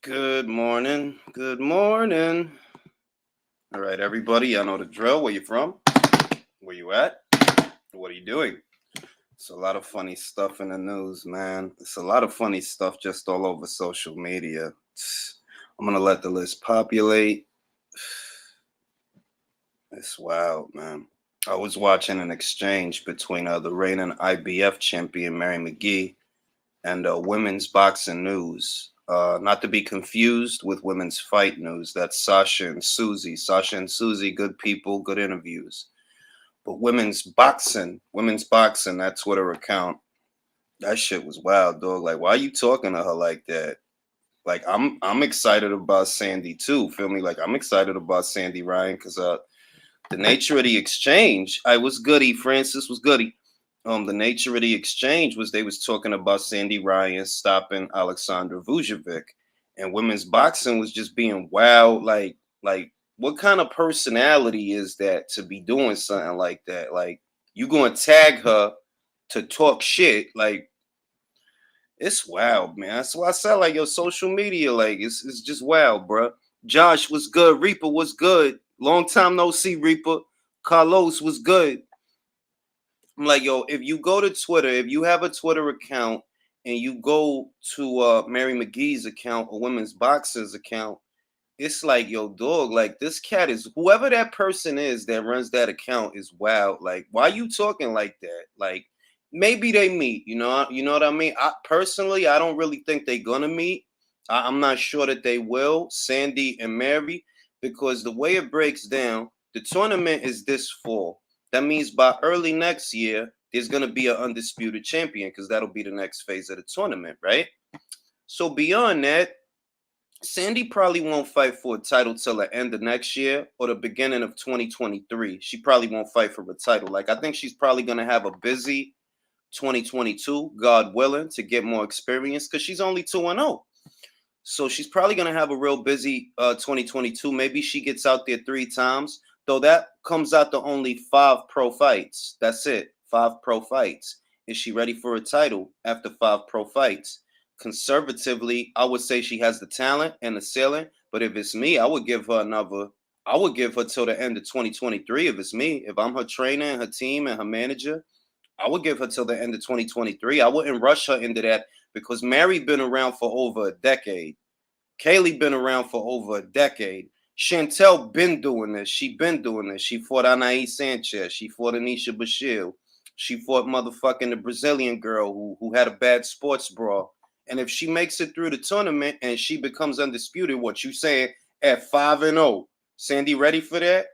Good morning. Good morning. All right, everybody. I know the drill. Where you from? Where you at? What are you doing? It's a lot of funny stuff in the news, man. It's a lot of funny stuff just all over social media. I'm gonna let the list populate. It's wild, man. I was watching an exchange between the reigning IBF champion Mary McGee and women's boxing news. Not to be confused with women's fight news. That's Sasha and Susie. Sasha and Susie, good people, good interviews. But women's boxing, that Twitter account, that shit was wild, dog. Like, why are you talking to her like that? Like, I'm excited about Sandy too. Feel me? Like, I'm excited about Sandy Ryan because the nature of the exchange, I was goody. Francis was goody. The nature of the exchange was they was talking about Sandy Ryan stopping Alexandra Vujovic, and women's boxing was just being wild. Like what kind of personality is that to be doing something like that? Like you gonna tag her to talk shit? Like it's wild, man. That's why I said like your social media, like it's just wild, bro. Josh was good. Reaper was good. Long time no see, Reaper. Carlos was good. I'm like, yo, if you go to Twitter, if you have a Twitter account and you go to Mary McGee's account or Women's Boxers account, it's like, yo, dog, like this cat is whoever that person is that runs that account is wild. Like, why you talking like that? Like, maybe they meet, you know what I mean? I don't really think they're gonna meet. I'm not sure that they will, Sandy and Mary, because the way it breaks down, the tournament is this fall. That means by early next year, there's gonna be an undisputed champion because that'll be the next phase of the tournament, right? So beyond that, Sandy probably won't fight for a title till the end of next year or the beginning of 2023. She probably won't fight for a title. Like I think she's probably gonna have a busy 2022, God willing, to get more experience because she's only 2-0. So she's probably gonna have a real busy 2022. Maybe she gets out there 3 times, though that comes out to only 5 pro fights. That's it, 5 pro fights. Is she ready for a title after 5 pro fights? Conservatively, I would say she has the talent and the ceiling. But if it's me, I would give her another. I would give her till the end of 2023. If it's me, if I'm her trainer and her team and her manager, I would give her till the end of 2023. I wouldn't rush her into that because Mary been around for over a decade. Kaylee been around for over a decade. Chantel been doing this. She been doing this. She fought Anaïs Sanchez. She fought Anisha Bashir. She fought motherfucking the Brazilian girl who had a bad sports bra. And if she makes it through the tournament and she becomes undisputed, what you saying at 5-0, Sandy ready for that?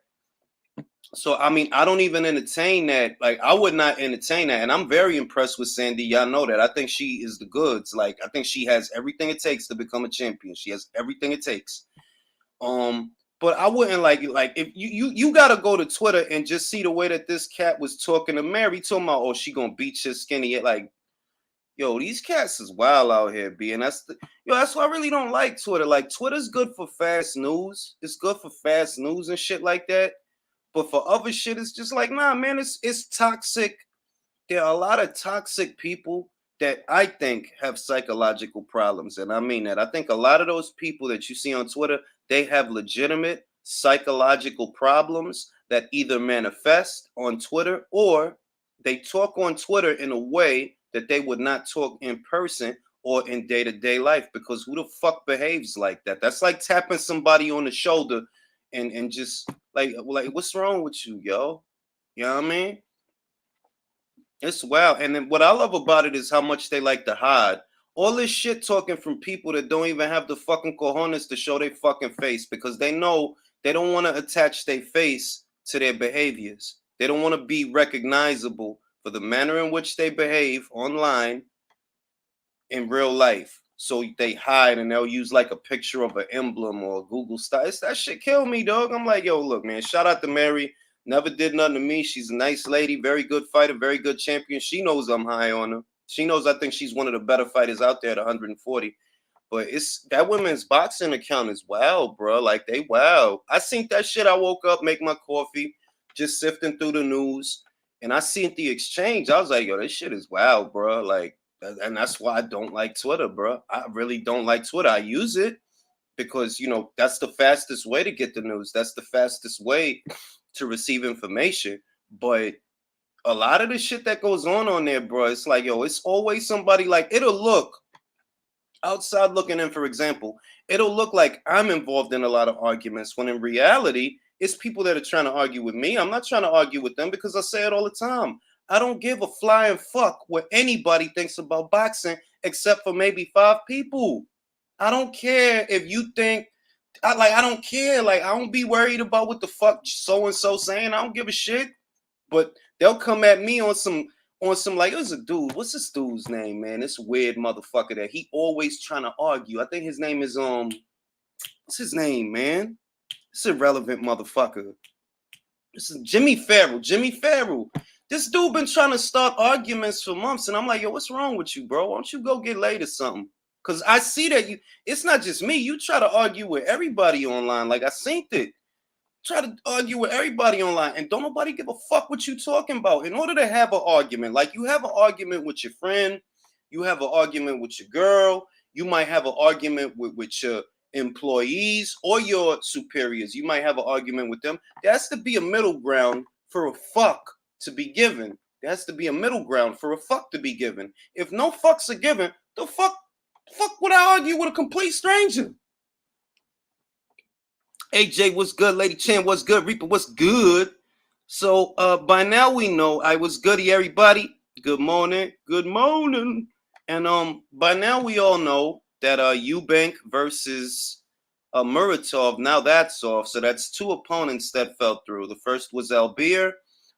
So I mean, I don't even entertain that. Like, I would not entertain that. And I'm very impressed with Sandy. Y'all know that. I think she is the goods. Like, I think she has everything it takes to become a champion. She has everything it takes. But I wouldn't like if you gotta go to Twitter and just see the way that this cat was talking to Mary, talking about oh she gonna beat your skinny. Like, yo, these cats is wild out here, B. And that's why I really don't like Twitter. Like, Twitter's good for fast news. It's good for fast news and shit like that. But for other shit, it's just like, nah, man, it's toxic. There are a lot of toxic people that I think have psychological problems. And I mean that. I think a lot of those people that you see on Twitter, they have legitimate psychological problems that either manifest on Twitter or they talk on Twitter in a way that they would not talk in person or in day-to-day life, because who the fuck behaves like that? That's like tapping somebody on the shoulder and just like what's wrong with you, yo? You know what I mean? It's wild. And then what I love about it is how much they like to hide. All this shit talking from people that don't even have the fucking cojones to show their fucking face because they know they don't want to attach their face to their behaviors. They don't want to be recognizable for the manner in which they behave online in real life. So they hide and they'll use like a picture of an emblem or a Google style. That shit kill me, dog. I'm like, yo, look, man, shout out to Mary. Never did nothing to me. She's a nice lady, very good fighter, very good champion. She knows I'm high on her. She knows I think she's one of the better fighters out there at 140. But it's that women's boxing account is wild, bro. Like, they wild. I seen that shit. I woke up, make my coffee, just sifting through the news, and I seen the exchange. I was like, yo, this shit is wild, bro. Like, and that's why I don't like Twitter, bro. I really don't like Twitter. I use it. because, that's the fastest way to get the news. That's the fastest way to receive information. But a lot of the shit that goes on there, bro, it's like, yo, it's always somebody like, it'll look outside looking in, for example, it'll look like I'm involved in a lot of arguments when in reality, it's people that are trying to argue with me. I'm not trying to argue with them because I say it all the time. I don't give a flying fuck what anybody thinks about boxing except for maybe 5 people. I don't care if you think I don't care. Like, I don't be worried about what the fuck so and so saying. I don't give a shit. But they'll come at me on some like, it was a dude. What's this dude's name, man? This weird motherfucker that he always trying to argue. I think his name is what's his name, man? This irrelevant motherfucker. This is Jimmy Farrell. Jimmy Farrell. This dude been trying to start arguments for months, and I'm like, yo, what's wrong with you, bro? Why don't you go get laid or something? Because I see that it's not just me. You try to argue with everybody online. Like, I seen it. Try to argue with everybody online, and don't nobody give a fuck what you talking about. In order to have an argument, like you have an argument with your friend, you have an argument with your girl, you might have an argument with your employees or your superiors. You might have an argument with them. There has to be a middle ground for a fuck to be given. There has to be a middle ground for a fuck to be given. If no fucks are given, the fuck would I argue with a complete stranger? AJ, what's good? Lady Chan, what's good? Reaper, what's good? So by now we know I was goody, everybody. Good morning. Good morning. And by now we all know that Eubank versus Muratov, now that's off. So that's 2 opponents that fell through. The first was Albir.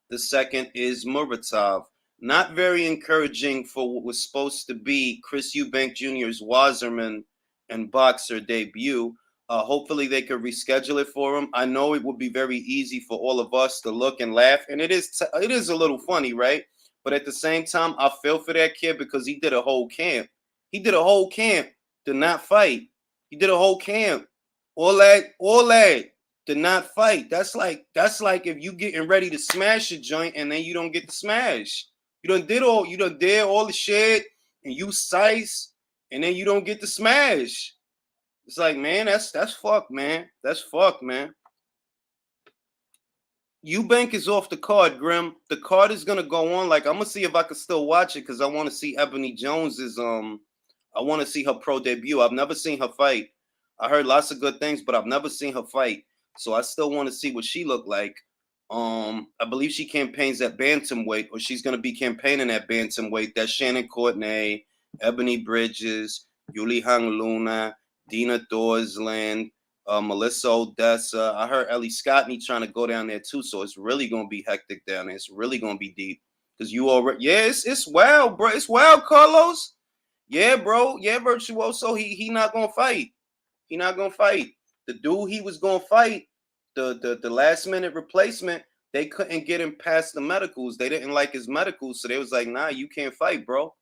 The second is Muratov. Not very encouraging for what was supposed to be Chris Eubank Jr.'s Wasserman and boxer debut. Hopefully they could reschedule it for him. I know it would be very easy for all of us to look and laugh, and it is a little funny, right? But at the same time, I feel for that kid because he did a whole camp. He did a whole camp to not fight. He did a whole camp. All that to not fight. That's like if you getting ready to smash a joint and then you don't get to smash. You done did all the shit and you size and then you don't get to smash. It's like, man, that's fuck, man. That's fuck, man. Eubank is off the card, Grim. The card is gonna go on. Like, I'm gonna see if I can still watch it because I want to see Ebony Jones's I want to see her pro debut. I've never seen her fight. I heard lots of good things, but I've never seen her fight. So I still want to see what she looked like. I believe she campaigns at bantamweight, or she's gonna be campaigning at bantamweight. That's Shannon Courtney, Ebony Bridges, Yuli Hang Luna, Dina Thorsland, Melissa Odessa. I heard Ellie Scottney trying to go down there too, so it's really gonna be hectic down there. It's really gonna be deep because you already, it's wild, bro. It's wild, Carlos. Yeah, bro. Yeah, Virtuoso. He not gonna fight. He not gonna fight. The dude he was gonna fight, the last minute replacement, they couldn't get him past the medicals. They didn't like his medicals, so they was like, nah, you can't fight, bro.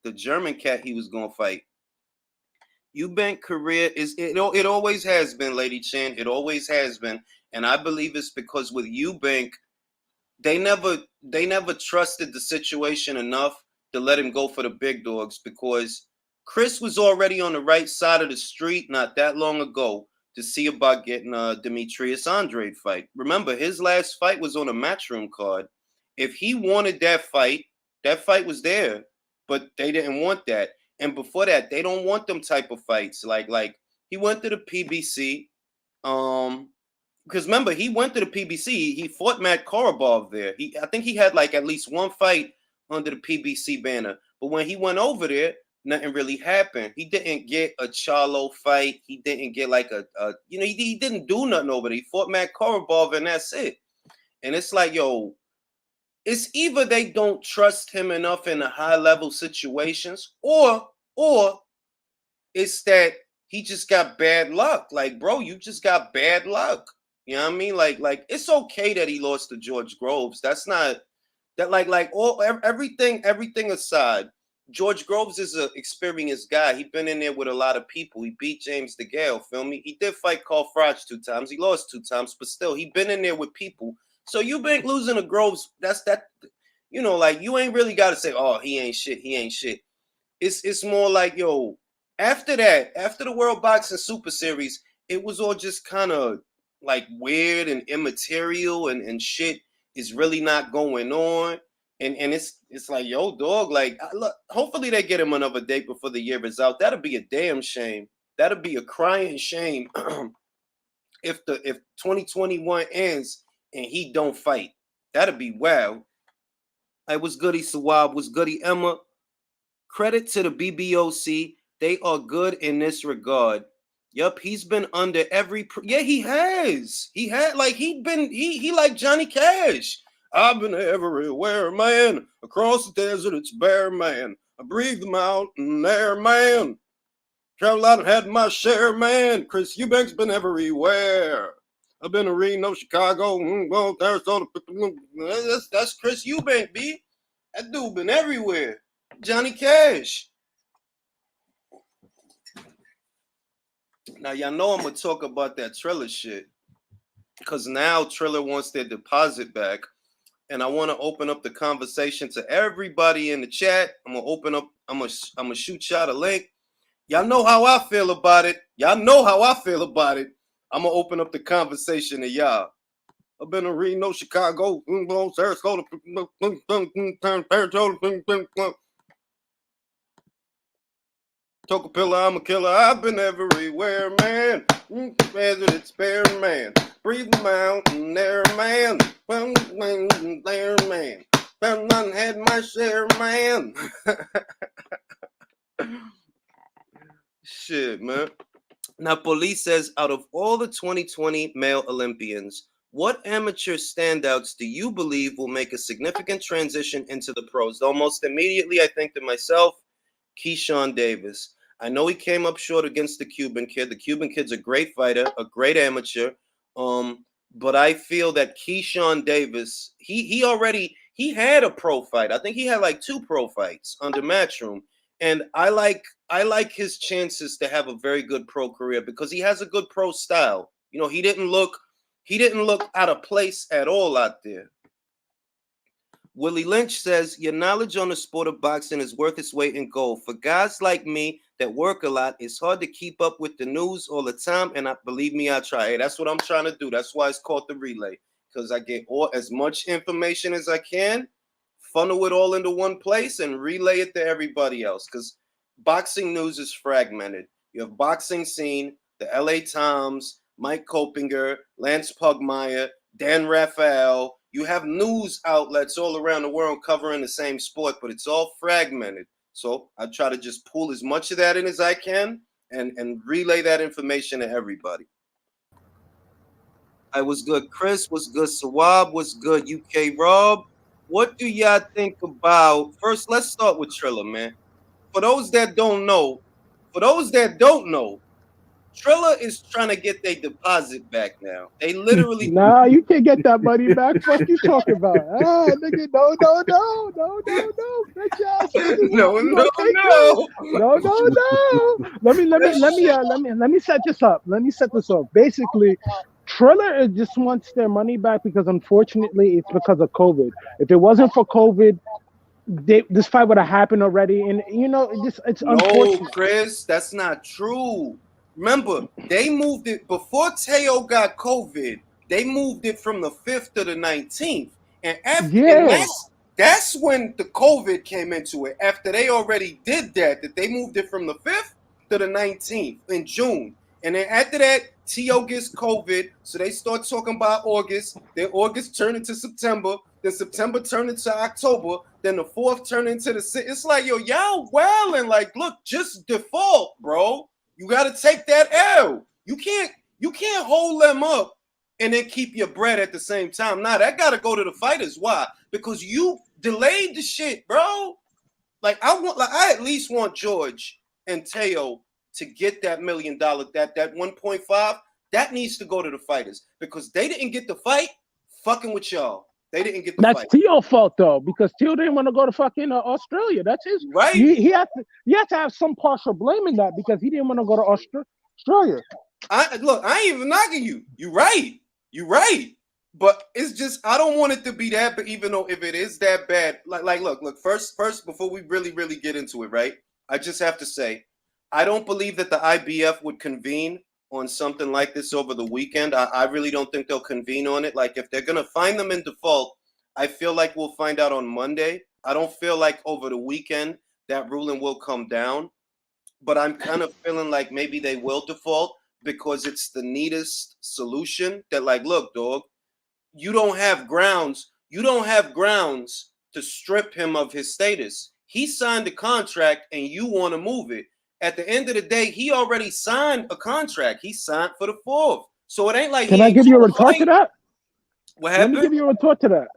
The German cat he was gonna fight. Eubank career it always has been, Lady Chan. It always has been. And I believe it's because with Eubank, they never trusted the situation enough to let him go for the big dogs because Chris was already on the right side of the street not that long ago to see about getting a Demetrius Andrade fight. Remember, his last fight was on a Matchroom card. If he wanted that fight was there, but they didn't want that. And before that, they don't want them type of fights. Like he went to the PBC. Because remember, he went to the PBC. He fought Matt Korobov there. I think he had like at least one fight under the PBC banner. But when he went over there, nothing really happened. He didn't get a Charlo fight. He didn't get like he didn't do nothing over there. He fought Matt Korobov and that's it. And it's like, yo, it's either they don't trust him enough in the high level situations, or it's that he just got bad luck. Like, bro, you just got bad luck. You know what I mean? Like it's okay that he lost to George Groves. That's not that everything aside. George Groves is an experienced guy. He's been in there with a lot of people. He beat James DeGale, feel me? He did fight Carl Froch 2 times. He lost 2 times, but still, he been in there with people. So you been losing to Groves. Like you ain't really got to say, oh, he ain't shit. He ain't shit. It's more like, yo, after the World Boxing Super Series, it was all just kind of like weird and immaterial, and shit is really not going on. And it's like, yo, dog, like, look, hopefully they get him another date before the year is out. That'd be a damn shame. That'd be a crying shame if 2021 ends and he don't fight. That'd be wow. Hey, what's goody, Sawab? What's goody, Emma? Credit to the BBOC. They are good in this regard. Yup, he's been under every. Yeah, he has. He had like he like Johnny Cash. I've been everywhere, man. Across the desert, it's bare, man. I breathe the mountain air, man. Travel out and had my share, man. Chris Eubank's been everywhere. I've been to Reno, Chicago, Arizona. That's Chris Eubank, B. That dude been everywhere. Johnny Cash. Now, y'all know I'm going to talk about that Triller shit, because now Triller wants their deposit back, and I want to open up the conversation to everybody in the chat. I'm going to shoot y'all a link. Y'all know how I feel about it. I'm going to open up the conversation to y'all. I've been to Reno, Chicago, Sarasota, Tocopilla, I'm a killer. I've been everywhere, man. It's bare, man. Breathe the mountain air, man. There, man. None had my share, man. Shit, man. Now, police says, out of all the 2020 male Olympians, what amateur standouts do you believe will make a significant transition into the pros? Almost immediately, I think to myself, Keyshawn Davis. I know he came up short against the Cuban kid. The Cuban kid's a great fighter, a great amateur. But I feel that Keyshawn Davis, he had a pro fight. I think he had like 2 pro fights under Matchroom. And I like his chances to have a very good pro career because he has a good pro style. You know, he didn't look out of place at all out there. Willie Lynch says, your knowledge on the sport of boxing is worth its weight in gold. For guys like me that work a lot, it's hard to keep up with the news all the time, and believe me, I try. Hey, that's what I'm trying to do. That's why it's called the relay, because I get as much information as I can, funnel it all into one place, and relay it to everybody else, because boxing news is fragmented. You have Boxing Scene, the LA Times, Mike Kopinger, Lance Pugmire, Dan Raphael. You have news outlets all around the world covering the same sport, but it's all fragmented. So I try to just pull as much of that in as I can and relay that information to everybody. I was good, Chris. Was good, Sawab. Was good, UK Rob. What do y'all think about? First, let's start with Triller, man. For those that don't know, Triller is trying to get their deposit back now. They literally Nah, you can't get that money back. Fuck you talking about? Nigga, no. Let me set this up. Basically, Triller just wants their money back because unfortunately it's because of COVID. If it wasn't for COVID, this fight would have happened already. And you know, it's unfortunate. No, Chris, that's not true. Remember, they moved it before Teo got COVID. They moved it from the 5th to the 19th. And that's when the COVID came into it. After they already did that they moved it from the 5th to the 19th in June. And then after that, Teo gets COVID. So they start talking about August. Then August turned into September. Then September turned into October. Then the 4th turned into the 6th. It's like, yo, y'all wilding. Like, look, just default, bro. You got to take that L. You can't hold them up and then keep your bread at the same time. Nah, that got to go to the fighters. Why? Because you delayed the shit, bro. Like, I at least want George and Teo to get that $1 million, that 1.5. That needs to go to the fighters because they didn't get the fight fucking with y'all. They didn't get the fight. That's Teo's fault though, because Teo didn't want to go to fucking Australia. That's his right. He had to have some partial blame in that because he didn't want to go to Australia. I ain't even knocking you. You right. But it's just I don't want it to be that. But even though if it is that bad, like look. First, before we really get into it, right? I just have to say, I don't believe that the IBF would convene on something like this over the weekend. I really don't think they'll convene on it. Like, if they're going to find them in default, I feel like we'll find out on Monday. I don't feel like over the weekend that ruling will come down, but I'm kind of feeling like maybe they will default because it's the neatest solution. That, like, look, dog, you don't have grounds. You don't have grounds to strip him of his status. He signed a contract and you want to move it. At the end of the day, he already signed a contract. He signed for the 4th. So it ain't like Can I give you a retort to that? What happened? Let me give you a retort to that.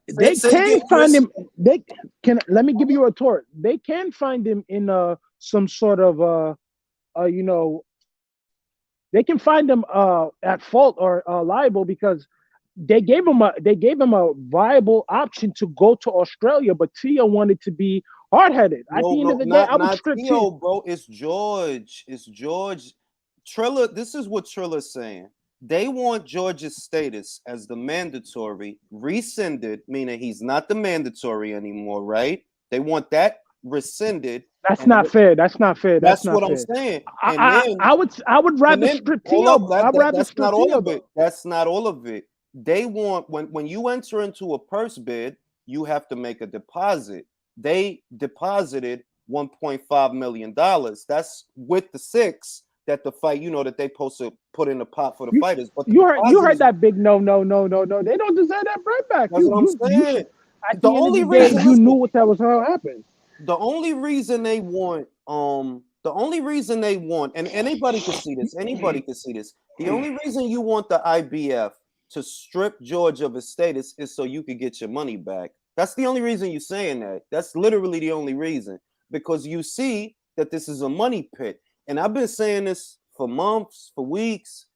They can find him. They can. Let me give you a retort. They can find him in some sort of you know, they can find him at fault or liable because they gave him a viable option to go to Australia, but Tia wanted to be hard-headed. At the end of the day, I would strip Tia. Bro, it's George. It's George. Triller, this is what Triller's saying. They want George's status as the mandatory rescinded, meaning he's not the mandatory anymore, right? They want that rescinded. That's not fair. That's not fair. That's what I'm saying. I would rather strip Tia. I'd rather strip Tia. That's not all of it. They want, when you enter into a purse bid, you have to make a deposit. They deposited $1.5 million. That's with the 6 that the fight, you know, that they supposed to put in the pot for the fighters. But you heard that big no. They don't deserve that bread back. That's what I'm saying. The only reason you knew what that was how it happened. The only reason they want, and anybody can see this. The only reason you want the IBF to strip George of his status is so you could get your money back. That's the only reason you're saying that. That's literally the only reason, because you see that this is a money pit. And I've been saying this for months, for weeks.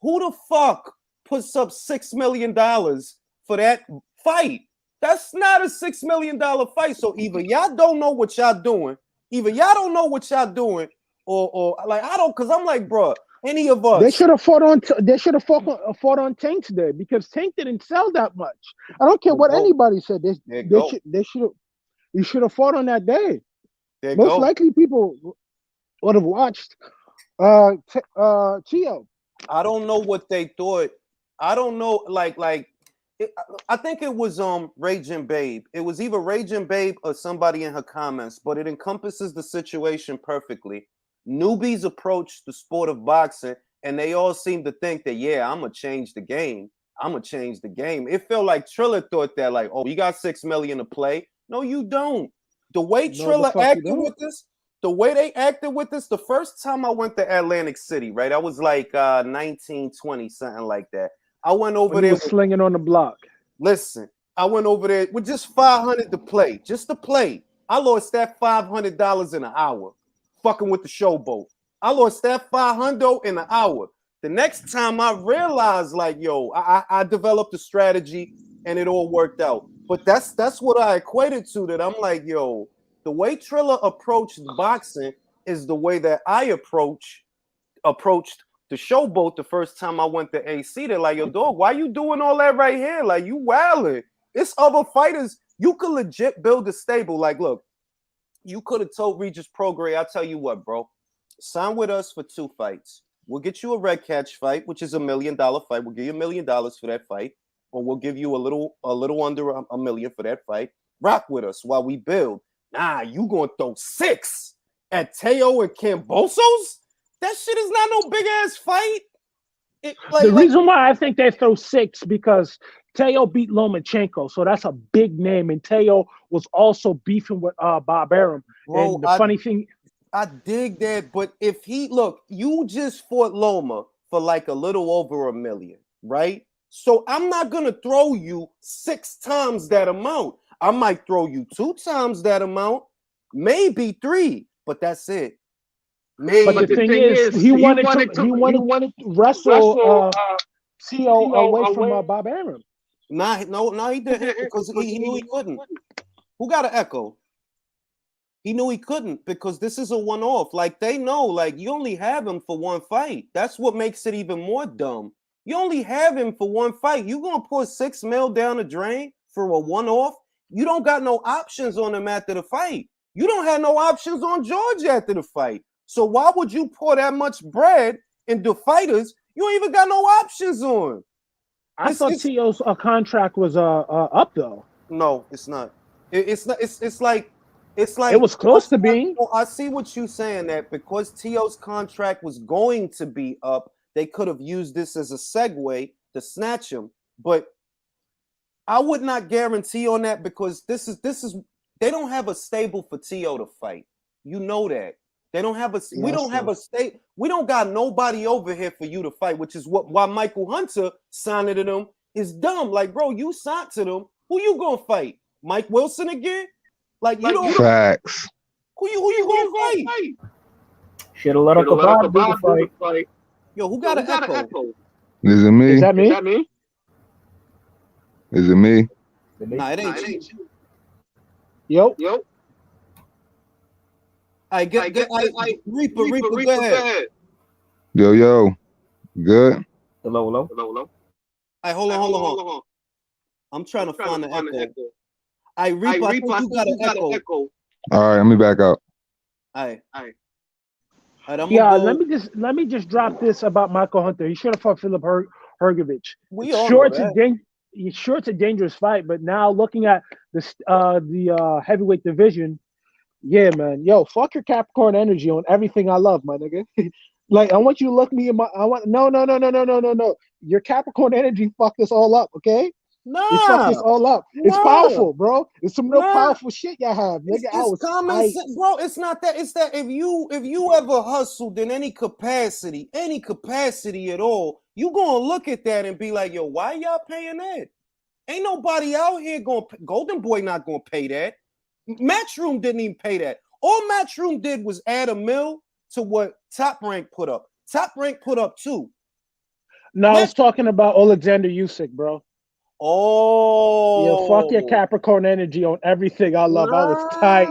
Who the fuck puts up $6 million for that fight? That's not a $6 million fight. So either y'all don't know what y'all doing, or like I don't, because I'm like, bro, any of us. They should have fought on Tank today, because Tank didn't sell that much. I don't care what anybody said. You should have fought on that day. Most likely people would have watched Tio. I don't know what they thought. I don't know, I think it was Raging Babe. It was either Raging Babe or somebody in her comments, but it encompasses the situation perfectly. Newbies approach the sport of boxing, and they all seem to think that, yeah, I'm gonna change the game. It felt like Triller thought that, like, oh, you got $6 million to play. No, you don't. The way Triller acted with this, the way they acted with this, the first time I went to Atlantic City, right? I was like 19, 20, something like that. I went over there slinging on the block. Listen, I went over there with just $500 to play, just to play. I lost that $500 in an hour, fucking with the showboat. I lost that $500 in an hour. The next time I realized, like, yo, I developed a strategy and it all worked out. But that's what I equated to. That I'm like, yo, the way Triller approached boxing is the way that I approached the showboat the first time I went to AC. They're like, yo, dog, why you doing all that right here? Like, you wildin'. It's other fighters. You could legit build a stable. Like, look, you could have told Regis Prograis, I'll tell you what, bro. Sign with us for 2 fights. We'll get you a red catch fight, which is $1 million fight. We'll give you $1 million for that fight. Or we'll give you a little under $1 million for that fight. Rock with us while we build. Nah, you gonna throw 6 at Teo and Cambosos? That shit is not no big ass fight. The reason why I think they throw 6 because Teo beat Lomachenko, so that's a big name, and Teo was also beefing with Bob Arum. Bro, and the funny thing, I dig that, but if you just fought Loma for like a little over $1 million, right? So I'm not gonna throw you 6 times that amount. I might throw you 2 times that amount, maybe 3, but that's it. Maybe. But the thing is, he wanted to wrestle Tio away from Bob Arum. No, he didn't, because he knew he couldn't. Who got an echo? He knew he couldn't, because this is a one-off. Like, they know, like, you only have him for 1 fight. That's what makes it even more dumb. You only have him for 1 fight. You gonna put $6 million down the drain for a one-off? You don't got no options on him after the fight. You don't have no options on George after the fight. So why would you pour that much bread And the fighters, you ain't even got no options on. I thought T.O.'s contract was up though. No, it's not. It's not. It's like it was close to being. I see what you're saying, that because T.O.'s contract was going to be up, they could have used this as a segue to snatch him. But I would not guarantee on that, because this is they don't have a stable for T.O. to fight. You know that. They don't have a we don't have a state. We don't got nobody over here for you to fight, which is why Michael Hunter signed to them is dumb. Like, bro, you signed to them. Who you gonna fight? Mike Wilson again? Like, you don't. Facts. Who you gonna fight? Should have let Uncle Bob do the fight. Yo, who got an echo? Is it me? Is that me? Is it me? Nah, it ain't you. Yo. I get Reaper, go ahead. Yo. Good? Hello. Hey, hold on. I'm trying to find the echo. I Reaper, I think you got an echo. All right, let me back out. All right. Let me just drop this about Michael Hunter. He should have fought Philip Hrgovic. Sure, it's a dangerous fight, but now looking at the heavyweight division, yeah, man. Yo, fuck your Capricorn energy on everything I love, my nigga. Like, I want you to look me in my. No. Your Capricorn energy fucked this all up, okay? Nah, it fucked this all up. It's powerful, bro. It's some real powerful shit y'all have, nigga. It's common sense, bro. It's not that. It's that if you ever hustled in any capacity at all, you gonna look at that and be like, yo, why y'all paying that? Ain't nobody out here going. Golden Boy not gonna pay that. Matchroom didn't even pay that. All Matchroom did was add $1 million to what Top Rank put up. Top Rank put up 2. No, I was talking about Alexander Usyk, bro. Oh, yeah, fuck your Capricorn energy on everything I love. I was tight.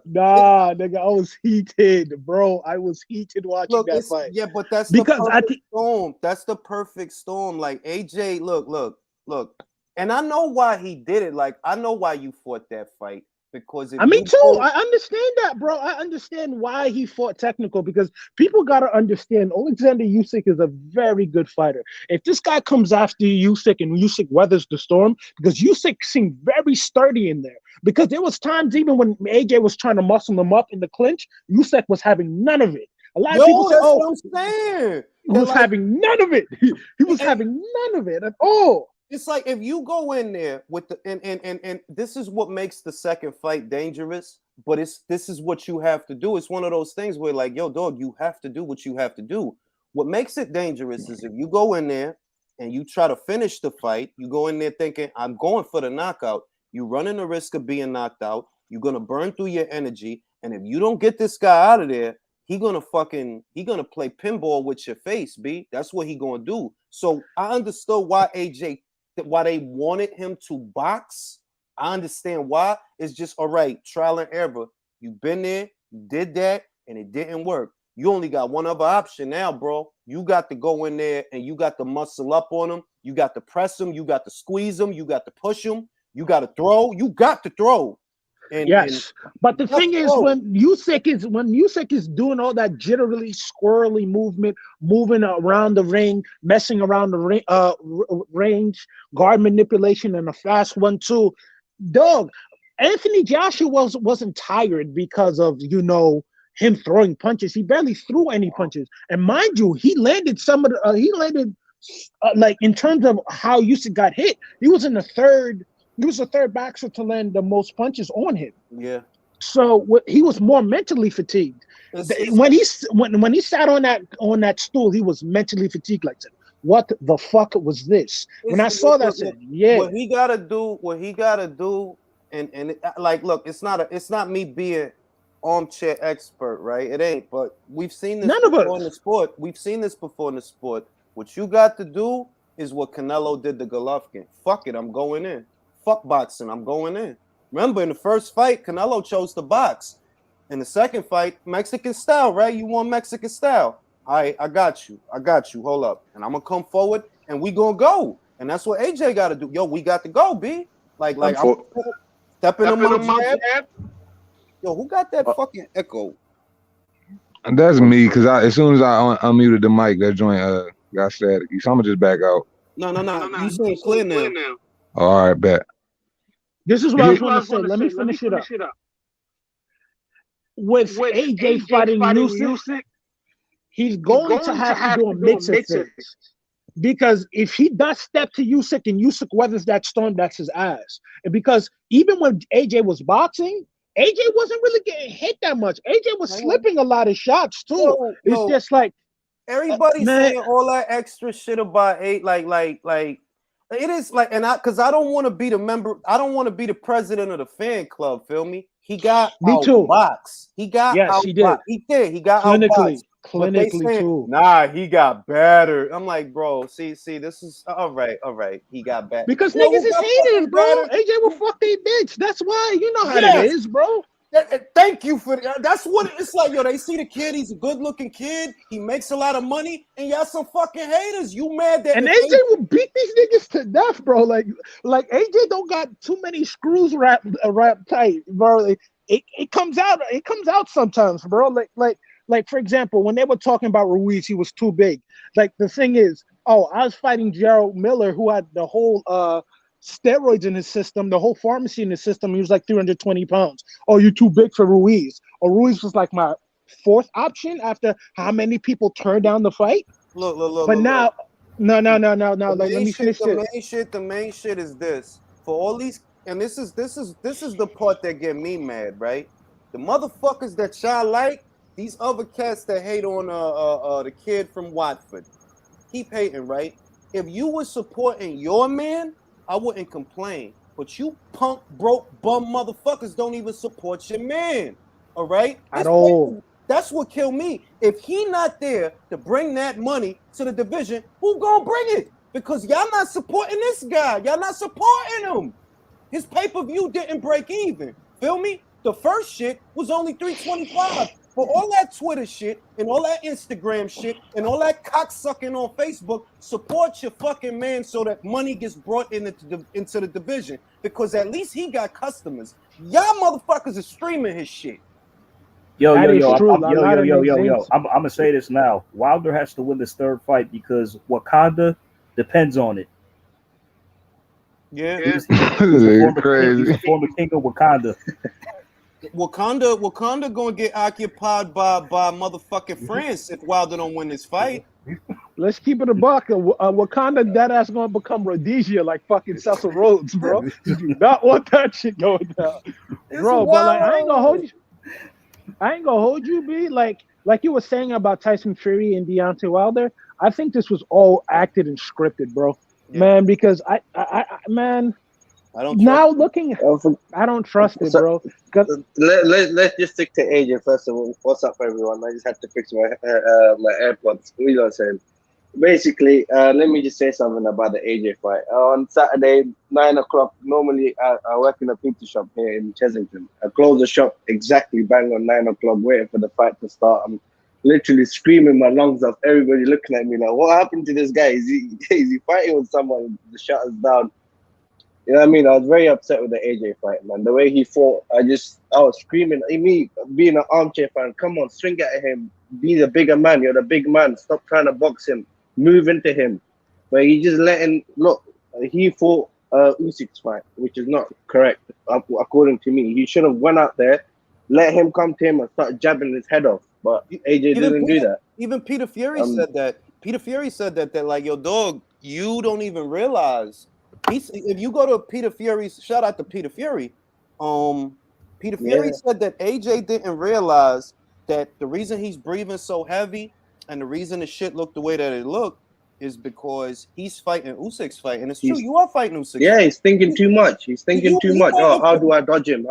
Nigga, I was heated, bro. I was heated watching that fight. Yeah, but that's the perfect storm. That's the perfect storm. Like, AJ, look. And I know why he did it. Like, I know why you fought that fight. Because I mean, too, I understand that, bro. I understand why he fought technical, because people got to understand Alexander Usyk is a very good fighter. If this guy comes after Usyk and Usyk weathers the storm, because Usyk seemed very sturdy in there, because there was times even when AJ was trying to muscle him up in the clinch, Usyk was having none of it. A lot of people say, what I'm saying. He was having none of it. He was having none of it at all. It's like if you go in there with the and this is what makes the second fight dangerous, but this is what you have to do. It's one of those things where, like, yo, dog, you have to do what you have to do. What makes it dangerous is if you go in there and you try to finish the fight, you go in there thinking, I'm going for the knockout. You're running the risk of being knocked out. You're gonna burn through your energy, and if you don't get this guy out of there, he gonna play pinball with your face, B. That's what he gonna do. So I understood why why they wanted him to box. I understand why. It's just, all right, trial and error. You've been there, you did that, and it didn't work. You only got one other option now, bro. You got to go in there and you got to muscle up on him. You got to press him. You got to squeeze him. You got to push him. You got to throw. You got to throw. But the thing is, when Usyk is doing all that jittery, squirrely movement, moving around the ring, messing around the range, guard manipulation, and a fast 1-2, dog. Anthony Joshua wasn't tired because of him throwing punches. He barely threw any punches, and mind you, he landed some of the. Like, in terms of how Usyk got hit, he was the third boxer to land the most punches on him. Yeah. So he was more mentally fatigued. When he sat on that stool, he was mentally fatigued. Like, what the fuck was this? When I saw that, I said, yeah. What he gotta do, and like, look, it's not me being armchair expert, right? It ain't. But we've seen this before in the sport. We've seen this before in the sport. What you got to do is what Canelo did to Golovkin. Fuck it, I'm going in. Fuck boxing, I'm going in. Remember, in the first fight, Canelo chose to box. In the second fight, Mexican style, right? You want Mexican style. All right, I got you. Hold up. And I'm going to come forward, and we going to go. And that's what AJ got to do. Yo, we got to go, B. Like I'm stepping on my jab. Yo, who got that fucking echo? That's me, because as soon as I unmuted the mic, that joint got static. So I'm gonna just back out. No. You saying clear now? All right, bet. This is what I was going to say. Let me finish it up. With AJ fighting Usyk, he's going to have to do a mix of things. Because if he does step to Usyk and Usyk weathers that storm, that's his ass. And because even when AJ was boxing, AJ wasn't really getting hit that much. AJ was slipping a lot of shots too. It's just like everybody's saying all that extra shit about like it is like, and because I don't want to be the member, I don't want to be the president of the fan club. Feel me? He got outboxed. He got outboxed. He did. He got outboxed. Clinically too. Nah, he got battered. I'm like, bro, see, this is all right. He got battered. Because niggas is haters, bro. AJ will fuck they bitch. That's why. You know how it is, bro. Thank you for that. That's what it's like, yo. They see the kid, he's a good-looking kid, he makes a lot of money, and y'all some fucking haters. You mad that? And AJ will beat these niggas to death, bro. Like AJ don't got too many screws wrapped tight, bro. It comes out. It comes out sometimes, bro. Like for example, when they were talking about Ruiz, he was too big. Like the thing is, I was fighting Gerald Miller, who had the whole steroids in his system, the whole pharmacy in his system. He was like 320 pounds. Oh, you're too big for Ruiz. Or Ruiz was like my fourth option after how many people turned down the fight. Look. But now, no. Like, let me finish this. The main shit is this. For all these, and this is the part that get me mad, right? The motherfuckers that y'all like, these other cats that hate on the kid from Watford, keep hating, right? If you were supporting your man, I wouldn't complain. But you punk, broke, bum motherfuckers don't even support your man. All right? At all. That's what killed me. If he not there to bring that money to the division, who gonna bring it? Because y'all not supporting this guy. Y'all not supporting him. His pay-per-view didn't break even. Feel me? The first shit was only $325. For all that Twitter shit and all that Instagram shit and all that cocksucking on Facebook, support your fucking man so that money gets brought into the division, because at least he got customers. Y'all motherfuckers are streaming his shit. Yo. I'm gonna say this now. Wilder has to win this third fight because Wakanda depends on it. Yeah, he's the former king of Wakanda. Wakanda gonna get occupied by motherfucking France if Wilder don't win this fight. Let's keep it a buck. Wakanda dead ass gonna become Rhodesia like fucking Cecil Rhodes, bro. You do not want that shit going down, bro. But like, I ain't gonna hold you, B. Like you were saying about Tyson Fury and Deontay Wilder. I think this was all acted and scripted, bro. Yeah. Man, because I I don't trust it, bro. Let's just stick to AJ first of all. What's up, everyone? I just had to fix my my AirPods. You know what I'm saying? Basically, let me just say something about the AJ fight. On Saturday, 9 o'clock, normally I work in a pizza shop here in Chessington. I close the shop exactly bang on 9 o'clock, waiting for the fight to start. I'm literally screaming my lungs off. Everybody looking at me like, what happened to this guy? Is he fighting with someone? The shutter's down. You know what I mean? I was very upset with the AJ fight, man. The way he fought, I was screaming. Me being an armchair fan, come on, swing at him. Be the bigger man. You're the big man. Stop trying to box him. Move into him. But he just he fought Usyk's fight, which is not correct, according to me. He should have went out there, let him come to him and start jabbing his head off. But AJ didn't do that. Even Peter Fury said that. Peter Fury said that like, yo, dog, you don't even realize. If you go to Peter Fury's, shout out to Peter Fury. Peter Fury said that AJ didn't realize that the reason he's breathing so heavy and the reason the shit looked the way that it looked is because he's fighting Usyk's fight. And it's true, you are fighting Usyk. Yeah, he's thinking too much. He's thinking too much. Oh, how do I dodge him?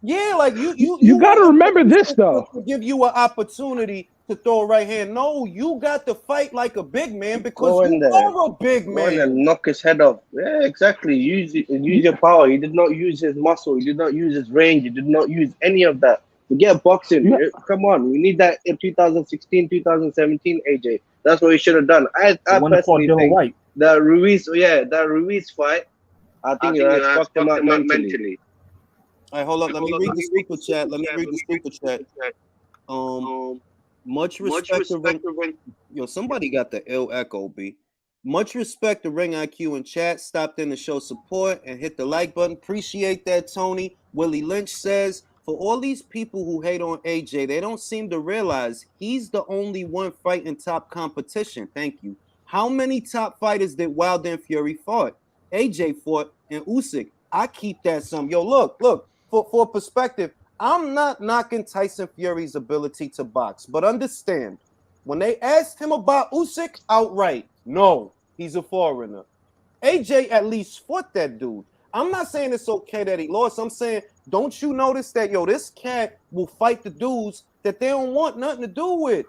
Yeah, like you got to remember this though. To give you an opportunity to throw a right hand. No, you got to fight like a big man because you are a big man. Go and knock his head off. Yeah, exactly. Use your power. He did not use his muscle. He did not use his range. He did not use any of that. Forget boxing. Yeah. Come on, we need that in 2016, 2017, AJ. That's what he should have done. I personally think that Ruiz fight, I think it has fucked him up mentally. All right, hold up. Let me read the super chat. Much respect to ring. Yo, somebody got the ill echo, B. Much respect to Ring IQ in chat. Stopped in to show support and hit the like button. Appreciate that, Tony. Willie Lynch says, for all these people who hate on AJ, they don't seem to realize he's the only one fighting top competition. Thank you. How many top fighters did Wilder and Fury fought? AJ fought and Usyk. I keep that some. Yo, look. For perspective, I'm not knocking Tyson Fury's ability to box, but understand, when they asked him about Usyk outright, no, he's a foreigner. AJ at least fought that dude. I'm not saying it's okay that he lost. I'm saying, don't you notice that, yo, this cat will fight the dudes that they don't want nothing to do with?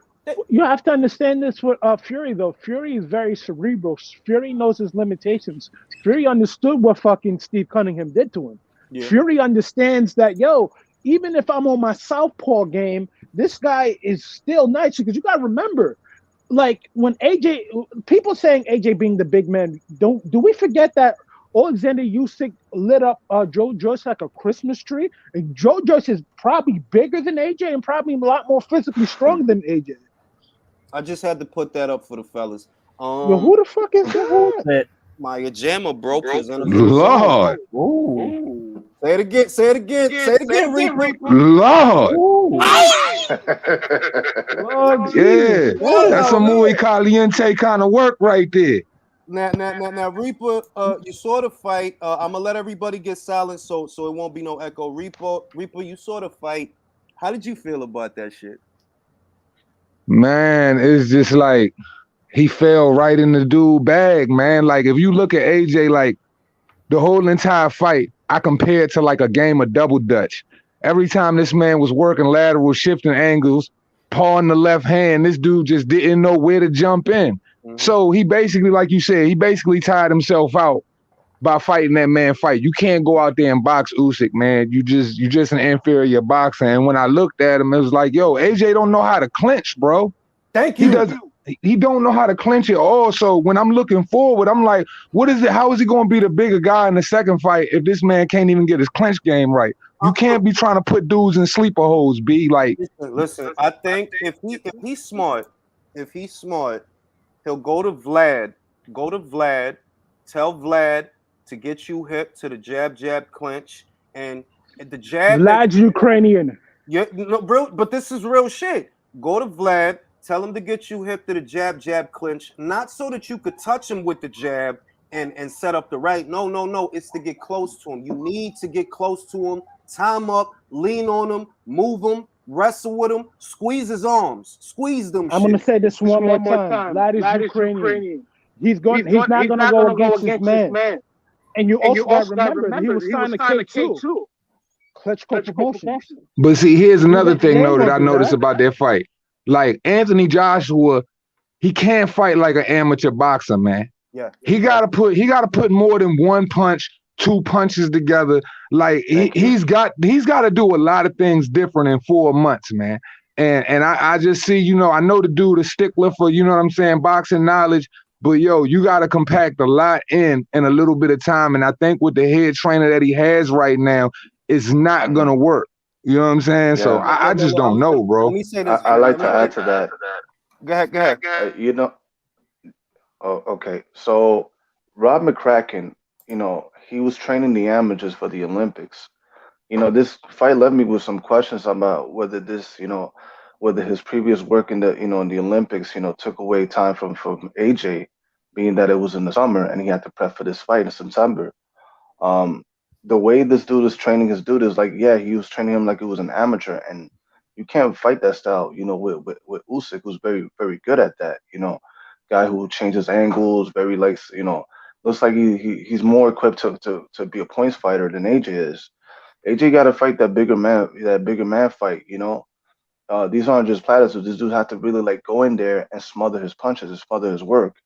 You have to understand this with Fury, though. Fury is very cerebral. Fury knows his limitations. Fury understood what fucking Steve Cunningham did to him. Yeah. Fury understands that, yo, even if I'm on my southpaw game, this guy is still nice. Because you got to remember, like, when AJ, people saying AJ being the big man, do we forget that Alexander Usyk lit up Joe Joyce like a Christmas tree? And Joe Joyce is probably bigger than AJ and probably a lot more physically strong than AJ. I just had to put that up for the fellas. Yo, who the fuck is that? My jammer broke his Lord. Ooh. Say it again. Say it again, Reaper. Lord. Lord, yeah. That's some muy caliente kind of work right there. Now, Reaper, you saw the fight. I'm gonna let everybody get silent so it won't be no echo. Reaper, you saw the fight. How did you feel about that shit? Man, it's just like he fell right in the dude bag, man. Like, if you look at AJ, like, the whole entire fight, I compare it to like a game of double dutch. Every time this man was working lateral, shifting angles, pawing the left hand, this dude just didn't know where to jump in. Mm-hmm. So he basically, like you said, he basically tired himself out by fighting that man fight. You can't go out there and box Usyk, man. You just an inferior boxer. And when I looked at him, it was like, yo, AJ don't know how to clinch, bro. Thank you. He don't know how to clinch it all. So when I'm looking forward, I'm like, what is it? How is he going to be the bigger guy in the second fight if this man can't even get his clinch game right? You can't be trying to put dudes in sleeper holes, B. Like, listen, I think if he's smart, he'll go to Vlad, tell Vlad to get you hip to the jab clinch, and the jab. Vlad's Ukrainian. Yeah, no, bro, but this is real shit. Go to Vlad. Tell him to get you hip to the jab clinch, not so that you could touch him with the jab and set up the right. No. It's to get close to him. You need to get close to him, time up, lean on him, move him, wrestle with him, squeeze his arms, squeeze them. I'm going to say this one more time. Vlad is Ukrainian. He's not going to go against his man. And you also got to remember, he was signed to K2. Klitschko promotion. But see, here's another thing, though, that I noticed about that fight. Like, Anthony Joshua, he can't fight like an amateur boxer, man. Yeah. He gotta put more than one punch, two punches together. Like, he's got to do a lot of things different in 4 months, man. And I just see, you know, I know the dude is stickler for, you know what I'm saying, boxing knowledge, but yo, you gotta compact a lot in a little bit of time. And I think with the head trainer that he has right now, it's not gonna work. You know what I'm saying? Yeah. So I just don't know, bro. Let me say this. I like to add to that. Go ahead. You know, okay. So Rob Mccracken, you know, he was training the amateurs for the Olympics. You know, this fight left me with some questions about whether this, you know, whether his previous work in the, you know, in the Olympics, you know, took away time from AJ, being that it was in the summer and he had to prep for this fight in September. The way this dude is training his dude is like, yeah, he was training him like it was an amateur, and you can't fight that style, you know, with Usyk, who's very, very good at that, you know, guy who changes angles, very likes, you know, looks like he's more equipped to be a points fighter than AJ is. AJ got to fight that bigger man fight, you know. These aren't just platitudes. This dude had to really like go in there and smother his punches, and smother his work,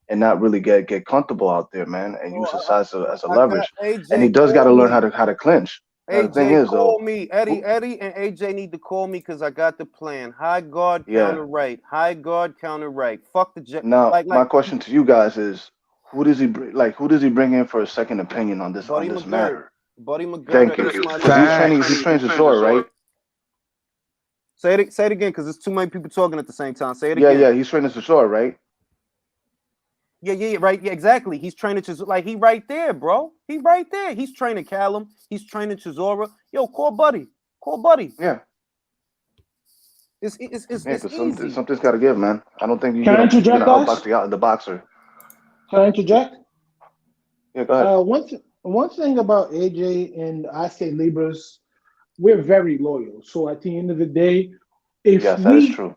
and not really get comfortable out there, man, and use his size as a leverage. And he does got to learn how to clinch. AJ, the thing is, call me. Eddie and AJ need to call me because I got the plan. High guard, counter right. High guard, counter right. Fuck the jet. Now, my question to you guys is, who does he bring in for a second opinion on this matter? Buddy McGirt. Thank you. He trains his sword, right? Say it again, because there's too many people talking at the same time. Say it again. Yeah, he's training Chisora, right? Yeah, right. Yeah, exactly. He's training Chisora. Like, he right there, bro. He right there. He's training Callum. He's training Chisora. Yo, call Buddy. Yeah. It's easy. Something's got to give, man. I don't think you're Can I going to interject, outbox the boxer. Can I interject? Yeah, go ahead. One thing about AJ and I say Libras, we're very loyal. So at the end of the day, Yes, that is true.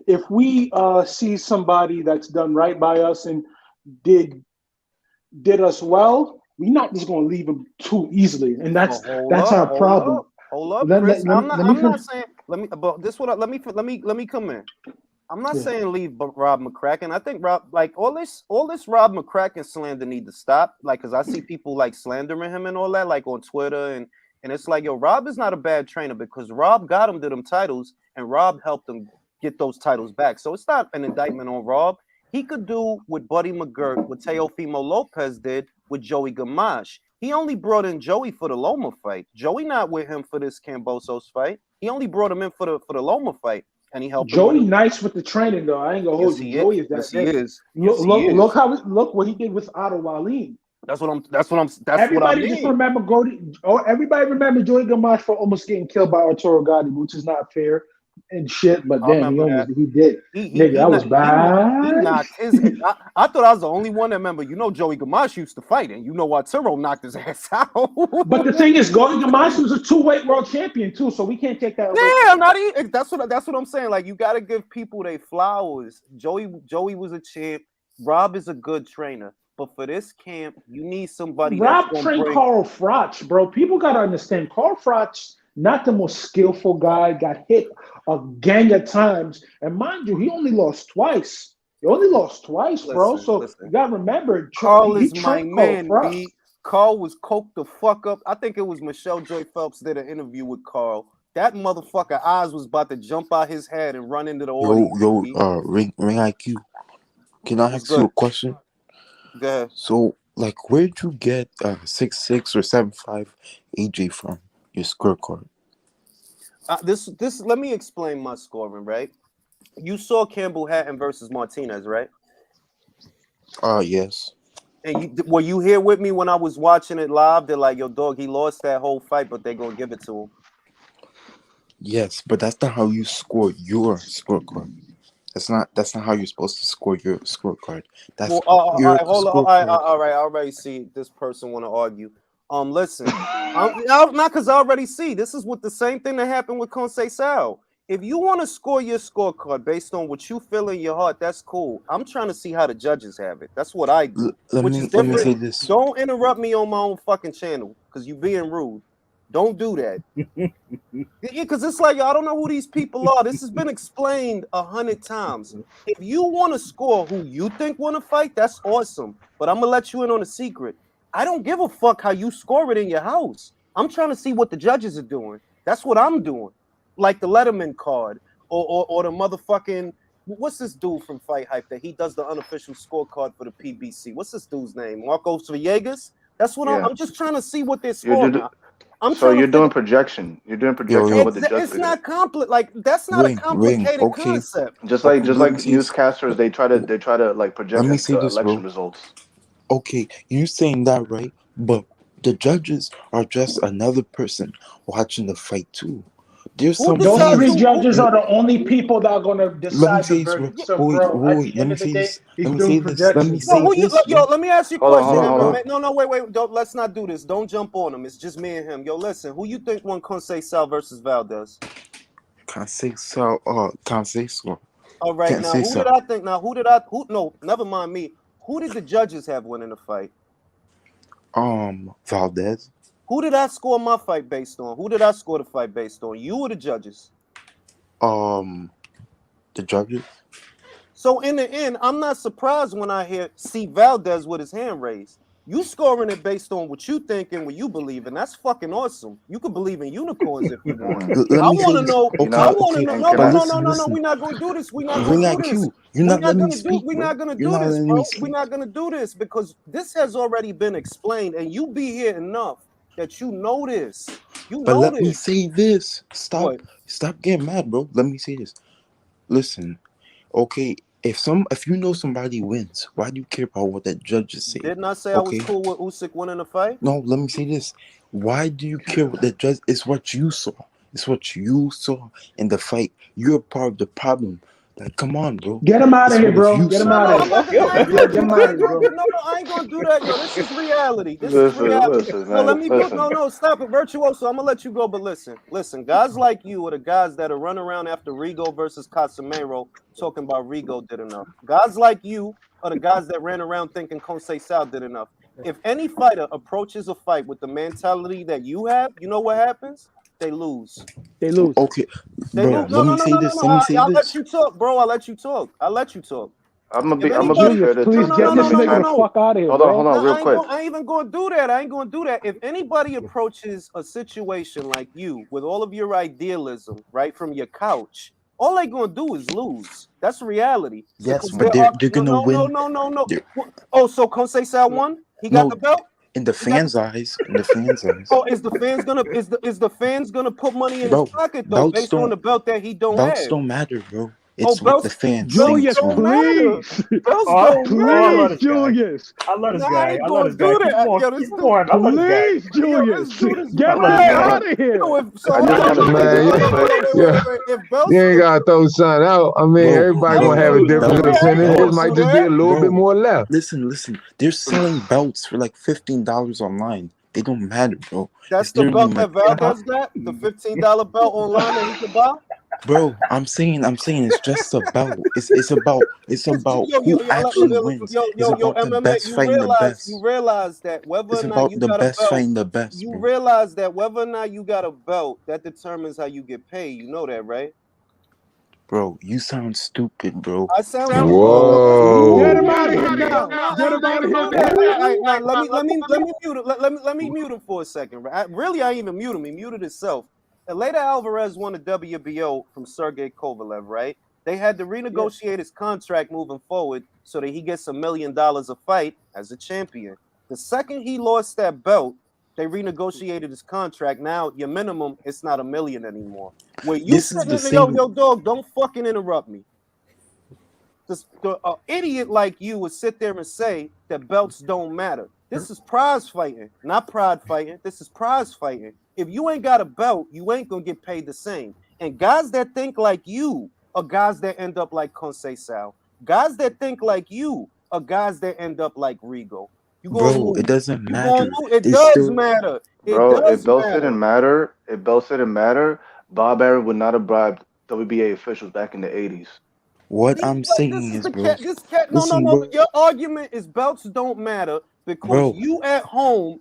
If we see somebody that's done right by us and did us well, we're not just going to leave them too easily, and that's our problem. Hold up, Chris. I'm not saying. Let me come in. I'm not saying leave Rob Mccracken. I think Rob, like all this Rob Mccracken slander need to stop. Like, cause I see people like slandering him and all that, like on Twitter, and it's like, yo, Rob is not a bad trainer because Rob got him to them titles, and Rob helped him get those titles back. So it's not an indictment on Rob. He could do what Buddy McGirt, what Teofimo Lopez did with Joey Gamache. He only brought in Joey for the Loma fight. Joey not with him for this Cambosos fight. He only brought him in for the Loma fight, and he helped. Joey nice with the training though. I ain't gonna hold you. Joey is that. Yes, he is. Look what he did with Otto Wallin. Everybody remember Joey Gamache for almost getting killed by Arturo Gotti, which is not fair and shit. But then he did. That was bad. He knocked his. I thought I was the only one that remember. You know, Joey Gamache used to fight, and you know Arturo knocked his ass out. But the thing is, Joey Gamache was a 2-weight world champion too, so we can't take that away. Yeah, not even. That's what I'm saying. Like, you got to give people their flowers. Joey was a champ. Rob is a good trainer. But for this camp, you need somebody. Rob trained Carl Froch, bro. People gotta understand. Carl Froch, not the most skillful guy, got hit a gang of times. And mind you, he only lost twice. Bro. So you gotta remember, Carl is my man. Carl was coked the fuck up. I think it was Michelle Joy Phelps did an interview with Carl. That motherfucker eyes was about to jump out his head and run into the audience. Ring IQ. Can I ask you a question? Go ahead. So, like, where'd you get 6'6" or 7'5" AJ from? Your scorecard. This. Let me explain my scoring. Right, you saw Campbell Hatton versus Martinez, right? Yes. And were you here with me when I was watching it live? They're like, yo, dog, he lost that whole fight, but they're gonna give it to him. Yes, but that's not how you score your scorecard. That's not how you're supposed to score your scorecard. That's all right. I already see this person want to argue. Listen, not because I already see this is what the same thing that happened with Conceição. If you want to score your scorecard based on what you feel in your heart, that's cool. I'm trying to see how the judges have it. That's what I do. Let me say this. Don't interrupt me on my own fucking channel because you're being rude. Don't do that. Because it's like, I don't know who these people are. This has been explained 100 times. If you want to score who you think want to fight, that's awesome. But I'm going to let you in on a secret. I don't give a fuck how you score it in your house. I'm trying to see what the judges are doing. That's what I'm doing. Like the Letterman card or the motherfucking, what's this dude from Fight Hype that he does the unofficial scorecard for the PBC? What's this dude's name? Marcos Villegas? That's what I'm just trying to see what they're scoring. You're doing projection. You're doing projection with the judges. It's not complicated. Like, that's not a complicated concept. Just like newscasters, they try to like project election results. Okay, you saying that right? But the judges are just another person watching the fight too. There's some. Those 3 judges are the only people that are going to decide the verdict. So, bro, let me say this. Let me ask you a question. No, wait. Let's not do this. Don't jump on him. It's just me and him. Yo, listen. Who you think won Conceição versus Valdez? Conceição. All right. Now, who did I think? No, never mind me. Who did the judges have winning the fight? Valdez. Who did I score my fight based on? Who did I score the fight based on? You or the judges? The judges. So in the end, I'm not surprised when I see Valdez with his hand raised. You scoring it based on what you think and what you believe, and that's fucking awesome. You can believe in unicorns if you want. I want to know. I want to know. No. We're not going to do this. We're not going to do this. We're not going to do this, bro. We're not going to do this because this has already been explained, and you be here enough that you know this. You But know let me this. say this. What? Stop getting mad, bro. Let me say this. Listen, okay, if you know somebody wins, why do you care about what the judges say? Didn't I say I was Okay? cool with Usyk winning the fight? No, let me say this. Why do you care what the judge? It's what you saw. It's what you saw in the fight. You're part of the problem. Like, come on, bro. Get him out It's of here, what bro. you Get him saw. out of I'm here. about to, I ain't Yeah, gonna get do him that. out of here, bro. No, I ain't gonna do that, yo. This is reality. This is Listen, reality. listen, No, let man. me Listen. no, stop it, Virtuoso. I'm gonna let you go, but listen. Guys like you are the guys that are running around after Rigo versus Casemiro, talking about Rigo did enough. Guys like you are the guys that ran around thinking Conceição did enough. If any fighter approaches a fight with the mentality that you have, you know what happens? They lose. They lose. Okay, They bro. lose. No. Let me say this. Let me say I'll let this. you talk, bro. I'll let you talk. I'm If gonna be anybody, fair Julius, to please Tito. get this Let me nigga the chime. fuck out of here, Hold bro. on, No, real I quick. ain't even gonna do that. I ain't gonna do that. If anybody approaches a situation like you with all of your idealism, right, from your couch, all they gonna do is lose. That's reality. Yes, Because but they're gonna win. no. They're, Oh, so Conceição won? He got no, the belt? in the He got fans' eyes. In the fans' eyes. Oh, is the fans gonna put money in his Bro, pocket though, belts based on don't the belt that he don't belts have? don't matter, bro. Oh, It's what the fans say Julius, it's don't wrong. matter. please. Belts Oh, don't I love Please, matter. this guy. Julius. I love this Nah, I guy. ain't I love gonna this guy. do Keep that. going. Yo, this Keep dude. going. I love this guy. Please, Yo, Julius. this dude is Get I him love this out guy. of here. Yo, so I hold just on. want to say Man, this real quick. Wait. If belts, you ain't gotta throw something out. I mean, Bro, everybody I ain't gonna bro, have gonna a do different that. I ain't opinion. His gonna might do just be a that. little bit bro. more left. Listen. They're selling belts for like $15 online. They don't matter, bro. That's It's the literally belt that like, Valdez got. The $15 belt online that he could buy. bro. I'm saying it's just about it's about who actually wins. It's about the MMA. best fighting the You best. realize that whether or It's not about you the got a best belt, fighting the best, you bro. realize that whether or not you got a belt, that determines how you get paid. You know that, right? Bro, you sound stupid, bro. I sound stupid. Get Whoa. him out of here now. No, Get him I out of ain't here do that. now. Now let me mute him for a second. Right? I ain't even mute him. He muted himself. Later, Alvarez won the WBO from Sergey Kovalev. Right? They had to renegotiate his contract moving forward so that he gets $1 million a fight as a champion. The second he lost that belt, they renegotiated his contract. Now your minimum, it's not $1 million anymore. Where you This is said, the yo, same. dog, don't fucking interrupt me. The idiot like you would sit there and say that belts don't matter. This is prize fighting, not pride fighting. This is prize fighting. If you ain't got a belt, you ain't gonna get paid the same. And guys that think like you are guys that end up like Conceição. Guys that think like you are guys that end up like Rigo. You gonna Bro, it lose. doesn't You gonna matter. lose. It They does still matter. It Bro, if does belts matter. didn't matter, Bob Arum would not have bribed WBA officials back in the 80s. what I'm saying This is is, the bro. cat. This cat. No. Listen, bro. Your argument is belts don't matter because Bro, you at home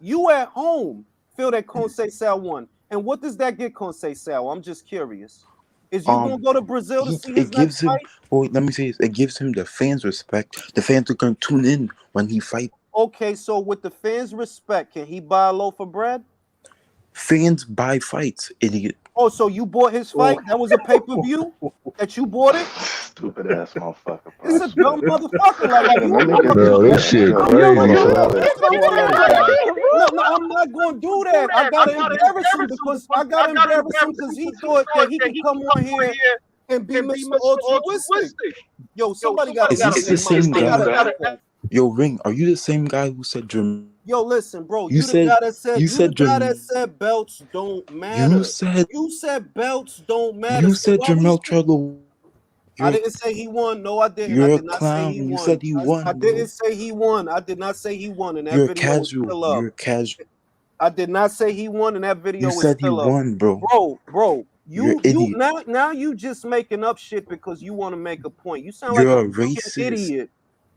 feel that Conceição won. And what does that get Conceição? I'm just curious. Is you gonna go to Brazil to see his it gives next him. fight? Well, let me say this. It gives him the fans respect. The fans are gonna tune in when he fight. Okay, so with the fans' respect, can he buy a loaf of bread? Fans buy fights, idiot. Oh, so you bought his fight? That was a pay-per-view that you bought it? Stupid ass motherfucker, bro. It's a dumb motherfucker. Like Yo, let me get Bro, this. this shit Yo, crazy, hold on, bro. real quick. That's what I'm saying. No, I'm not going to do that. I got to embarrass him because he thought that he could come on here and be Mr. Altruistic. Yo, somebody got to Is this the same guy? that. Yo, Ring, are you the same guy who said Jerm? Yo, listen, bro. You You the said guy that said you said belts don't matter. you said You said belts don't matter. you So said why was Jermel Trello. I didn't say he won. No, I didn't. I You're a did not say he clown. You won. said he won, I bro. didn't say he won. I did not say he won, and that You're a video was casual. still up. You're a casual. I did not say he won, and that video You was said he still up. won, bro. Bro, You're an you idiot. now you just making up shit because you want to make a point. You sound like You're a a fucking racist. idiot.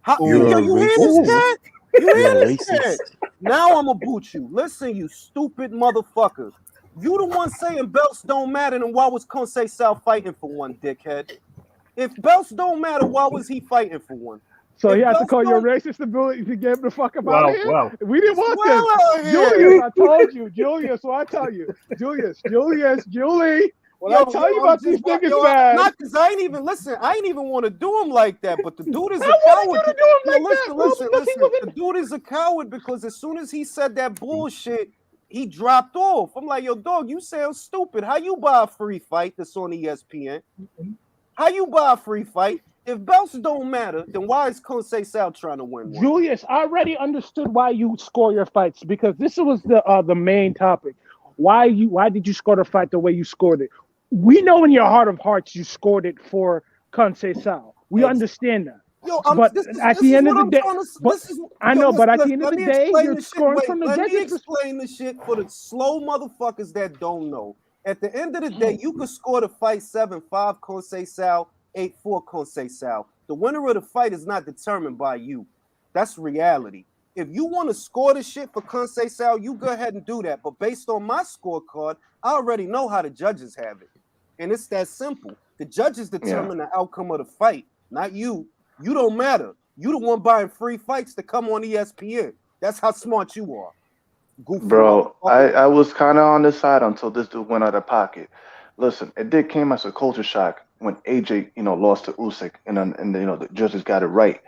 Yo, You're a you hear this racist. cat? You hear You're a this cat? racist. Now I'm gonna boot you. Listen, you stupid motherfucker. You the one saying belts don't matter, and why was Conceição fighting for one, dickhead? If belts don't matter, why was he fighting for one? So If he had to belts call your don't, racist ability to get him the fuck up out of Wow, here? wow. We didn't want well this. out Julius, here. I told you. Julius, what I tell you. Julie. When I tell you about these niggas, man. Not because I ain't even want to do him like that. But the dude is a I wanted coward. you to do him like Listen, that, bro, because he listen. wasn't. The dude is a coward because as soon as he said that bullshit, he dropped off. I'm like, yo, dog, you sound stupid. How you buy a free fight that's on ESPN? How you buy a free fight? If belts don't matter, then why is Conceição trying to win one? Julius, I already understood why you score your fights because this was the main topic. Why did you score the fight the way you scored it? We know in your heart of hearts you scored it for Conceição. We understand that. Yo, but at the end of the day, I know, but at the end of the day, you're scoring from the judges. Let me explain the shit for the slow motherfuckers that don't know. At the end of the day, you could score the fight 7-5 Conceição, 8-4 Conceição. The winner of the fight is not determined by you. That's reality. If you want to score the shit for Conceição, you go ahead and do that. But based on my scorecard, I already know how the judges have it. And it's that simple. The judges determine the outcome of the fight, not you. You don't matter. You the one buying free fights to come on ESPN. That's how smart you are. Goofy. Bro, I was kind of on this side until this dude went out of pocket. Listen, it did came as a culture shock when AJ, lost to Usyk, and the judges got it right,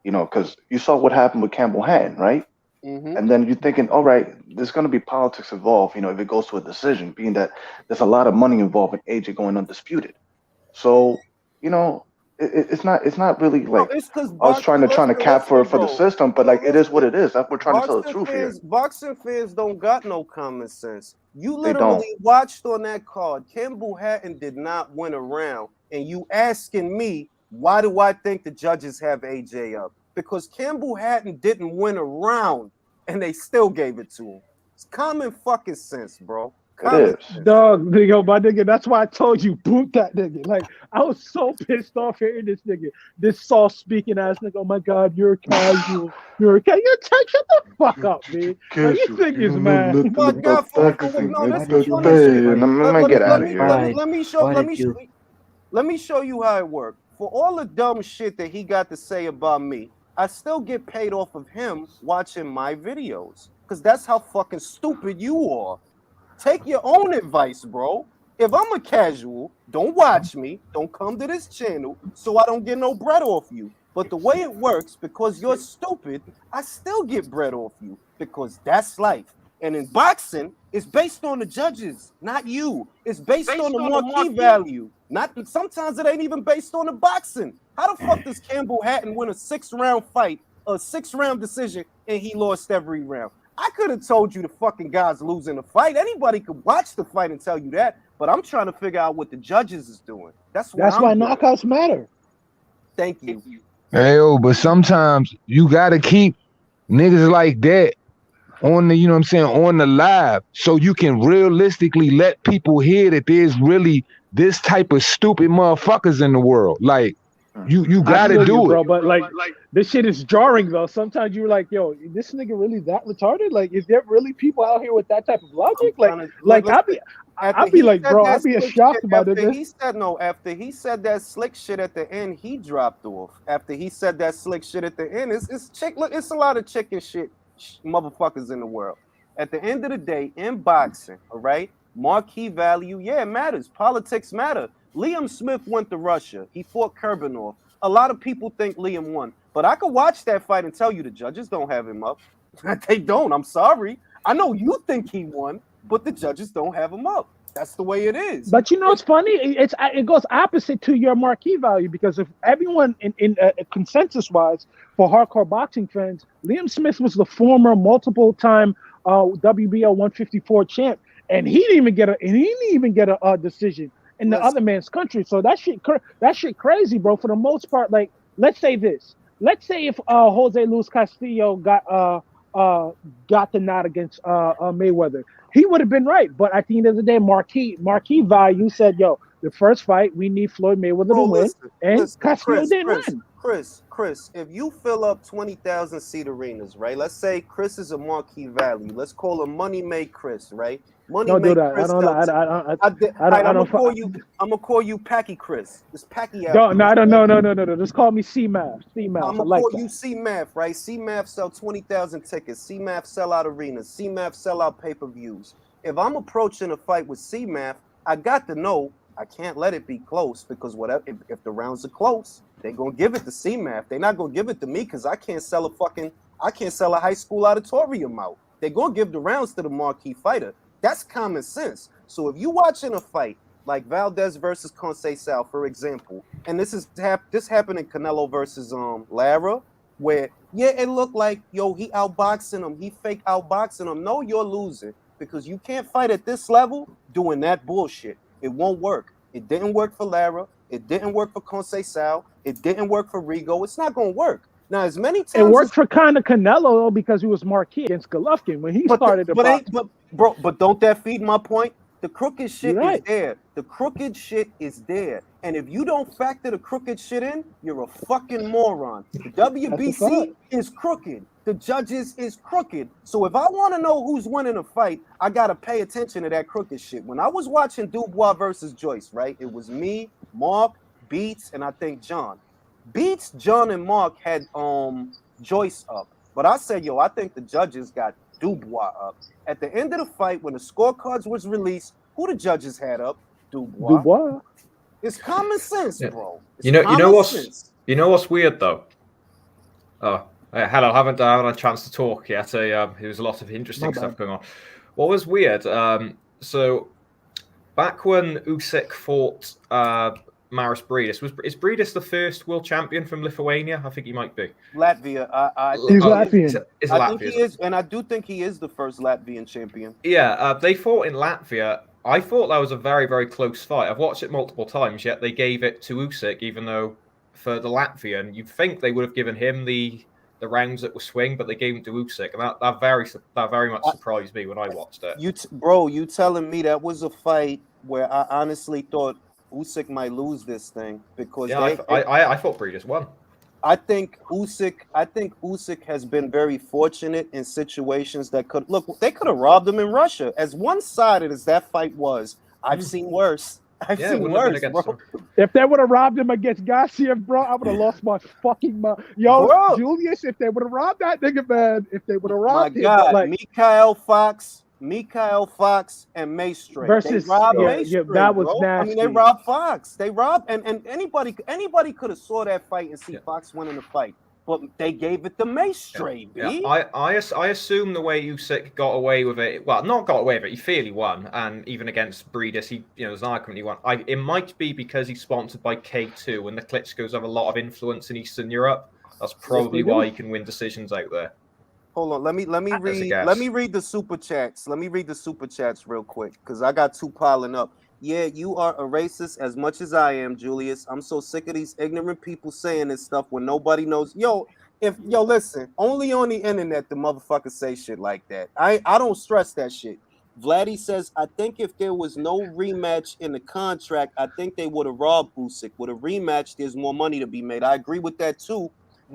because you saw what happened with Campbell Hatton, right? Mm-hmm. And then you're thinking, all right, there's going to be politics involved, if it goes to a decision, being that there's a lot of money involved in AJ going undisputed. So, it's not really like I was trying to cap for the system, but like it is what it is. We're trying to tell the truth here. Boxing fans don't got no common sense. You literally watched on that card. Campbell Hatton did not win a round, and you asking me why do I think the judges have AJ up? Because Campbell Hatton didn't win a round, and they still gave it to him. It's common fucking sense, bro. It is. Dog, nigga, my nigga, that's why I told you, boot that nigga. Like, I was so pissed off hearing this nigga, this soft-speaking ass nigga. Oh, my God, you're casual. You're shut the fuck up, man. Like, you niggas, man. Let me show you how it worked. For all the dumb shit that he got to say about me, I still get paid off of him watching my videos. Because that's how fucking stupid you are. Take your own advice, bro. If I'm a casual, don't watch me. Don't come to this channel so I don't get no bread off you. But the way it works, because you're stupid, I still get bread off you because that's life. And in boxing, it's based on the judges, not you. It's based on the marquee value. Sometimes it ain't even based on the boxing. How the fuck does Campbell Hatton win a 6-round fight, a 6-round decision, and he lost every round? I could have told you the fucking guy's losing the fight. Anybody could watch the fight and tell you that, but I'm trying to figure out what the judges is doing. That's why knockouts matter. Thank you. Hey, but sometimes you gotta keep niggas like that on the, on the live, so you can realistically let people hear that there's really this type of stupid motherfuckers in the world. Like, you gotta do it, bro. But like this shit is jarring though. Sometimes you're like, yo, this nigga really that retarded? Like, is there really people out here with that type of logic? I'd be like, bro, I'd be shocked by this. After he said that slick shit at the end, he dropped off. After he said that slick shit at the end, it's a lot of chicken shit motherfuckers in the world. At the end of the day, in boxing, all right, marquee value, it matters. Politics matter. Liam Smith went to Russia. He fought Kurbanov. A lot of people think Liam won, but I could watch that fight and tell you the judges don't have him up. They don't. I'm sorry. I know you think he won, but the judges don't have him up. That's the way it is. But it's funny. It goes opposite to your marquee value, because if everyone in consensus wise for hardcore boxing fans, Liam Smith was the former multiple-time WBO 154 champ, and he didn't even get a decision in the other man's country. So that shit crazy, bro. For the most part, like, let's say if Jose Luis Castillo got the nod against Mayweather, he would have been right. But at the end of the day, marquee value said, yo, the first fight, we need Floyd Mayweather to win, and Castillo didn't win. Chris, if you fill up 20,000 seat arenas, right? Let's say Chris is a marquee value. Let's call him Money Made Chris, right? Don't do that. I'm gonna call you Packy Chris. It's Packy. No. Just call me C-Math. I'm gonna call you C-Math, right? C-Math sell 20,000 tickets. C-Math sell out arenas. C-Math sell out pay-per-views. If I'm approaching a fight with C-Math, I got to know I can't let it be close, because whatever, if the rounds are close, they're gonna give it to C-Math. They're not gonna give it to me because I can't sell a high school auditorium out. They're gonna give the rounds to the marquee fighter. That's common sense. So if you watching a fight like Valdez versus Conceição, for example, and this happened in Canelo versus Lara, where it looked like he outboxing him, he fake outboxing him. No, you're losing because you can't fight at this level doing that bullshit. It won't work. It didn't work for Lara. It didn't work for Conceição. It didn't work for Rigo. It's not gonna work. Now, as many times it worked for kind of Canelo though, because he was marquee against Golovkin when he started the box. But don't that feed my point? The crooked shit is there. The crooked shit is there. And if you don't factor the crooked shit in, you're a fucking moron. The WBC is crooked. The judges is crooked. So if I want to know who's winning a fight, I got to pay attention to that crooked shit. When I was watching Dubois versus Joyce, right? It was me, Mark, Beats, and I think John. Beats, John, and Mark had Joyce up. But I said, I think the judges got Dubois up. At the end of the fight, when the scorecards was released, who the judges had up? Dubois. It's common sense, bro. You know what's weird though? Oh, hello. I haven't had a chance to talk yet. There was a lot of interesting stuff going on. What was weird? So back when Usyk fought Maris Briedis, is Briedis the first world champion from Lithuania? I think he might be. Latvia. He's Latvian. I think he is, and I do think he is the first Latvian champion. Yeah, they fought in Latvia. I thought that was a very, very close fight. I've watched it multiple times, yet they gave it to Usyk, even though for the Latvian, you'd think they would have given him the rounds that were swing, but they gave him to Usyk, and that very much surprised me when I watched it. You telling me that was a fight where I honestly thought Usyk might lose this thing because I thought Briedis won. I think Usyk has been very fortunate in situations that they could have robbed him in Russia. As one-sided as that fight was, I've seen worse. I've seen worse, bro. If they would have robbed him against Garcia, bro, I would have lost my fucking mind. Yo, bro. Julius, if they would have robbed that nigga, man, if they would have robbed him. God, Mikhail Fox and Maestri versus Maestri, that was nasty. I mean, they robbed Fox. They robbed, and anybody could have saw that fight and see Fox winning the fight, but they gave it to Maestri. Yeah. I assume the way Usyk got away with it. Well, not got away with it. He fairly won, and even against Briedis, there's an argument he won. It might be because he's sponsored by K2, and the Klitschko's have a lot of influence in Eastern Europe. That's probably why he can win decisions out there. Hold on, let me read the super chats. Let me read the super chats real quick because I got two piling up. Yeah, you are a racist as much as I am, Julius. I'm so sick of these ignorant people saying this stuff when nobody knows. Listen, only on the internet the motherfuckers say shit like that. I don't stress that shit. Vladdy says, I think if there was no rematch in the contract, I think they would have robbed Usyk. With a rematch, there's more money to be made. I agree with that too.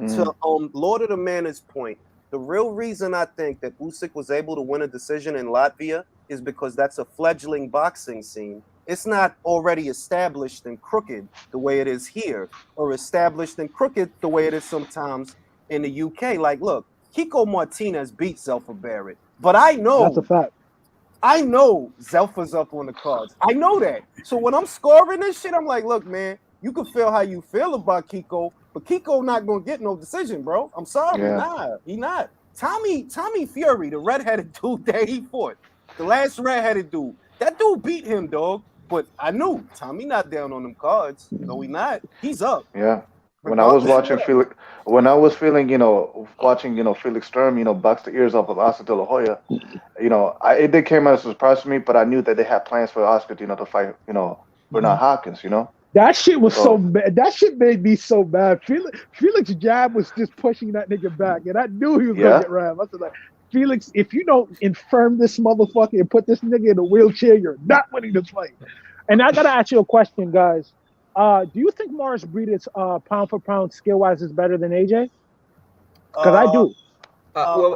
To Lord of the Manor's point, the real reason I think that Usyk was able to win a decision in Latvia is because that's a fledgling boxing scene. It's not already established and crooked the way it is here, or established and crooked the way it is sometimes in the UK. Like, look, Kiko Martinez beat Zelfa Barrett, but I know that's a fact. I know Zelfa's up on the cards. I know that. So when I'm scoring this shit, I'm like, look, man, you can feel how you feel about Kiko, but Kiko not gonna get no decision, bro. I'm sorry, he not. Tommy Fury, the redheaded dude that he fought, the last redheaded dude, that dude beat him, dog. But I knew Tommy not down on them cards. No, he not. He's up. Yeah. When I was watching Felix, watching Felix Sturm, box the ears off of Oscar De La Hoya, it did came as a surprise to me, but I knew that they had plans for Oscar, to fight, Bernard Hopkins, That shit was so bad. That shit made me so bad. Felix jab was just pushing that nigga back, and I knew he was gonna get rammed. I was like, Felix, if you don't infirm this motherfucker and put this nigga in a wheelchair, you're not winning this fight. And I gotta ask you a question, guys. Do you think Maris Briedis, pound for pound, skill wise, is better than AJ? Because I do.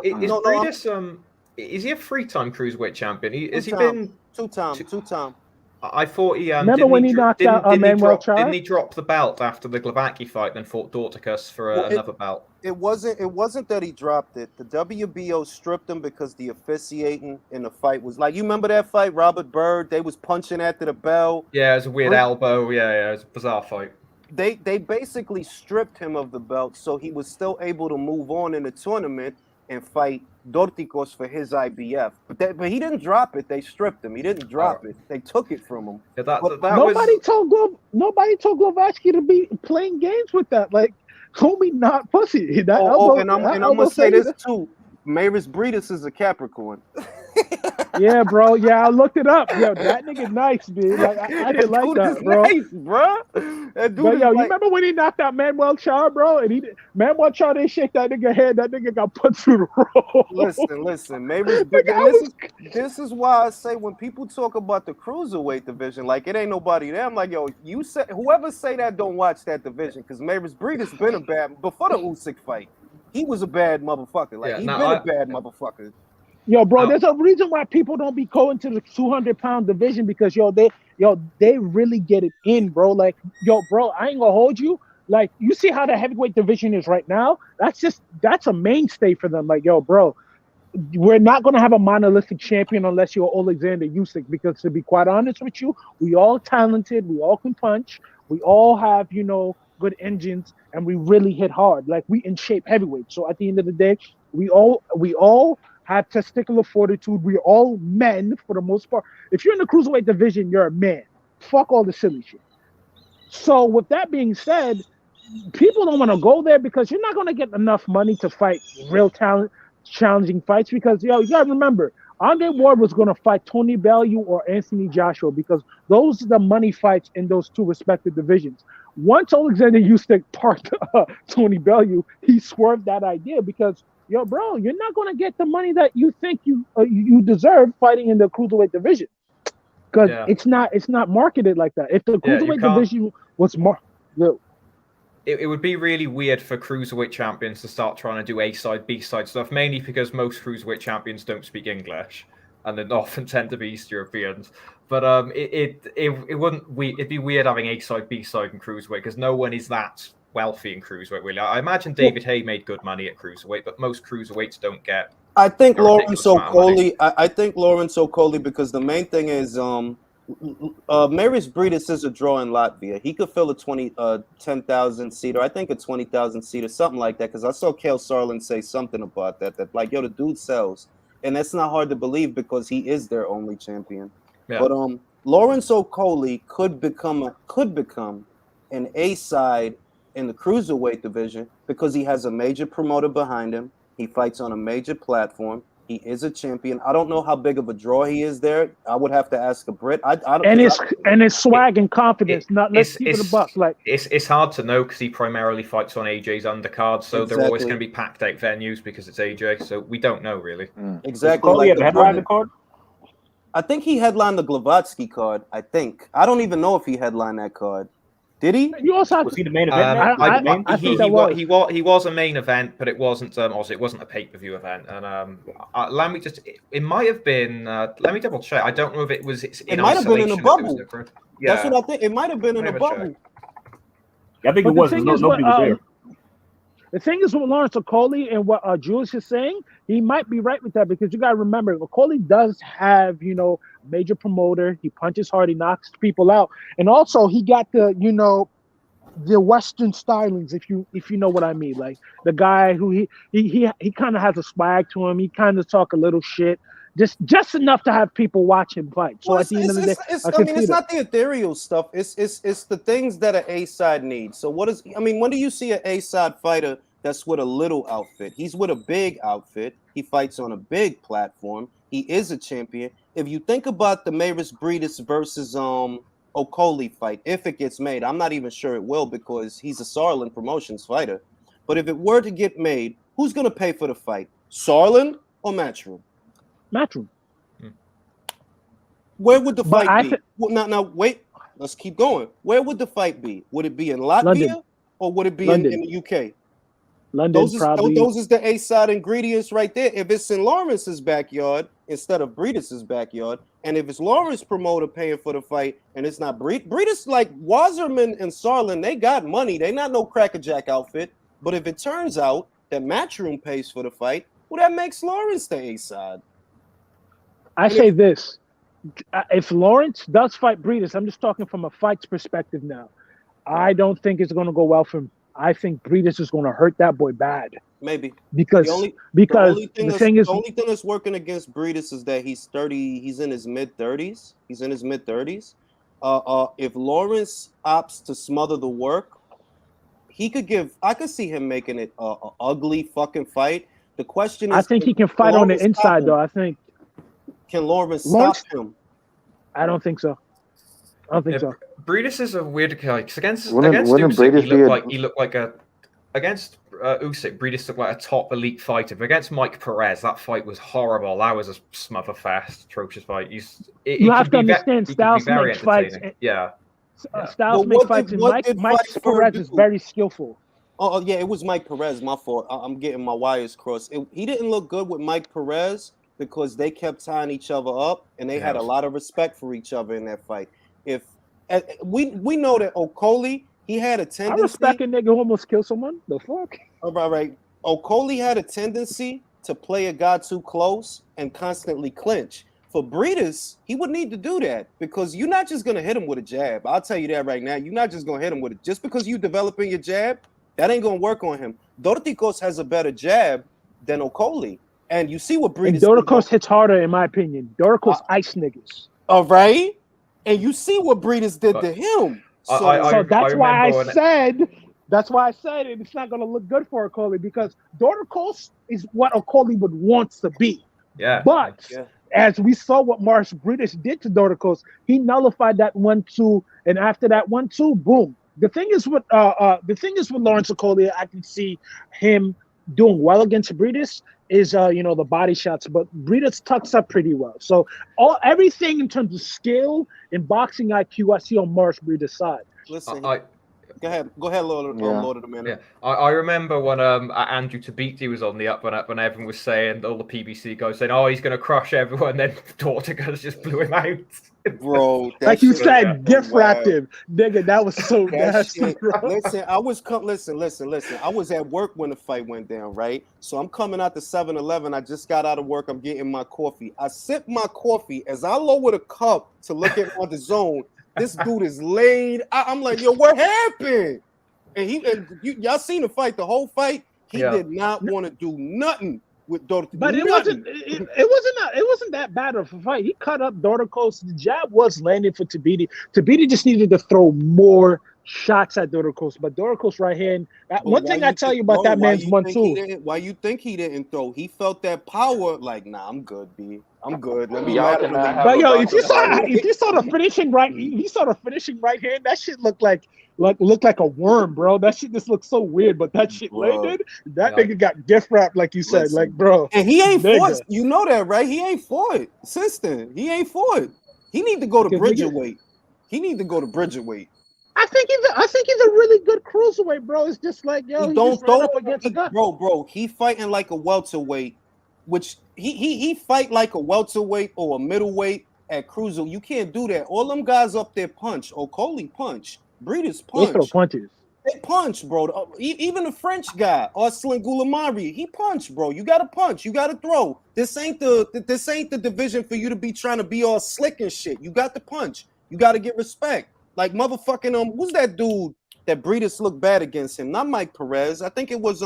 Is Briedis? Is he a three-time cruiserweight champion? Has he been two-time? I thought he. Remember when he knocked out Manuel Charles? Didn't he drop the belt after the Glavacki fight, then fought Dorticus for another belt? It wasn't that he dropped it. The WBO stripped him because the officiating in the fight was like, you remember that fight, Robert Byrd? They was punching after the bell. Yeah, it was a weird elbow. Yeah, it was a bizarre fight. They basically stripped him of the belt, so he was still able to move on in the tournament. and fight Dorticos for his IBF. But he didn't drop it. They stripped him. He didn't drop it. They took it from him. Yeah, nobody told Glovatsky to be playing games with that. Like, homie, not pussy. And I'm gonna say this too. Maris Breedis is a Capricorn. Yeah, bro. Yeah, I looked it up. Yo, that nigga nice, dude. Like, I didn't like that, bro. Nice, bro. That dude you remember when he knocked out Manuel Char, bro? And Manuel Char didn't shake that nigga head. That nigga got put through the roll. Listen. Maris Breedis. This is why I say when people talk about the cruiserweight division, like it ain't nobody there. I'm like, yo, you say whoever say that don't watch that division because Maris Breedis been a bad before the Usyk fight. He was a bad motherfucker. Like been a bad motherfucker. Yo, bro, there's a reason why people don't be going to the 200-pound division because they really get it in, bro. Like, yo, bro, I ain't gonna hold you. Like, you see how the heavyweight division is right now? That's a mainstay for them. Like, yo, bro, we're not gonna have a monolithic champion unless you're Alexander Usyk. Because to be quite honest with you, we all talented, we all can punch, we all have good engines, and we really hit hard. Like, we in shape heavyweight. So at the end of the day, we all have testicular fortitude. We're all men for the most part. If you're in the cruiserweight division, you're a man. Fuck all the silly shit. So with that being said, people don't want to go there because you're not going to get enough money to fight real challenging fights because, you got to remember, Andre Ward was going to fight Tony Bellew or Anthony Joshua because those are the money fights in those two respective divisions. Once Alexander Usyk parked Tony Bellew, he swerved that idea because, yo, bro, you're not going to get the money that you think you deserve fighting in the cruiserweight division because it's not marketed like that. If the cruiserweight division was it would be really weird for cruiserweight champions to start trying to do A-side, B-side stuff, mainly because most cruiserweight champions don't speak English and they often tend to be East Europeans. But it'd be weird having A-side, B-side in cruiserweight because no one is that wealthy in cruiserweight, really. I imagine David Haye made good money at cruiserweight, but most cruiserweights don't get. I think Lawrence Okoli. I think Lawrence Okoli because the main thing is Maris Breedis is a draw in Latvia. He could fill a 10,000 seater. I think a 20,000 seater, something like that. Because I saw Kale Sarlin say something about that. That like, yo, the dude sells, and that's not hard to believe because he is their only champion. Yeah. But Lawrence Okoli could become an A side in the cruiserweight division because he has a major promoter behind him. He fights on a major platform. He is a champion. I don't know how big of a draw he is there. I would have to ask a Brit. And his swag and confidence. Let's keep it a buck. Like it's hard to know because he primarily fights on AJ's undercard, so they're always going to be packed out venues because it's AJ. So we don't know really. Exactly. Like headline the card. I think he headlined the Glovatsky card. I don't even know if he headlined that card. Did he? Was he the main event? He was a main event, but it wasn't. Also, it wasn't a pay-per-view event. And let me just. It might have been. Let me double check. I don't know if it was. It might have been in a bubble. That's what I think. It might have been in a bubble. I think it was. Nobody was there. The thing is with Lawrence Okoli and what Julius is saying, he might be right with that because you got to remember, Okoli does have, a major promoter. He punches hard. He knocks people out. And also he got the Western stylings, if you know what I mean. Like the guy who he kind of has a swag to him. He kind of talk a little shit. Just enough to have people watch him fight. So at the end of the day, it's not the ethereal stuff. It's the things that an A side needs. So when do you see an A side fighter that's with a little outfit? He's with a big outfit. He fights on a big platform. He is a champion. If you think about the Maris Breedis versus Okoli fight, if it gets made, I'm not even sure it will because he's a Sarlin Promotions fighter. But if it were to get made, who's going to pay for the fight? Sarlin or Matchroom? Matchroom. Where would the fight be? Now, wait. Let's keep going. Where would the fight be? Would it be in Latvia London. Or would it be in the UK? London, probably. Those is the A-side ingredients right there. If it's in Lawrence's backyard instead of Breedis' backyard, and if it's Lawrence promoter paying for the fight, and it's not Breedis, like Wasserman and Sarlin, they got money. They not no crackerjack outfit. But if it turns out that Matchroom pays for the fight, well, that makes Lawrence the A-side. I say this. If Lawrence does fight Breedis, I'm just talking from a fight's perspective now. I don't think it's going to go well for him. I think Breedis is going to hurt that boy bad. Maybe because the only the thing is, the only thing that's working against Breedis is that he's 30. He's in his mid 30s. If Lawrence opts to smother the work, I could see him making it a ugly fucking fight. The question is, I think he can fight on the inside though. I think can Lawrence stop him? I don't think so. So. Breedis is a weird guy because against Usyk, he looked like a against Usyk. Breedis looked like a top elite fighter. But against Mike Perez, that fight was horrible. That was a smother fest, atrocious fight. You have to understand, Styles makes fights. Styles makes fights, and Mike Perez is very skillful. Oh yeah, it was Mike Perez. My fault. I'm getting my wires crossed. He didn't look good with Mike Perez because they kept tying each other up, and they had a lot of respect for each other in that fight. If we know that Okoli, he had a tendency. I respect a nigga who almost killed someone. The fuck? All right. Okoli had a tendency to play a guy too close and constantly clinch. For Breedis, he would need to do that because you're not just gonna hit him with a jab. I'll tell you that right now. You're not just gonna hit him with it just because you developing your jab. That ain't gonna work on him. Dorticos has a better jab than Okoli, and you see what Breedis. Dorticos hits harder, in my opinion. Dorticos ice niggas. All right. And you see what Breedis did to him. So that's why I said it's not going to look good for Okoli because Dorticos is what Okoli would want to be. Yeah. But as we saw what Marsh Breedis did to Dorticos, he nullified that 1-2, and after that 1-2, boom. The thing is with Lawrence Okoli, I can see him doing well against Breedis. Is the body shots, but Breedis tucks up pretty well. So everything in terms of skill and boxing IQ, I see on Marsh Breedis' side. Listen, go ahead, Lord of the Minute. Yeah, I remember when Andrew Tabiti was on the up and up, and everyone was saying, all the PBC guys saying, "Oh, he's going to crush everyone." Then Dorticos just blew him out. Bro, like you said, gift wrapped him, nigga. That was so nasty. Listen, I was at work when the fight went down, right? So I'm coming out to 7-Eleven. I just got out of work. I'm getting my coffee. I sip my coffee as I lower the cup to look at on the zone. This dude is laid. I'm like, yo, what happened? And y'all seen the fight, the whole fight. He did not want to do nothing with Dorticos. But it wasn't that bad of a fight. He cut up Dorticos. The jab was landing for Tabiti. Tabiti just needed to throw more shots at Dorticos. But Dorticos right hand. One thing I tell you about that man's 1-2. Why you think he didn't throw? He felt that power. Like, nah, I'm good, B. I'm good. Let me. But yo, if you saw the finishing right hand, that shit looked like a worm, bro. That shit just looked so weird. But that shit landed. That nigga got gift wrapped, like you said, like bro. And he ain't fought. You know that, right? He ain't fought since then. He ain't fought. He need to go to Bridgerweight. I think he's a really good cruiserweight, bro. It's just like yo, he don't throw up against a guy. Bro. He fighting like a welterweight. Which he fight like a welterweight or a middleweight at cruiser. You can't do that. All them guys up there punch. Okoli punch. Breedis punch. They throw punches. They punch, bro. Even the French guy, Arslan Goulamari, he punch, bro. You gotta punch. You gotta throw. This ain't the division for you to be trying to be all slick and shit. You got to punch. You got to get respect. Like motherfucking who's that dude that Breedis looked bad against him? Not Mike Perez. I think it was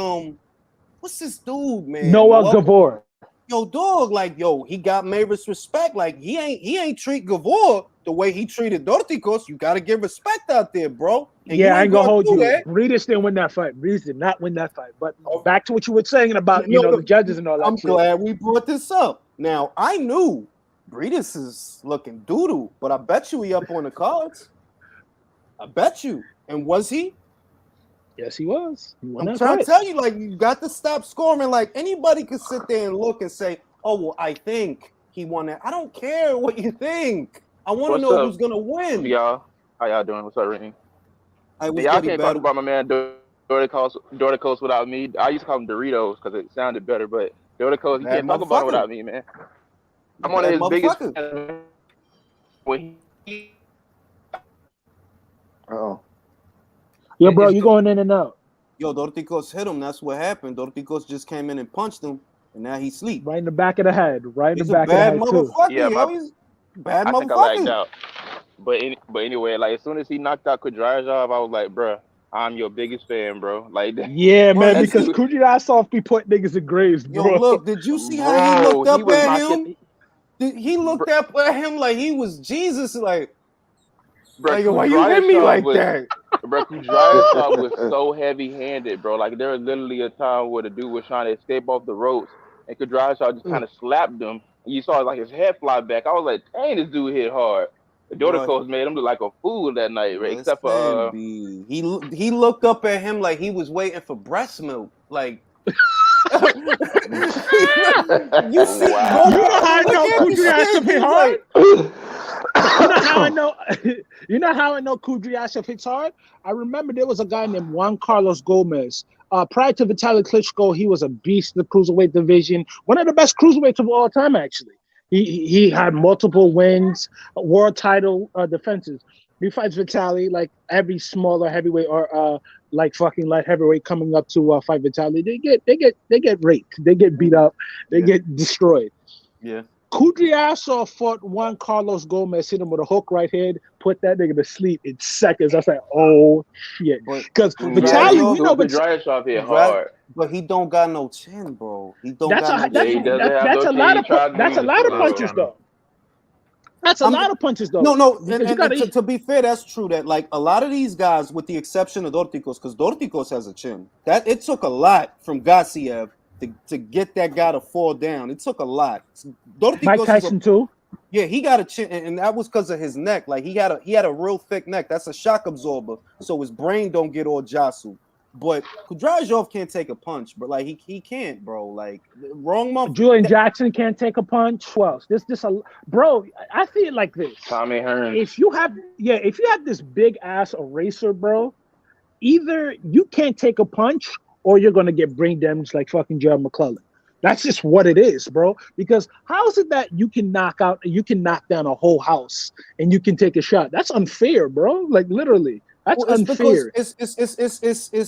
what's this dude, man? Noah Gavor. Yo, dog, like, he got Mavis respect. Like, he ain't treat Gavor the way he treated Dorticos. You gotta give respect out there, bro. And I ain't gonna hold you. Breedis didn't win that fight. Breedis did not win that fight. But back to what you were saying about the judges and all that. I'm glad we brought this up. Now, I knew Breedis is looking doo-doo, but I bet you he up on the cards. I bet you. And was he? Yes, he was. I'm trying to tell you, like, you got to stop scoring. Like, anybody could sit there and look and say, oh, well, I think he won that. I don't care what you think. I want to know who's going to win. Y'all, how y'all doing? What's up, Ring? Y'all can't talk about my man Dorticos without me. I used to call him Doritos because it sounded better, but Dorticos, you can't talk about it without me, man. I'm one of his biggest fans. Uh-oh. Yo, bro, you going in and out. Yo, Dorticos hit him. That's what happened. Dorticos just came in and punched him, and now he's asleep. Right in the back of the head. Right in the back of the head, too. Yeah, he's bad motherfucker. I think I lagged out. But anyway, like, as soon as he knocked out Kudrajov, I was like, bruh, I'm your biggest fan, bro. Like Yeah, man, that's because Kudrasov be putting niggas in graves, bro. Yo, look, did you see how he looked up was at my him? kid. He looked up at him like he was Jesus. Like Bro, why you hit me like was, that? Bro, Kudrasov was so heavy-handed, bro. Like there was literally a time where the dude was trying to escape off the ropes, and Kudrasov just kind of slapped him. And you saw like his head fly back. I was like, dang, this dude hit hard. The Dorticos made him look like a fool that night, right? Except for he looked up at him like he was waiting for breast milk. Like you see, wow. You know how I know Kudrasov hit hard? You know how I know? You know how I know Kudrasov hits hard? I remember there was a guy named Juan Carlos Gomez. Prior to Vitaly Klitschko, he was a beast in the cruiserweight division. One of the best cruiserweights of all time, actually. He had multiple wins, world title defenses. He fights Vitaly like every smaller heavyweight or like fucking light heavyweight coming up to fight Vitaly. They get raped. They get beat up. They get destroyed. Yeah. Kudrasov fought Juan Carlos Gomez, hit him with a hook right hand, put that nigga to sleep in seconds. I was like, oh shit. Because Vitaly, we know Kudrasov hit hard. But he don't got no chin, bro. He don't that's got no chin. That's a lot of punches though. That's a lot of punches though. No, and to be fair, that's true. That like a lot of these guys, with the exception of Dorticos, because Dorticos has a chin. That it took a lot from Gassiev to get that guy to fall down. It took a lot. Dorticos Mike Tyson too. Yeah, he got a chin, and that was because of his neck. Like he had a real thick neck. That's a shock absorber, so his brain don't get all jostled. But Kudrasov can't take a punch, but like he can't, bro. Like wrong month. Julian Jackson can't take a punch. Who else? Bro. I feel like this. Tommy Hearns. If you have this big ass eraser, bro, either you can't take a punch or you're gonna get brain damage like fucking Gerald McClellan. That's just what it is, bro. Because how is it that you can knock down a whole house and you can take a shot? That's unfair, bro. Like literally. That's unfair. It's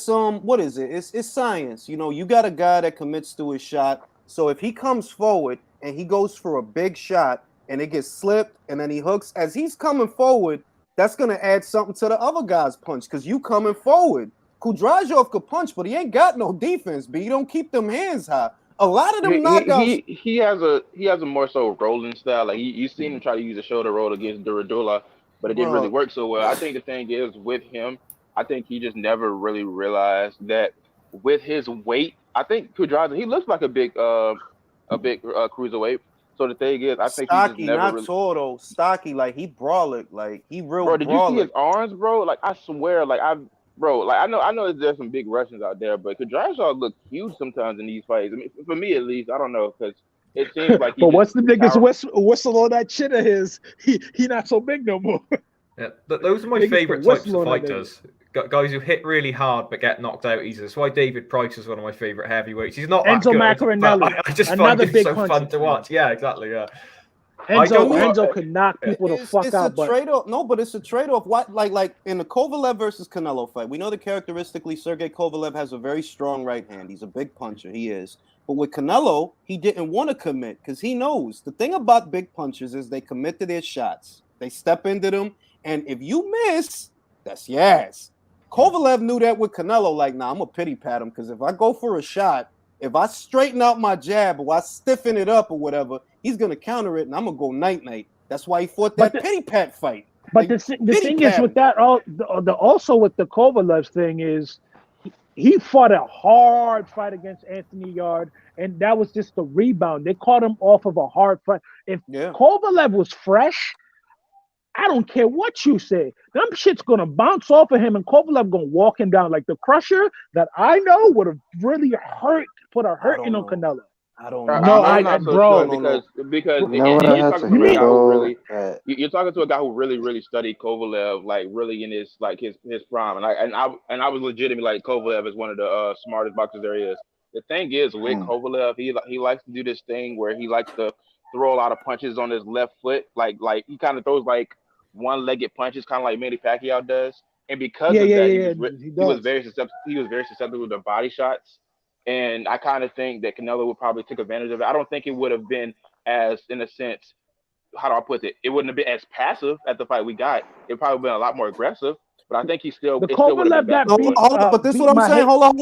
what is it? It's science. You know, you got a guy that commits to his shot. So if he comes forward and he goes for a big shot and it gets slipped and then he hooks, as he's coming forward, that's gonna add something to the other guy's punch because you coming forward. Kudrasov could punch, but he ain't got no defense. But you don't keep them hands high. A lot of them knockouts. He has a more so rolling style. Like you seen him try to use a shoulder roll against Duradula, but it didn't really work so well. I think the thing is with him, I think he just never really realized that with his weight. I think Kudrasov, he looks like a big cruiserweight. So the thing is, I think stocky, he just never not tall stocky. Like he brolic, like he real. Bro, did you see his brolic. arms, bro? Like I swear, I know there's some big Russians out there, but Kudrasov look huge sometimes in these fights. I mean, for me at least, I don't know because it seems like. But what's the niggas whistle on that shit of his? He not so big no more. Yeah, those are my favorite types of fighters. Guys who hit really hard but get knocked out easily. That's why David Price is one of my favorite heavyweights. He's not Enzo that good, Maccarinelli. I just find him so fun to watch. Yeah, exactly. Yeah. Enzo could knock people the fuck out. It's a trade-off. No, but it's a trade-off. What like in the Kovalev versus Canelo fight, we know that characteristically Sergey Kovalev has a very strong right hand. He's a big puncher. He is. But with Canelo, he didn't want to commit because he knows the thing about big punchers is they commit to their shots. They step into them, and if you miss, that's your ass. Kovalev knew that with Canelo. Like, nah, I'm gonna pity pat him because if I go for a shot, if I straighten out my jab or I stiffen it up or whatever, he's gonna counter it, and I'm gonna go night. That's why he fought that pity pat fight. But the thing is with that, also with the Kovalev thing is he fought a hard fight against Anthony Yard, and that was just the rebound. They caught him off of a hard fight. If Kovalev was fresh, I don't care what you say. Them shit's gonna bounce off of him, and Kovalev gonna walk him down like the crusher that I know would have really put a hurting on Canelo. I don't know. No, bro, because you're talking to a guy who really studied Kovalev, like really in his prime, and I was legitimately like Kovalev is one of the smartest boxers there is. The thing is with Kovalev, he likes to do this thing where he likes to throw a lot of punches on his left foot, like he kind of throws like one-legged punches, kind of like Manny Pacquiao does, and because of that, he was very susceptible to body shots. And I kind of think that Canelo would probably take advantage of it. I don't think it would have been as, in a sense, how do I put it? It wouldn't have been as passive at the fight we got. It probably been a lot more aggressive. but I think he still The it still would have been Kovalev that better. beat. Hold on, but this is beat what I'm my saying. hit. Hold on,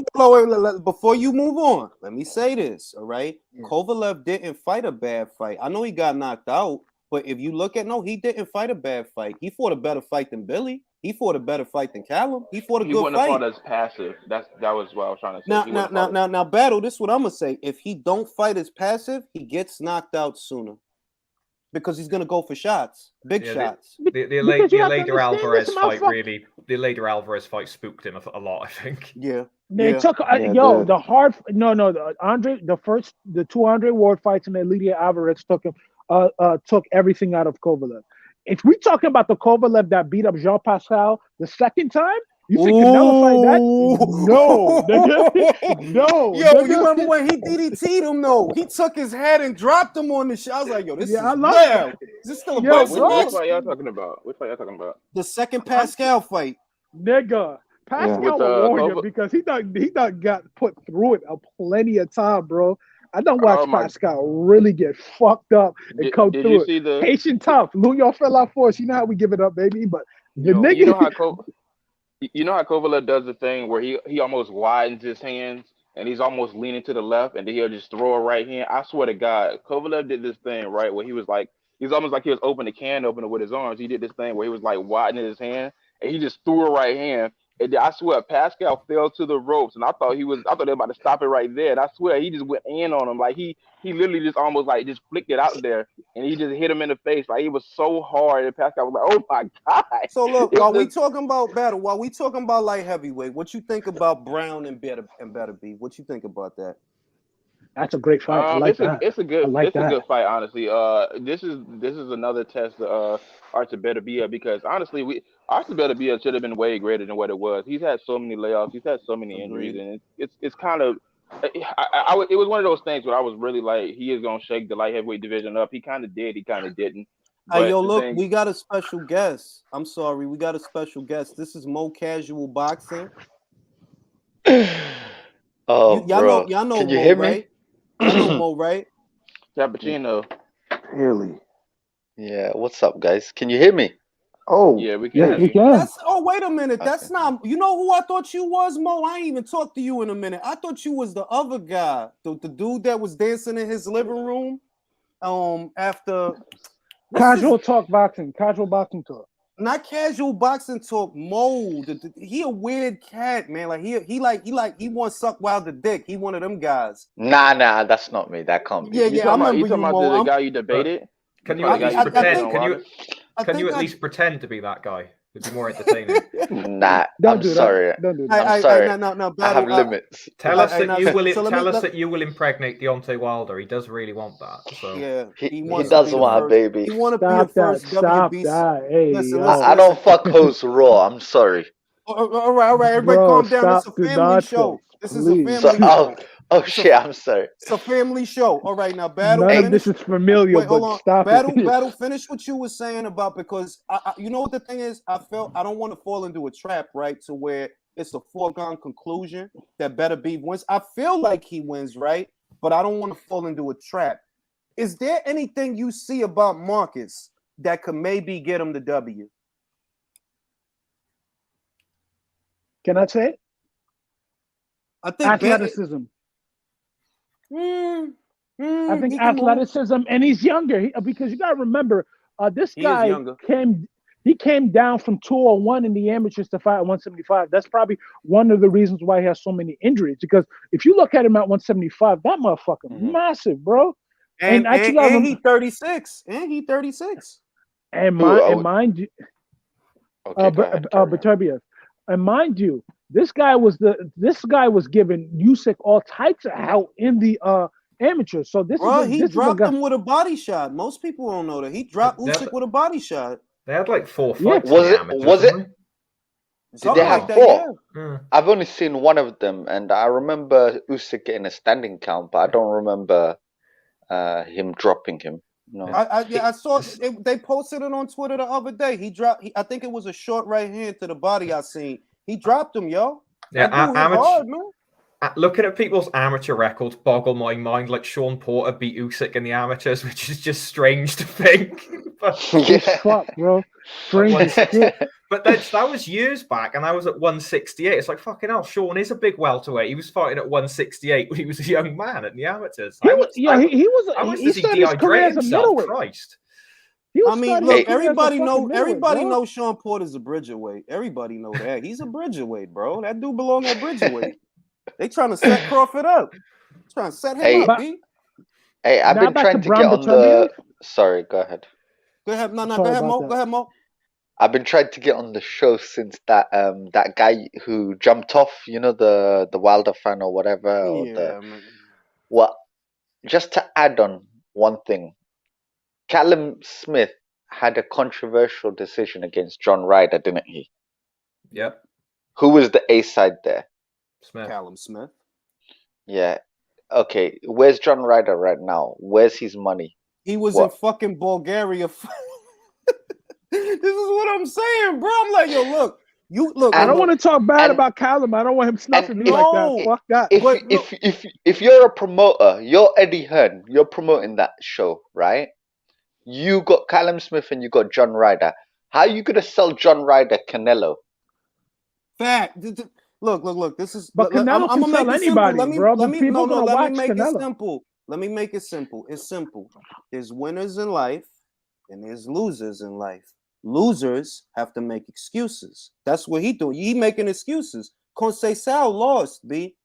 wait, before you move on, let me say this. All right, Yeah. Kovalev didn't fight a bad fight. I know he got knocked out, but if you look at he didn't fight a bad fight. He fought a better fight than Billy. He fought a better fight than Callum. He fought a He good wouldn't have fight. fought as passive. That was what I was trying to say. Now, He now, wouldn't now, have now, now, battle. This is what I'm gonna say. If he don't fight as passive, he gets knocked out sooner because he's gonna go for shots, big shots. The Elader Alvarez fight really, the Elader Alvarez fight spooked him a lot. I think. Yeah. They took the hard the 200 Ward fights and Elader Alvarez took everything out of Kovalev. If we talking about the Kovalev that beat up Jean Pascal the second time, you think Canelo fight that? No, nigga. No. Yo, nigga. you remember when he DDT'd him though? He took his head and dropped him on the shit. I was like, yo, this is wild. Is this still a boxing match? Which fight y'all talking about? Which fight y'all talking about? The second Pascal fight. Nigga. Pascal a warrior because he done got put through it plenty of time, bro. I done watched Pascal really get fucked up and come through it. Haitian tough. Luyon fell out for us. You know how we give it up, baby. But the nigga, you know how Kovalev does the thing where he almost widens his hands and he's almost leaning to the left and then he'll just throw a right hand. I swear to God, Kovalev did this thing right where he was like, he's almost like he was opening the can opener with his arms. He did this thing where he was like widening his hand and he just threw a right hand. And I swear, Pascal fell to the ropes, and I thought they were about to stop it right there. And I swear, he just went in on him, like he literally just almost like just flicked it out there, and he just hit him in the face. Like it was so hard, and Pascal was like, "Oh my God!" So look, while we talking about battle, while we talking about light heavyweight, what you think about Brown and Better B? What you think about that? That's a great fight. I like that. It's a good fight, honestly. This is another test of Artur Beterbiev because honestly, Artur Beterbiev should have been way greater than what it was. He's had so many layoffs. He's had so many injuries, and it's kind of. It was one of those things where I was really like, he is gonna shake the light heavyweight division up. He kind of did. He kind of didn't. Hey, yo, look, we got a special guest. I'm sorry, we got a special guest. This is Mo Casual Boxing. Oh, y'all know Can you Mo, hear right? me? I know Mo, right? Cappuccino. Really? Yeah. What's up, guys? Can you hear me? Oh, yeah, we can. We can. Wait a minute. That's not. You know who I thought you was, Mo? I ain't even talked to you in a minute. I thought you was the other guy, the dude that was dancing in his living room. After casual boxing talk. Not casual boxing talk. Mo, he a weird cat, man. Like he want to suck Wilder dick. He one of them guys. Nah, that's not me. That can't be. Yeah. I remember you talking you, about Mo. the guy you debated? Can you at least pretend? Can you at least pretend to be that guy? It'd be more entertaining. Nah, I'm sorry. Don't do that. I'm sorry. No, I have limits. Tell us that you will impregnate Deontay Wilder. He does really want that. So yeah, he does want a baby. He want to be the first WBC. Hey, listen. I don't fuck host Raw. I'm sorry. All right. Everybody, calm down. It's a family show. This is a family show. Oh shit! I'm sorry. It's a family show. All right, now battle. None of this is familiar. Wait, hold but on. Stop Battle. Finish what you were saying about because you know what the thing is. I don't want to fall into a trap, right? To where it's a foregone conclusion that Better Be wins. I feel like he wins, right? But I don't want to fall into a trap. Is there anything you see about Marcus that could maybe get him the W? Can I say it? I think athleticism. I think athleticism, and he's younger because you gotta remember, this guy came down from 201 in the amateurs to fight at 175. That's probably one of the reasons why he has so many injuries. Because if you look at him at 175, that motherfucker massive, bro. And he 36. And he 36. And mind you, Beterbiev. And mind you, this guy was giving Usyk all types of help in the amateurs. So he dropped him with a body shot. Most people don't know that he dropped Usyk with a body shot. They had like 4 fights. Was it? Did they have 4? Yeah. I've only seen one of them, and I remember Usyk getting a standing count, but I don't remember him dropping him. No. I saw they posted it on Twitter the other day. He dropped. I think it was a short right hand to the body. I seen. He dropped him, yo. Yeah, hard, man. Looking at people's amateur records boggle my mind. Like Sean Porter beat Usyk in the amateurs, which is just strange to think. Fuck, bro. Strange as shit. But that was years back, and I was at 168. It's like, fucking hell, Sean is a big welterweight. He was fighting at 168 when he was a young man at the amateurs. He was he started his career as a middleweight. Christ. I mean, look, everybody knows Sean Porter's a bridgerweight. Everybody know that. He's a bridgerweight, bro. That dude belong at bridgerweight. They trying to set Crawford up. Trying to set him up, B. Hey, I've been trying to get on the... Sorry, go ahead. Go ahead, go ahead, Mo. Go ahead, Mo. I've been trying to get on the show since that guy who jumped off, you know, the Wilder fan or whatever. Well, just to add on one thing, Callum Smith had a controversial decision against John Ryder, didn't he? Yep. Who was the A side there? Callum Smith. Yeah. Okay. Where's John Ryder right now? Where's his money? He was in fucking Bulgaria. This is what I'm saying, bro. I'm like, yo, look. I don't want to talk bad about Callum. I don't want him snuffing me like that. Fuck that. If you're a promoter, you're Eddie Hearn, you're promoting that show, right? You got Callum Smith and you got John Ryder. How are you gonna sell John Ryder Canelo? Fact. Look. This is. But Canelo can sell anybody, bro. Let me make it simple. Let me make it simple. It's simple. There's winners in life, and there's losers in life. Losers have to make excuses. That's what he doing. He making excuses. Conceição lost, B.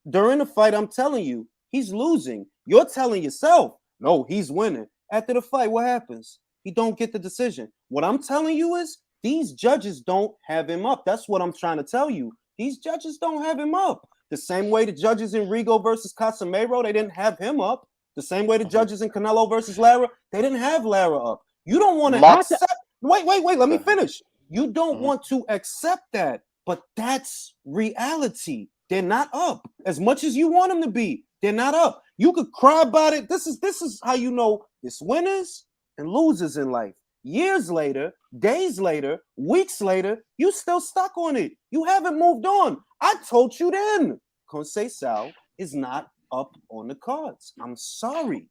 During the fight, I'm telling you, he's losing. You're telling yourself, no, he's winning. After the fight, what happens? He don't get the decision. What I'm telling you is these judges don't have him up. That's what I'm trying to tell you. These judges don't have him up. The same way the judges in Rigo versus Casemiro, they didn't have him up. The same way the judges in Canelo versus Lara, they didn't have Lara up. You don't want to accept. Wait. Let me finish. You don't want to accept that, but that's reality. They're not up as much as you want them to be. They're not up. You could cry about it. This is how you know it's winners and losers in life. Years later, days later, weeks later, you still stuck on it. You haven't moved on. I told you then. Conceição is not up on the cards. I'm sorry.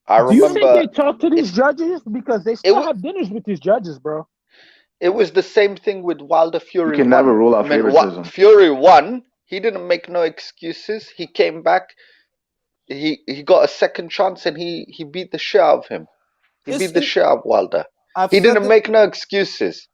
Do you think they talk to these judges? Because they still have dinners with these judges, bro. It was the same thing with Wilder Fury. You can never rule out favoritism. Fury won. He didn't make no excuses. He came back. He got a second chance and he beat the shit out of him. He beat the shit out of Wilder. He didn't make no excuses.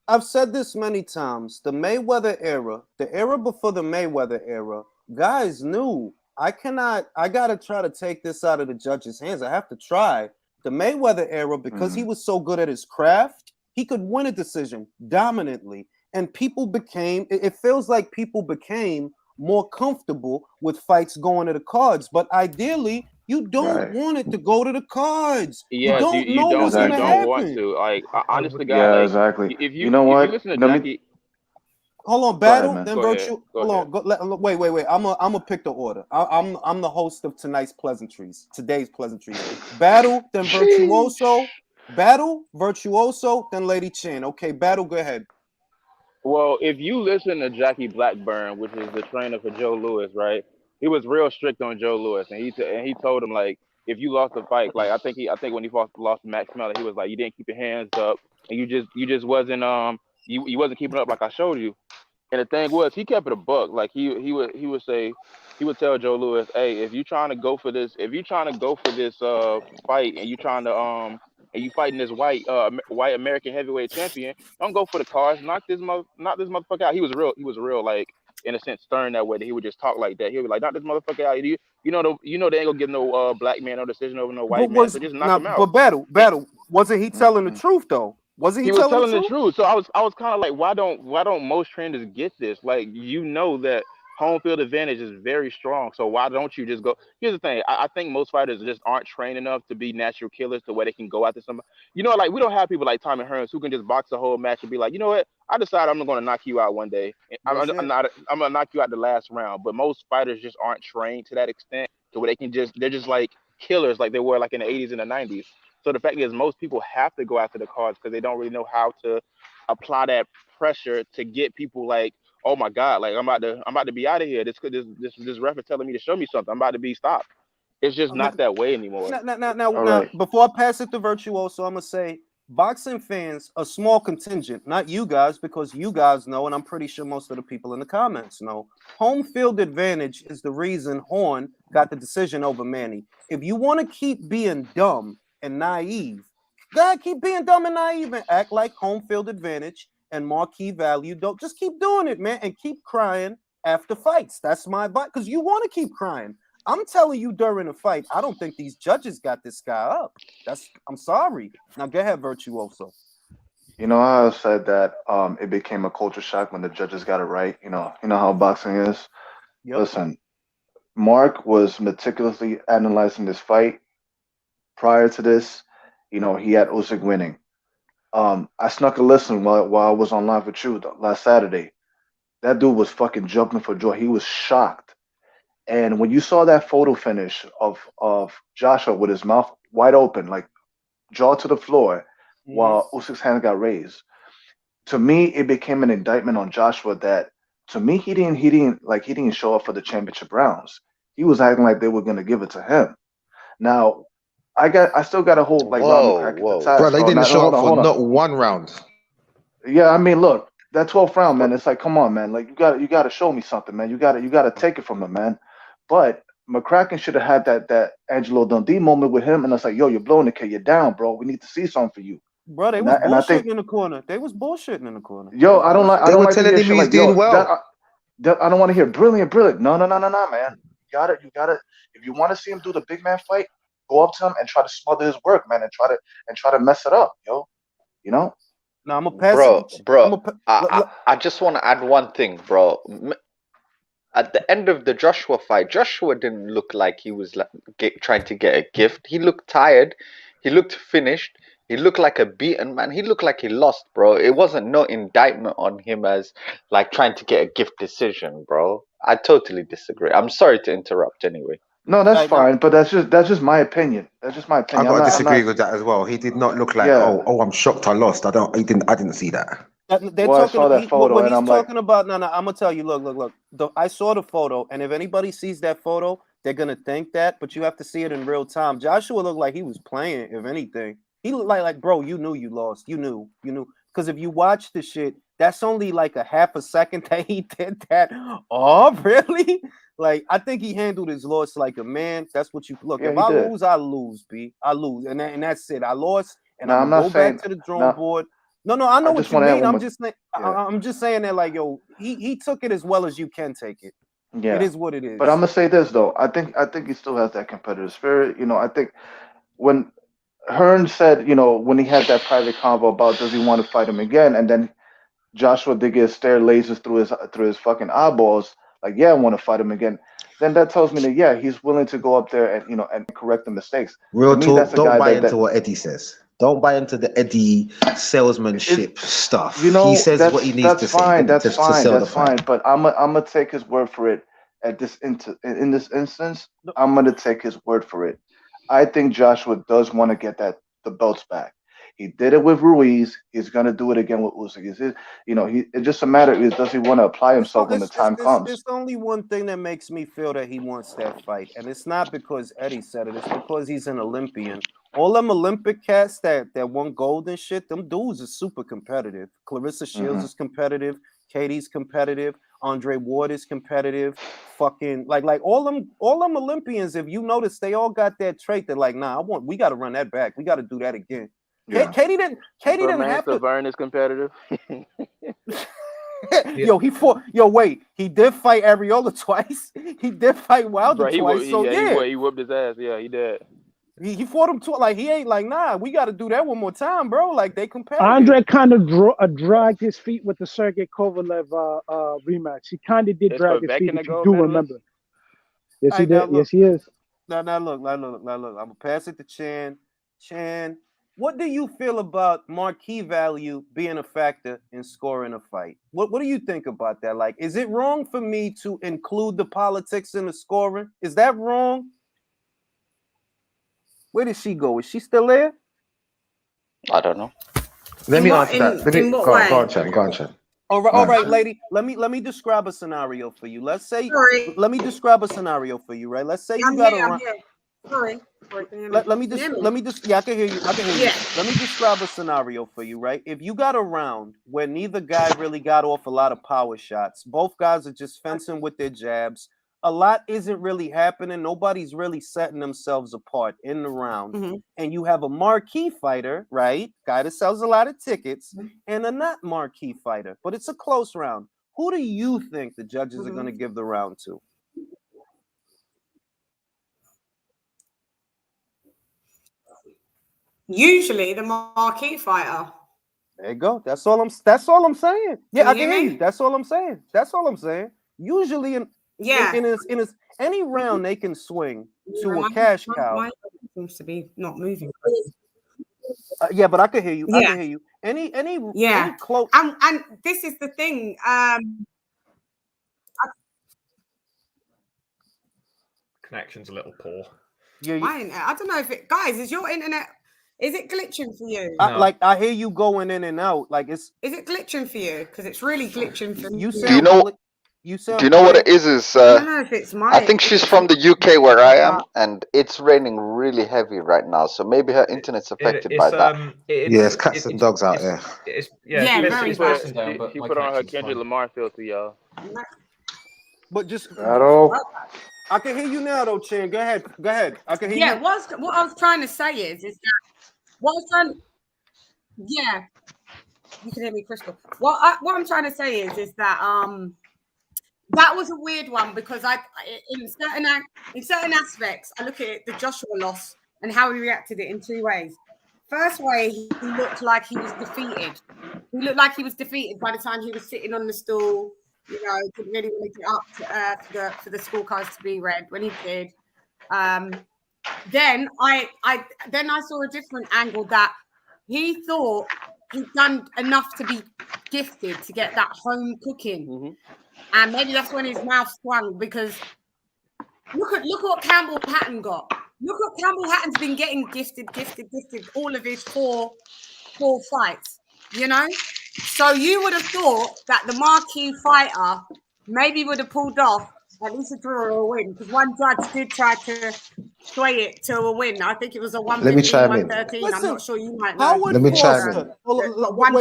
I've said this many times. The Mayweather era, the era before the Mayweather era, guys knew I gotta try to take this out of the judges' hands. I have to try. The Mayweather era, because he was so good at his craft, he could win a decision dominantly. And it feels like people became more comfortable with fights going to the cards. But ideally, you don't want it to go to the cards. Yeah, you don't know what's going to happen. Want to. Like, honestly, guys. Exactly. If you know what? If you listen to Jackie, hold on, Battle, ahead, then go Virtue. Ahead. Hold on, wait. I'm gonna pick the order. I'm the host of today's pleasantries. Battle, then Virtuoso. Battle, Virtuoso, then Lady Chin. Okay, Battle, go ahead. Well, if you listen to Jackie Blackburn, which is the trainer for Joe Louis, right? He was real strict on Joe Louis, and he told him, like, if you lost the fight, like I think when he lost to Max Mellor, he was like, you didn't keep your hands up, and you just wasn't you wasn't keeping up like I showed you. And the thing was, he kept it a buck. Like he would tell Joe Louis, hey, if you trying to go for this fight, and you trying to and you fighting this white American heavyweight champion, don't go for the cards. Knock this motherfucker out. He was real like, in a sense, stern that way. That he would just talk like that. He would be like, knock this motherfucker out. You know they ain't gonna give no black man no decision over no white man. So just knock him out. But Battle, wasn't he telling the truth though? He was telling the truth. So I was kind of like, why don't most trainers get this? Like, you know that home field advantage is very strong. So why don't you just go? Here's the thing. I think most fighters just aren't trained enough to be natural killers to where they can go after somebody. You know, like, we don't have people like Tommy Hearns who can just box the whole match and be like, you know what? I decided I'm going to knock you out one day. I'm going to knock you out the last round. But most fighters just aren't trained to that extent to where they're just like killers like they were like in the 80s and the 90s. So the fact is, most people have to go after the cards because they don't really know how to apply that pressure to get people like, oh my God, like I'm about to be out of here. This ref is telling me to show me something. I'm about to be stopped. It's just not that way anymore. Now, before I pass it to Virtuoso, I'm gonna say boxing fans, a small contingent, not you guys, because you guys know, and I'm pretty sure most of the people in the comments know, home field advantage is the reason Horn got the decision over Manny. If you want to keep being dumb and naive, God, keep being dumb and naive and act like home field advantage and marquee value. Don't just keep doing it, man, and keep crying after fights. That's my advice, because you want to keep crying. I'm telling you during a fight, I don't think these judges got this guy up. I'm sorry. Now go ahead, Virtuoso. You know how I said that it became a culture shock when the judges got it right. You know how boxing is. Yep. Listen, Mark was meticulously analyzing this fight. Prior to this, he had Usyk winning. I snuck a listen while I was on live with you last Saturday. That dude was fucking jumping for joy. He was shocked. And when you saw that photo finish of Joshua with his mouth wide open, like jaw to the floor, while Usyk's hand got raised, to me it became an indictment on Joshua that, to me, he didn't show up for the championship rounds. He was acting like they were gonna give it to him. Now, I still got to hold like Rob McCracken to task. Bro, they didn't show up for not one round. Yeah, I mean, look, that 12th round, man. It's like, come on, man. Like you got to show me something, man. You got to take it from him, man. But McCracken should have had that Angelo Dundee moment with him, and it's like, yo, you're blowing the kid. You're down, bro. We need to see something for you. Bro, they was bullshitting in the corner. They was bullshitting in the corner. Yo, I don't like. They were telling him he's doing well. I don't want to hear brilliant. No, man. You gotta. If you want to see him do the big man fight, go up to him and try to smother his work, man, and try to mess it up, yo. No, I'm gonna pass bro. I just want to add one thing, bro. At the end of the Joshua fight, Joshua didn't look like he was trying to get a gift. He looked tired. He looked finished. He looked like a beaten man. He looked like he lost, bro. It wasn't no indictment on him as like trying to get a gift decision, bro. I totally disagree. I'm sorry to interrupt anyway. No, that's fine, but that's just my opinion. That's just my opinion. I disagree with that as well. He did not look like, I'm shocked I lost. I didn't see that. I saw that photo, what he's talking about. No, I'm gonna tell you. Look. I saw the photo, and if anybody sees that photo, they're gonna think that. But you have to see it in real time. Joshua looked like he was playing. If anything, he looked like bro, you knew you lost. You knew. Because if you watch the shit, that's only like a half a second that he did that. Oh, really? Like, I think he handled his loss like a man. That's what you look. If I lose, I lose, B. I lose, and that's it. I lost, and I'm gonna go back to the drawing board. No, I know what you mean. I'm just saying that, like, yo, he took it as well as you can take it. Yeah, it is what it is. But I'm gonna say this though. I think he still has that competitive spirit. I think when Hearn said, when he had that private convo about does he want to fight him again, and then Joshua did get stare lasers through his fucking eyeballs. Like, yeah, I want to fight him again. Then that tells me that he's willing to go up there and and correct the mistakes. Real talk. Don't buy into what Eddie says. Don't buy into the Eddie salesmanship stuff. He says what he needs to say. That's fine. But I'm gonna take his word for it. In this instance, I'm gonna take his word for it. I think Joshua does want to get the belts back. He did it with Ruiz. He's gonna do it again with Usyk. It's just a matter of does he want to apply himself when the time comes. There's only one thing that makes me feel that he wants that fight, and it's not because Eddie said it. It's because he's an Olympian. All them Olympic cats that won gold and shit, them dudes are super competitive. Clarissa Shields is competitive. Katie's competitive. Andre Ward is competitive. Fucking like all them Olympians. If you notice, they all got that trait that like, we got to run that back. We got to do that again. Yeah. Katie didn't have to. Verne is competitive. Wait. He did fight Areola twice. He did fight Wilder twice. He whooped his ass. Yeah, he did. He fought him twice. Like, he ain't like, we got to do that one more time, bro. Like, they competitive. Andre kind of dragged his feet with the Sergey Kovalev rematch. He kind of did drag his feet, if you do remember. Yes, he did. Yes, he is. Now look. I'm gonna pass it to Chan. Chan, what do you feel about marquee value being a factor in scoring a fight? What do you think about that? Like, is it wrong for me to include the politics in the scoring? Is that wrong? Where did she go? Is she still there? I don't know. Let me answer that. Go on, Chan. All right, lady. Let me describe a scenario for you. Let's say, let me describe a scenario for you, right? Let's say you got to run. Sorry. Let me just yeah, I can hear you. Yeah. Let me describe a scenario for you, right? If you got a round where neither guy really got off a lot of power shots, both guys are just fencing with their jabs, a lot isn't really happening, nobody's really setting themselves apart in the round, and you have a marquee fighter, right? Guy that sells a lot of tickets, and a not marquee fighter, but it's a close round. Who do you think the judges are going to give the round to? Usually the marquee fighter. There you go. That's all I'm saying. Yeah, I can hear you. That's all I'm saying. Usually in any round they can swing to a cash cow. My seems to be not moving. Yeah, but I can hear you. I can hear you. Any close. And this is the thing. Connection's a little poor. Yeah, I don't know if it, guys, is your internet? Is it glitching for you? Like I hear you going in and out. Like Is it glitching for you? Because it's really glitching for you. Do you know? Do you know what it is? I don't know if it's mine. I think she's from the UK where I am, and it's raining really heavy right now. So maybe her internet's affected by that. There's cats and dogs out there. She put on her Kendrick Lamar filter, y'all. But just I can hear you now, though, Chin. Go ahead. I can hear you. Yeah, what I was trying to say is that yeah, you can hear me crystal. What I'm trying to say is that that was a weird one because in certain aspects I look at it, the Joshua loss and how he reacted it in two ways. First way, he looked like he was defeated. He looked like he was defeated by the time he was sitting on the stool. You know, didn't really want to get up for the scorecards to be read. When he did, then I saw a different angle that he thought he'd done enough to be gifted to get that home cooking, and maybe that's when his mouth swung because look what Campbell Hatton got. Look what Campbell Hatton's been getting gifted all of his four fights. You know. So you would have thought that the marquee fighter maybe would have pulled off at least a draw or a win because one judge did try to sway it to a win. I think it was a 115, 113. Listen, I'm not sure you might know. One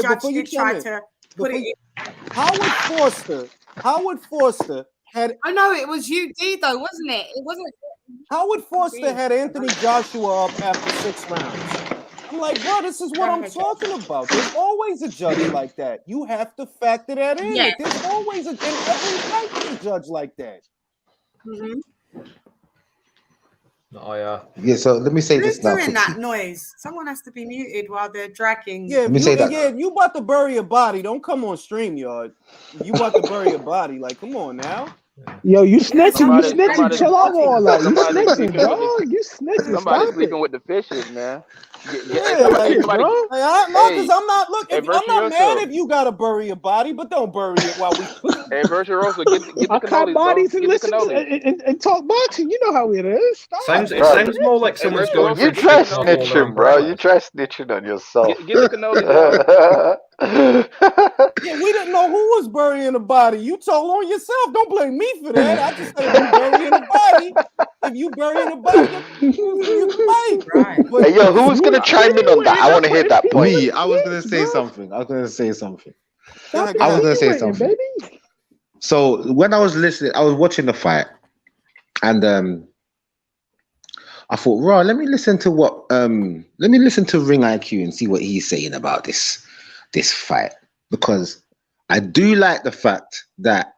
judge did try to put it in. Howard Foster had. I know it was UD though, wasn't it? It wasn't. Howard Foster had Anthony Joshua up after 6 rounds. I'm like, bro, this is what I'm talking about. There's always a judge like that. You have to factor that in. Yeah. There's always in every fight there's a judge like that. Yeah, so let me say Who's this now. doing that noise? Someone has to be muted while they're dragging. Yeah, if you about to bury a body, don't come on StreamYard. You about to bury a body. Like, come on now. Yo, you snitching, chill out all that. You snitching, bro. You snitching. Somebody sleeping with the fishes, man. Because I'm not mad if you gotta bury a body, but don't bury it while we. Hey, Virtuoso, get the I cut bodies and listen and talk boxing. You know how it is. It sounds more like someone's going. You try snitching, bro. You try snitching on yourself. Get the cannoli. Yeah, we didn't know who was burying the body. You told on yourself. Don't blame me for that. I just said you burying the body. If you burying the body, you fight. Right. Hey, yo, who's gonna chime in on that? I want to hear that point. Me, I was gonna say something. Baby. So when I was listening, I was watching the fight, and I thought, right, let me listen to Ring IQ and see what he's saying about this fight, because I do like the fact that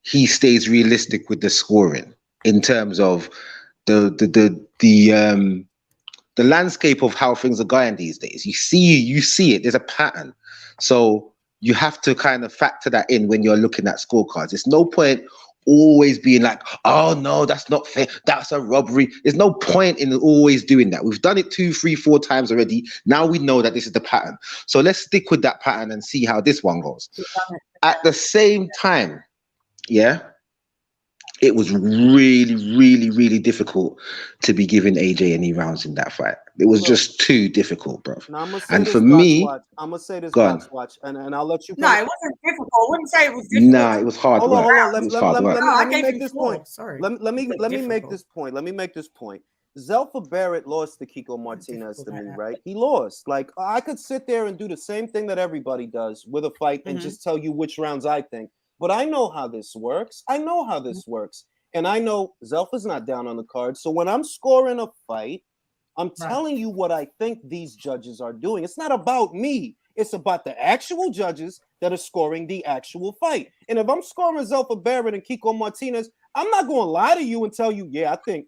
he stays realistic with the scoring in terms of the landscape of how things are going these days. You see it. There's a pattern, so you have to kind of factor that in when you're looking at scorecards. It's no point always being like, oh no, that's not fair, that's a robbery. There's no point in always doing that. We've done it 2, 3, 4 times already. Now we know that this is the pattern. So let's stick with that pattern and see how this one goes. At the same time, yeah, it was really, really, really difficult to be giving AJ any rounds in that fight. It was just too difficult, bro. And for me, I'm gonna say this, watch, and I'll let you. No, it wasn't difficult. I wouldn't say it was difficult. Nah, it was hard work. Let me make this point. Sorry. Let me make this point. Zelfa Barrett lost to Kiko Martinez to me, right? He lost. Like, I could sit there and do the same thing that everybody does with a fight and just tell you which rounds I think. But I know how this works. And I know Zelfa's not down on the card. So when I'm scoring a fight, I'm telling you what I think these judges are doing. It's not about me. It's about the actual judges that are scoring the actual fight. And if I'm scoring Zelfa Barrett and Kiko Martinez, I'm not going to lie to you and tell you, yeah, I think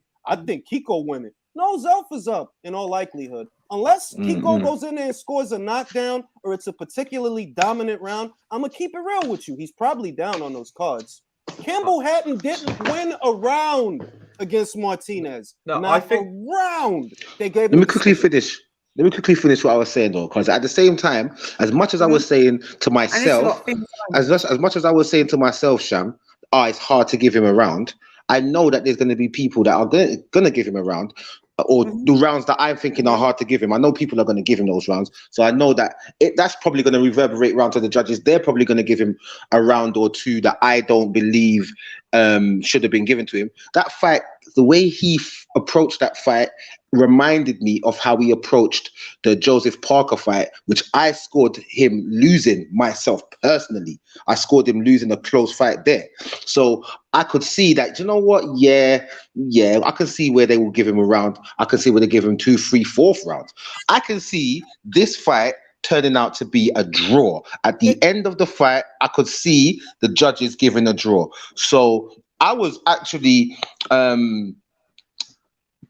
Kiko winning. No, Zelfa's up in all likelihood. Unless Kiko goes in there and scores a knockdown or it's a particularly dominant round, I'm going to keep it real with you. He's probably down on those cards. Campbell Hatton didn't win a round against Martinez. No, not I think a round. They gave. Let me quickly finish what I was saying though, because at the same time, as much as I was saying to myself, as much as I was saying to myself, Sham, it's hard to give him a round. I know that there's going to be people that are going to give him a round, or the rounds that I'm thinking are hard to give him. I know people are going to give him those rounds, so I know that that's probably going to reverberate round to the judges. They're probably going to give him a round or two that I don't believe should have been given to him. That fight, the way he approached that fight, reminded me of how he approached the Joseph Parker fight, which I scored him losing myself personally. I scored him losing a close fight there. So I could see that, you know what? Yeah, I can see where they will give him a round. I can see where they give him 2, 3, 4th rounds. I can see this fight turning out to be a draw. At the end of the fight, I could see the judges giving a draw. So I was actually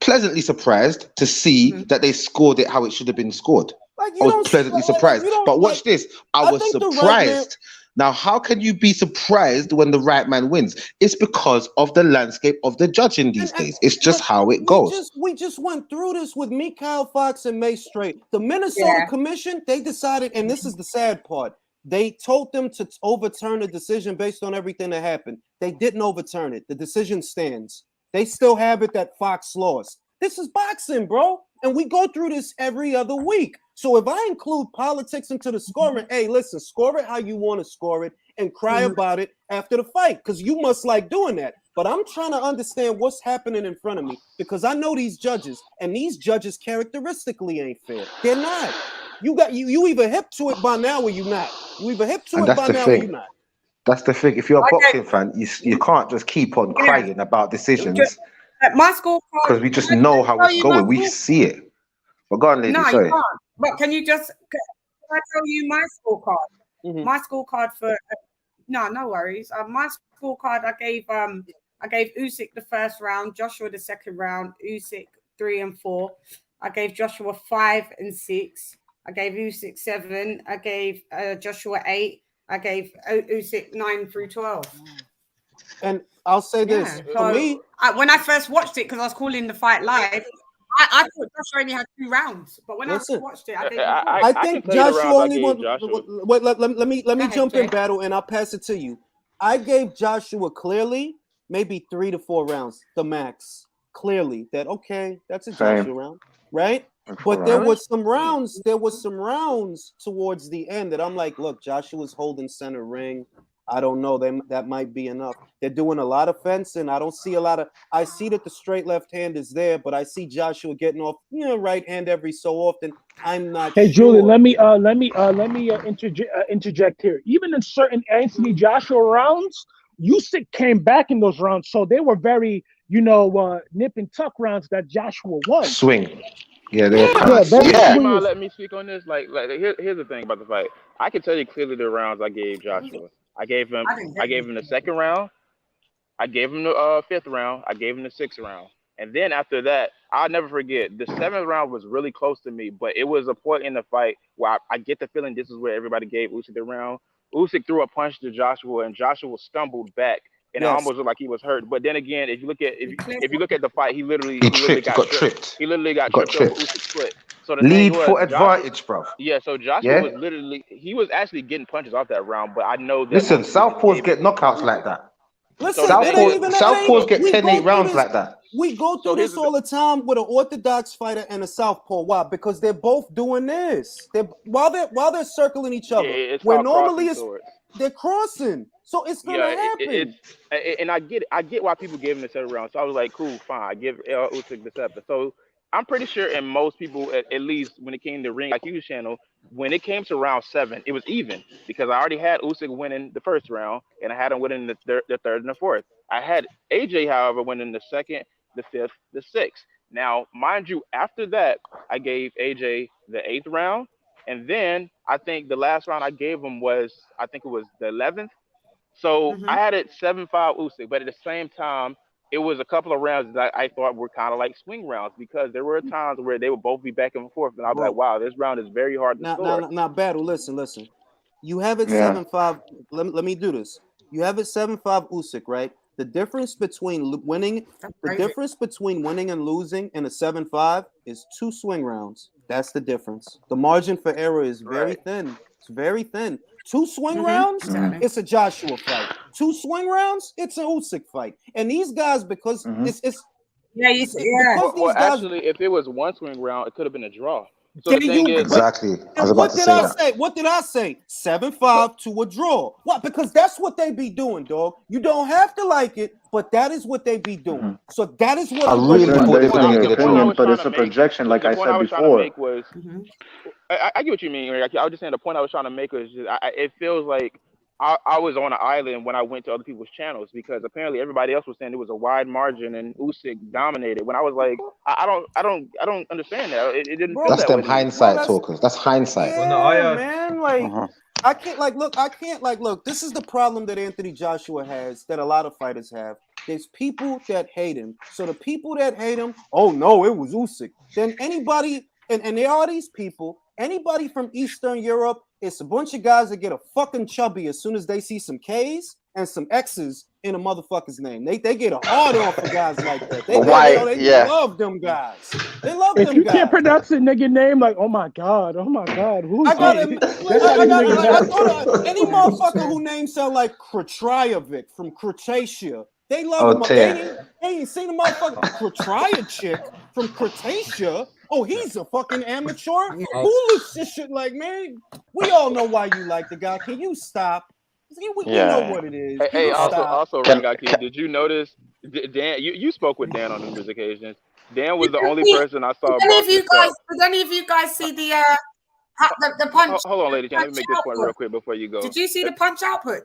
pleasantly surprised to see that they scored it how it should have been scored. I was pleasantly surprised. But watch this. I was surprised. Now, how can you be surprised when the right man wins? It's because of the landscape of the judging these days. It's just how it goes. We just went through this with Mikhail Fox and May Strait. The Minnesota Commission, they decided, and this is the sad part, they told them to overturn the decision based on everything that happened. They didn't overturn it. The decision stands. They still have it that Fox lost. This is boxing, bro. And we go through this every other week. So if I include politics into the scoring, hey, listen, score it how you want to score it and cry about it after the fight, because you must like doing that. But I'm trying to understand what's happening in front of me, because I know these judges, and these judges characteristically ain't fair. They're not. You either hip to it by now or you not. You either hip to it by now or you not. That's the thing. If you're a boxing fan, you can't just keep on crying about decisions. My scorecard, because we just know how it's going. We see it. But go on, lady. No, sorry. you can't. But can I tell you my scorecard? My scorecard for no worries. My scorecard, I gave Usyk the first round, Joshua the second round, Usyk 3 and 4. I gave Joshua 5 and 6. I gave Usyk 7. I gave Joshua 8. I gave Usyk 9 through 12. And I'll say this for me, when I first watched it, because I was calling the fight live, I thought Joshua only had 2 rounds. But when I watched it, I think Joshua only won. Wait, let me jump in, Battle, and I'll pass it to you. I gave Joshua clearly maybe 3 to 4 rounds, the max. Clearly, that's a Joshua round, right? But there was some rounds. Towards the end that I'm like, look, Joshua's holding center ring. I don't know. That might be enough. They're doing a lot of fencing. I don't see a lot of. I see that the straight left hand is there, but I see Joshua getting off, right hand every so often. I'm not. Hey, sure. Julie, let me interject here. Even in certain Anthony Joshua rounds, Usyk came back in those rounds, so they were very, nip and tuck rounds that Joshua won. Swing. Yeah, they were let me speak on this. Like here's the thing about the fight. I can tell you clearly the rounds I gave Joshua. I gave him the second round. I gave him the 5th round. I gave him the 6th round. And then after that, I'll never forget, the 7th round was really close to me, but it was a point in the fight where I get the feeling this is where everybody gave Usyk the round. Usyk threw a punch to Joshua, and Joshua stumbled back, and it almost looked like he was hurt. But then again, if you look at the fight, he literally got tripped. He literally got tripped over Usyk's foot. So the lead foot advantage, bro. Yeah, so Joshua was literally, he was actually getting punches off that round, but I know that. Listen, Southpaws get knockouts like that. Listen, Southpaws get 10-8 rounds like that. We go through this all the time with an orthodox fighter and a southpaw. Why? Because they're both doing this. While they're circling each other. Where normally they're crossing. So it's gonna happen. And I get why people gave him the 7th round. So I was like, cool, fine. I give Usyk the 7th. So I'm pretty sure, and most people, at least when it came to Ring IQ's channel, when it came to round 7, it was even because I already had Usyk winning the 1st round, and I had him winning the 3rd, and the 4th. I had AJ, however, winning the 2nd, the 5th, the 6th. Now, mind you, after that, I gave AJ the 8th round, and then I think the last round I gave him was, I think it was the 11th. So I had it 7-5 Usyk, but at the same time, it was a couple of rounds that I thought were kind of like swing rounds because there were times where they would both be back and forth, and I'd be like, wow, this round is very hard to score. Now, Battle, listen. You have it 7-5. Let me do this. You have it 7-5 Usyk, right? The difference between winning and losing in a 7-5 is 2 swing rounds. That's the difference. The margin for error is very thin. It's very thin. 2 swing rounds, it's a Joshua fight. 2 swing rounds, it's an Usyk fight. And these guys, because it's Well, actually, if it was 1 swing round, it could have been a draw. So the thing is, exactly. I was about to say that. What did I say? 7-5 to a draw. What? Because that's what they be doing, dog. You don't have to like it, but that is what they be doing. So that is what I'm really opinion, but it's a projection, like I said before. I get what you mean. I was just saying the point I was trying to make was just, it feels like I was on an island when I went to other people's channels because apparently everybody else was saying it was a wide margin and Usyk dominated. When I was like, I don't understand that. It didn't feel that's that them way. hindsight talkers. That's hindsight. Yeah, man. Like I can't look. This is the problem that Anthony Joshua has that a lot of fighters have. There's people that hate him. So the people that hate him, oh no, it was Usyk. Then anybody, and there are these people. Anybody from Eastern Europe, it's a bunch of guys that get a fucking chubby as soon as they see some K's and some X's in a motherfucker's name. They get a hard on for guys like that. They love them guys. They love them guys. If you can't pronounce a nigga name, like, oh my god, who's any motherfucker who name sound like Kratrajevic from Croatia. They love him. They ain't seen a motherfucker Kratraja chick from Croatia. Oh, he's a fucking amateur. Who looks this shit like, man? We all know why you like the guy. Can you stop? We know what it is. Hey, also, Rengaki, did you notice Dan? You spoke with Dan on numerous occasions. Dan was the only person I saw. Did any of you guys see the punch? Hold on, lady. Can I make this point real quick before you go? Did you see the punch output,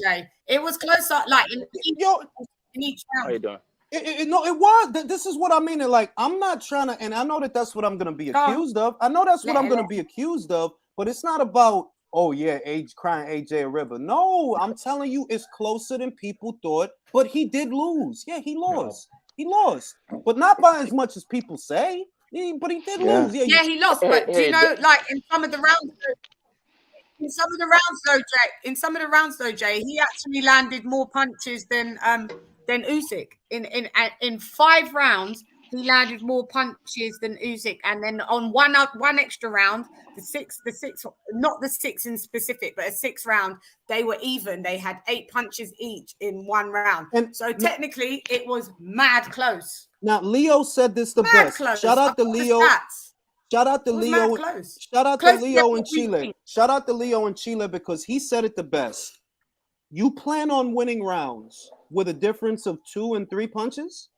Jay? It was close up, like in each round. How you doing? It was. This is what I mean. And like, I'm not trying to, and I know that's what I'm going to be accused of. I know that's what I'm going to be accused of, but it's not about, oh yeah, crying AJ a river. No, I'm telling you, it's closer than people thought, but he did lose. Yeah, he lost. He lost, but not by as much as people say. But he did lose. Yeah, he lost. But do you know, like in some of the rounds, Jay, he actually landed more punches than Usyk. In 5 rounds, he landed more punches than Usyk, and then on one extra round, the six, not the 6 in specific, but a 6th round, they were even. They had 8 punches each in 1 round, and so technically, it was mad close. Now, Leo said this the best. Close. Shout out to Leo. Shout out to Leo. Shout out to Leo in Chile. Shout out to Leo in Chile because he said it the best. You plan on winning rounds with a difference of 2 and 3 punches?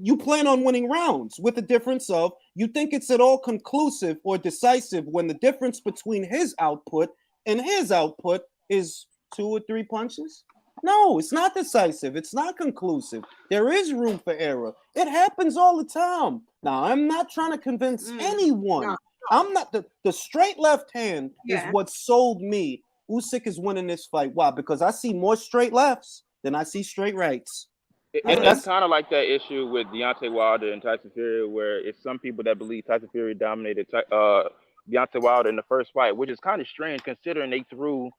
You plan on winning rounds with a difference of, you think it's at all conclusive or decisive when the difference between his output and his output is 2 or 3 punches? No, it's not decisive. It's not conclusive. There is room for error. It happens all the time. Now, I'm not trying to convince anyone. No. I'm not the straight left hand is what sold me. Usyk is winning this fight. Why? Because I see more straight lefts than I see straight rights. It's kind of like that issue with Deontay Wilder and Tyson Fury, where it's some people that believe Tyson Fury dominated Deontay Wilder in the first fight, which is kind of strange considering they threw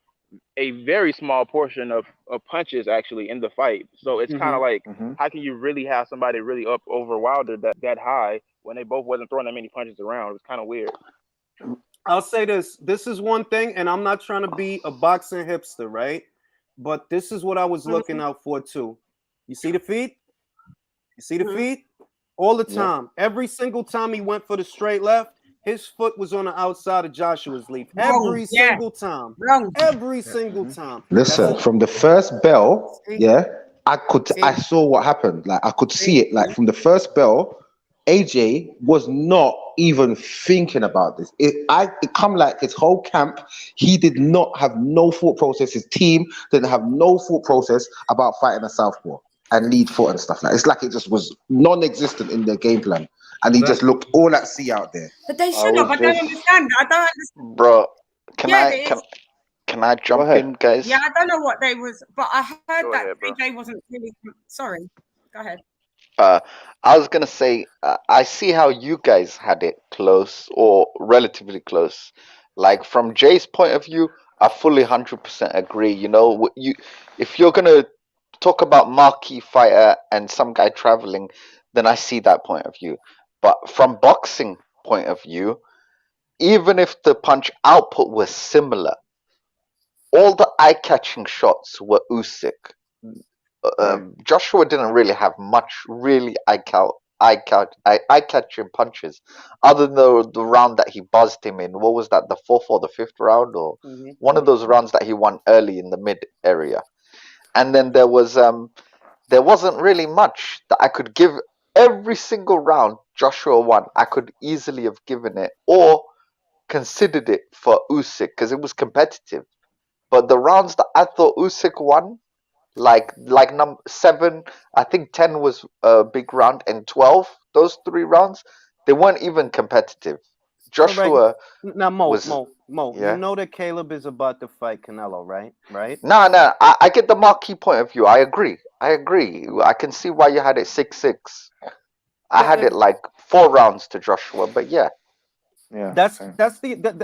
a very small portion of punches actually in the fight. So it's kind of like, how can you really have somebody really up over Wilder that high when they both wasn't throwing that many punches around? It was kind of weird. I'll say this. This is one thing, and I'm not trying to be a boxing hipster, right? But this is what I was looking out for too. You see the feet? You see the feet? All the time. Every single time he went for the straight left, his foot was on the outside of Joshua's leaf Wrong. single time. Wrong. Every single time. Listen, from the first bell, I saw what happened. Like I could see it. Like from the first bell, AJ was not even thinking about this. It come like his whole camp. He did not have no thought process. His team didn't have no thought process about fighting a southpaw and lead foot and stuff like. It's like it just was non-existent in their game plan, and he just looked all at sea out there. But they should have. I don't understand. Bro, can I jump in, guys? Yeah, I don't know what they was, but I heard that AJ wasn't really. Sorry, go ahead. I was gonna say, I see how you guys had it close or relatively close. Like from Jay's point of view, I fully 100% agree. You know, if you're gonna talk about marquee fighter and some guy traveling, then I see that point of view. But from boxing point of view, even if the punch output was similar, all the eye-catching shots were Usyk. Joshua didn't really have much really eye-catching punches, other than the round that he buzzed him in. What was that? The 4th or the 5th round, or one of those rounds that he won early in the mid area. And then there wasn't really much that I could give. Every single round Joshua won, I could easily have given it or considered it for Usyk because it was competitive. But the rounds that I thought Usyk won, like number 7, I think 10 was a big round, and 12, those 3 rounds, they weren't even competitive. Joshua now Mo, yeah? You know that Caleb is about to fight Canelo, right? No, I get the marquee point of view. I agree. I can see why you had it 6-6. I had it like 4 rounds to Joshua, but yeah. That's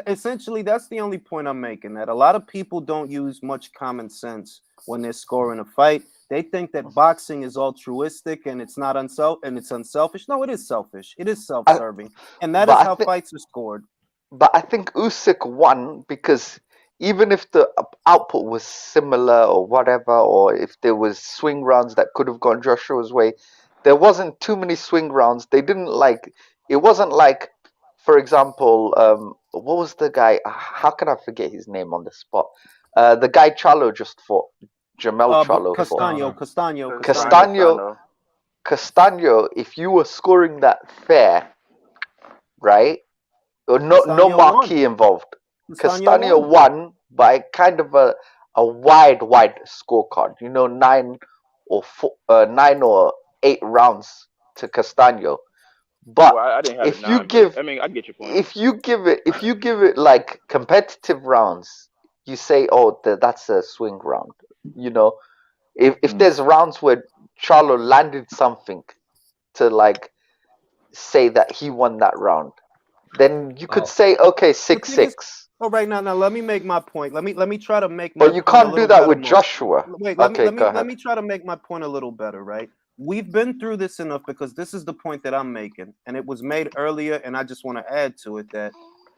essentially that's the only point I'm making. That a lot of people don't use much common sense when they're scoring a fight. They think that boxing is altruistic and it's not unselfish. No, it is selfish. It is self-serving, and that is how fights are scored. But I think Usyk won because even if the output was similar or whatever, or if there was swing rounds that could have gone Joshua's way, there wasn't too many swing rounds. They didn't like. It wasn't like, for example, what was the guy? How can I forget his name on the spot? The guy Charlo just fought. Jamel Charlo Castano. If you were scoring that fair, right? No marquee involved. Castano won by kind of a wide scorecard. 9 or 8 rounds to Castano. But I didn't have if you give, I get your point. If you give it like competitive rounds, you say, oh, that's a swing round. If there's rounds where Charlo landed something to like say that he won that round, then you could say, okay, 6-6. All right, now let me make my point. Let me try to make. But you can't do that with Joshua. Wait, let me try to make my point a little better, right? We've been through this enough because this is the point that I'm making, and it was made earlier, and I just want to add to it that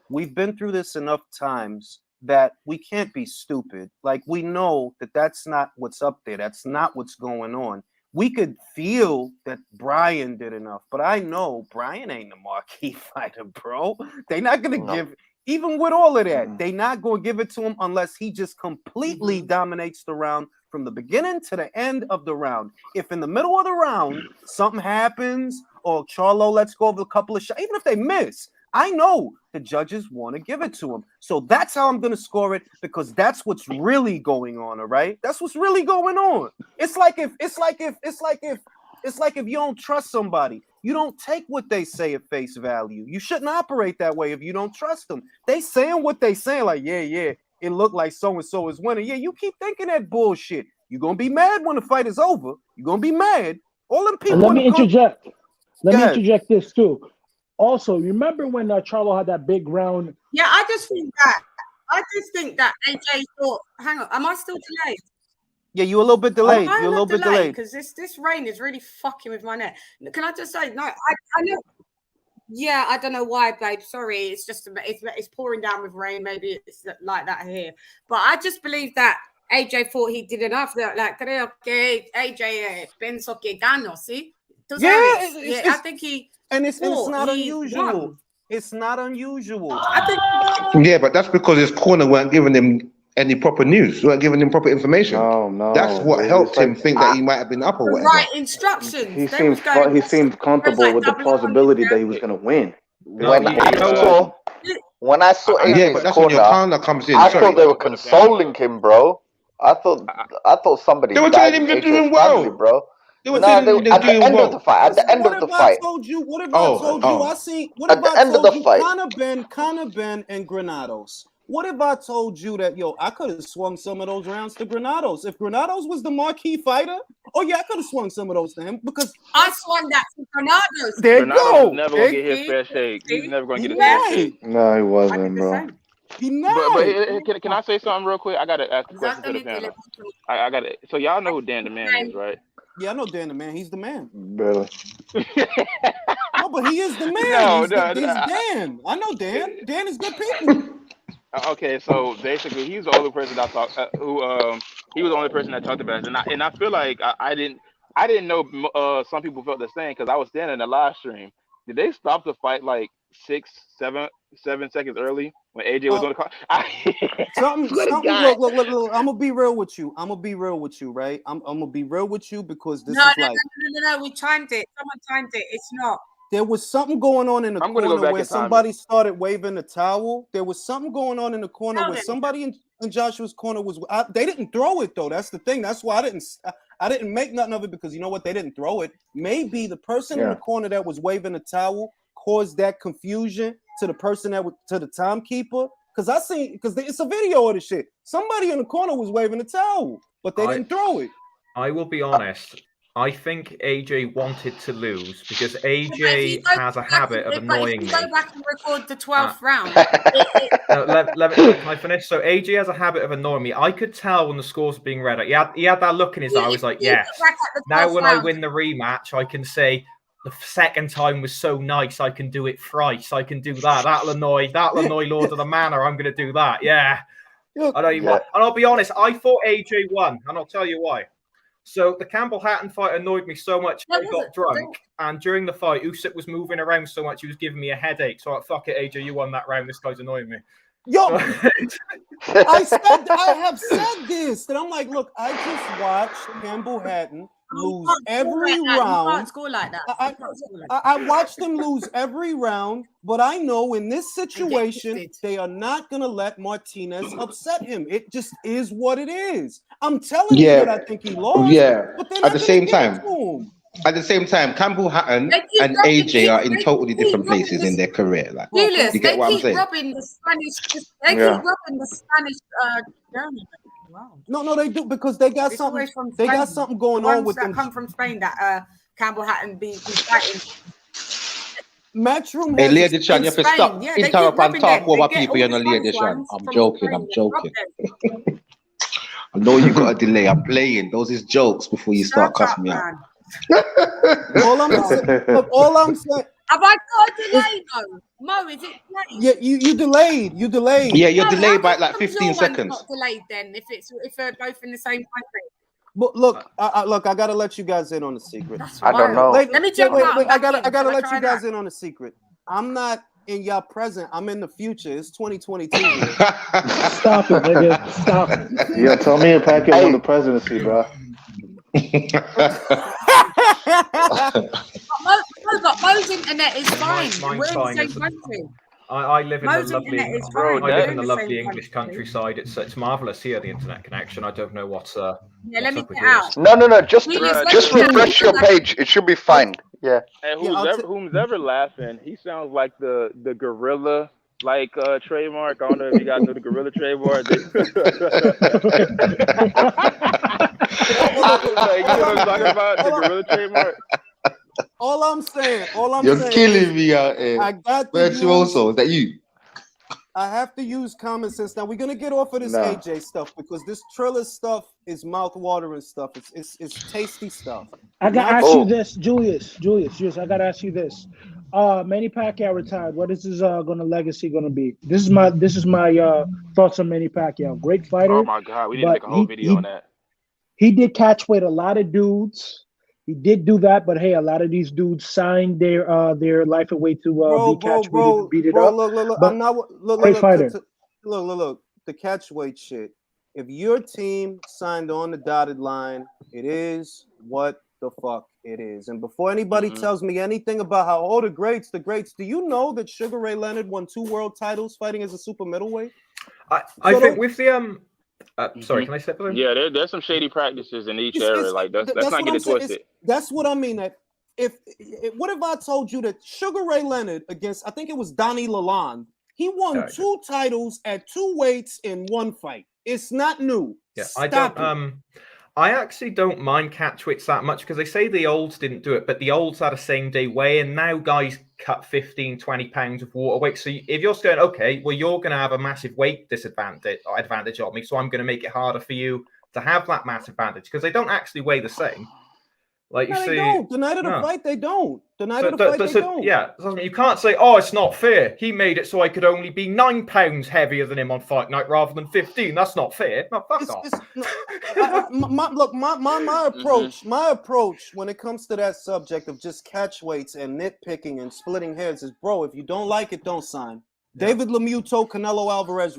we've been through this enough times that we can't be stupid. Like, we know that that's not what's up there. That's not what's going on. We could feel that Brian did enough, but I know Brian ain't a marquee fighter, bro. They're not going to give, even with all of that, they're not going to give it to him unless he just completely dominates the round from the beginning to the end of the round. If in the middle of the round, something happens or Charlo lets go of a couple of shots, even if they miss, I know the judges want to give it to him. So that's how I'm going to score it, because that's what's really going on, all right? That's what's really going on. It's like if you don't trust somebody, you don't take what they say at face value. You shouldn't operate that way if you don't trust them. They saying what they saying, like, yeah, it looked like so-and-so is winning. Yeah, you keep thinking that bullshit. You're going to be mad when the fight is over. You're going to be mad. All them people. Let me interject. Let me interject this too. Also, remember when Charlo had that big round? Yeah, I just think that AJ thought, hang on, am I still delayed? Yeah, you're a little bit delayed. You're a little bit delayed. Because this rain is really fucking with my neck. Can I just say, no, I know. Yeah, I don't know why, babe. Sorry, it's just it's pouring down with rain. Maybe it's like that here. But I just believe that AJ thought he did enough. Like, creo que AJ pensó que ganó, ¿sí? Yeah, I think he. And it's not unusual. It's not unusual. Yeah, but that's because his corner weren't giving him any proper news, weren't giving him proper information. No, that's what helped him think that he might have been up or whatever. Right instructions. He seemed comfortable with the plausibility that he was going to win. When I saw yeah, but AJ's that's when your corner, corner comes in. I thought they were consoling him, bro. I thought somebody They were died telling him in you're doing AJ's well. family, bro. They were No, telling him at the doing end well. of the fight. At the end of the fight. What if I told you? I seen. What At if the I end of told the you? fight. Conor Ben, and Granados. What if I told you that I could have swung some of those rounds to Granados if Granados was the marquee fighter? Oh yeah, I could have swung some of those to him because I swung that to Granados. There you Granados go. is never gonna get his fair shake. He's never gonna get his Right. fair shake. No, he wasn't, bro. But can I say something real quick? I gotta ask a question to the panel. I gotta. So y'all know who Dan the Man is, right? Yeah, I know Dan the Man. He's the man. Barely. No, but he is the man. No, he's no, Dan. I know Dan. Dan is good people. Okay, so basically, he's the only person I talked he was the only person that talked about it, and I feel like I didn't know some people felt the same because I was standing in the live stream. Did they stop the fight like 7 seconds early when AJ was on the call? Look, I'm gonna be real with you. Right? I'm gonna be real with you because this No, is like no. We timed it. Someone timed it. It's not. there was something going on in the corner go back where and time somebody started waving a towel. There was something going on in the corner where somebody in Joshua's corner was. They didn't throw it though. That's the thing. That's why I didn't make nothing of it because you know what? They didn't throw it. Maybe the person in the corner that was waving a towel caused that confusion to the person to the timekeeper. Because it's a video of the shit. Somebody in the corner was waving a towel, but they didn't throw it. I will be honest. I think AJ wanted to lose because AJ has a habit of annoying me. Go back and record the 12th round. Can I finish? So AJ has a habit of annoying me. I could tell when the scores were being read. He had that look in his eye. I was like, yes. Now when I win the rematch, I can say the second time was so nice. I can do it thrice. I can do that. That'll annoy Lord of the Manor. I'm going to do that. Yeah. I know you want. And I'll be honest. I thought AJ won, and I'll tell you why. So the Campbell Hatton fight annoyed me so much. I got drunk, and during the fight, Usyk was moving around so much he was giving me a headache. So I thought, fuck it, AJ, you won that round. This guy's annoying me. Yo, I have said this that I'm like, look, I just watched Campbell Hatton lose every round. You can't score like that. I watched them lose every round, but I know in this situation they are not gonna let Martinez upset him. It just is what it is. I'm telling you that I think he lost. Yeah, but at the same time, Campbell Hatton and AJ are in totally different places in their career. Like, Julius, you get what I'm saying? robbing the Spanish. They keep robbing the Spanish journalists. Wow. No, they do because they got something. They got something going on with them. Come from Spain that Campbell Hatton be fighting. Matchroom. Hey, Lady Chan, you have to stop interrupt and talk over people. You're not Lady Chan. I'm joking. I know you got a delay. I'm playing. Those is jokes before you start cussing me out. All I'm saying. Have I got a delay though? Mo, is it delayed? Yeah, you delayed. Yeah, you're delayed by like 15 seconds. Not delayed then if they're both in the same country. But look, I gotta let you guys in on a secret. I don't know. Let me jump out. I gotta let you guys in on a secret. I'm not in y'all present. I'm in the future. It's 2022. Stop it, nigga. Stop it. Yeah, tell me if Pacquiao won the presidency, bro. But Mo's internet is fine. We're in the same country. I live in the lovely English country. countryside. It's marvelous here, the internet connection. I don't know what's let me up with get out. No. Just refresh your page. It should be fine. Yeah. And who's ever laughing, he sounds like the gorilla trademark. I don't know if you guys know the gorilla trademark. You know what I'm talking about? The gorilla trademark. All I'm saying. You're killing me out here. I got Virtuoso, is that you? I have to use common sense. Now we're gonna get off of this AJ stuff because this Triller stuff is mouth-watering stuff. It's tasty stuff. I gotta ask you this, Julius. I gotta ask you this. Manny Pacquiao retired. What is his legacy gonna be? This is my thoughts on Manny Pacquiao. Great fighter. Oh my god, we need to make a whole video on that. He did catch weight a lot of dudes. He did do that, but hey, a lot of these dudes signed their life away to be catch weighted and beat it up. Look. But I'm not great fighter. Look. The catch weight shit. If your team signed on the dotted line, it is what the fuck it is. And before anybody tells me anything about how the greats, do you know that Sugar Ray Leonard won 2 world titles fighting as a super middleweight? I think with the sorry, can I step in? Yeah, there's some shady practices in each area. Like let's not get it twisted. That's what I mean. That if what if I told you that Sugar Ray Leonard against, I think it was Donnie Lalonde, he won 2 titles at 2 weights in 1 fight. It's not new. Yeah, Stop I actually don't mind catchweights that much because they say the olds didn't do it, but the olds had a same day weigh, and now guys cut 15, 20 pounds of water weight. So if you're going, okay, well, you're going to have a massive weight advantage on me, so I'm going to make it harder for you to have that massive advantage because they don't actually weigh the same. Like you see, they don't. The night of the fight, they don't. The night of the fight, they don't. Yeah, you can't say, "Oh, it's not fair. He made it so I could only be 9 pounds heavier than him on fight night rather than 15. That's not fair." No, fuck off. My approach when it comes to that subject of just catch weights and nitpicking and splitting hairs is, bro, if you don't like it, don't sign. Yeah. David Lemieux told Canelo Alvarez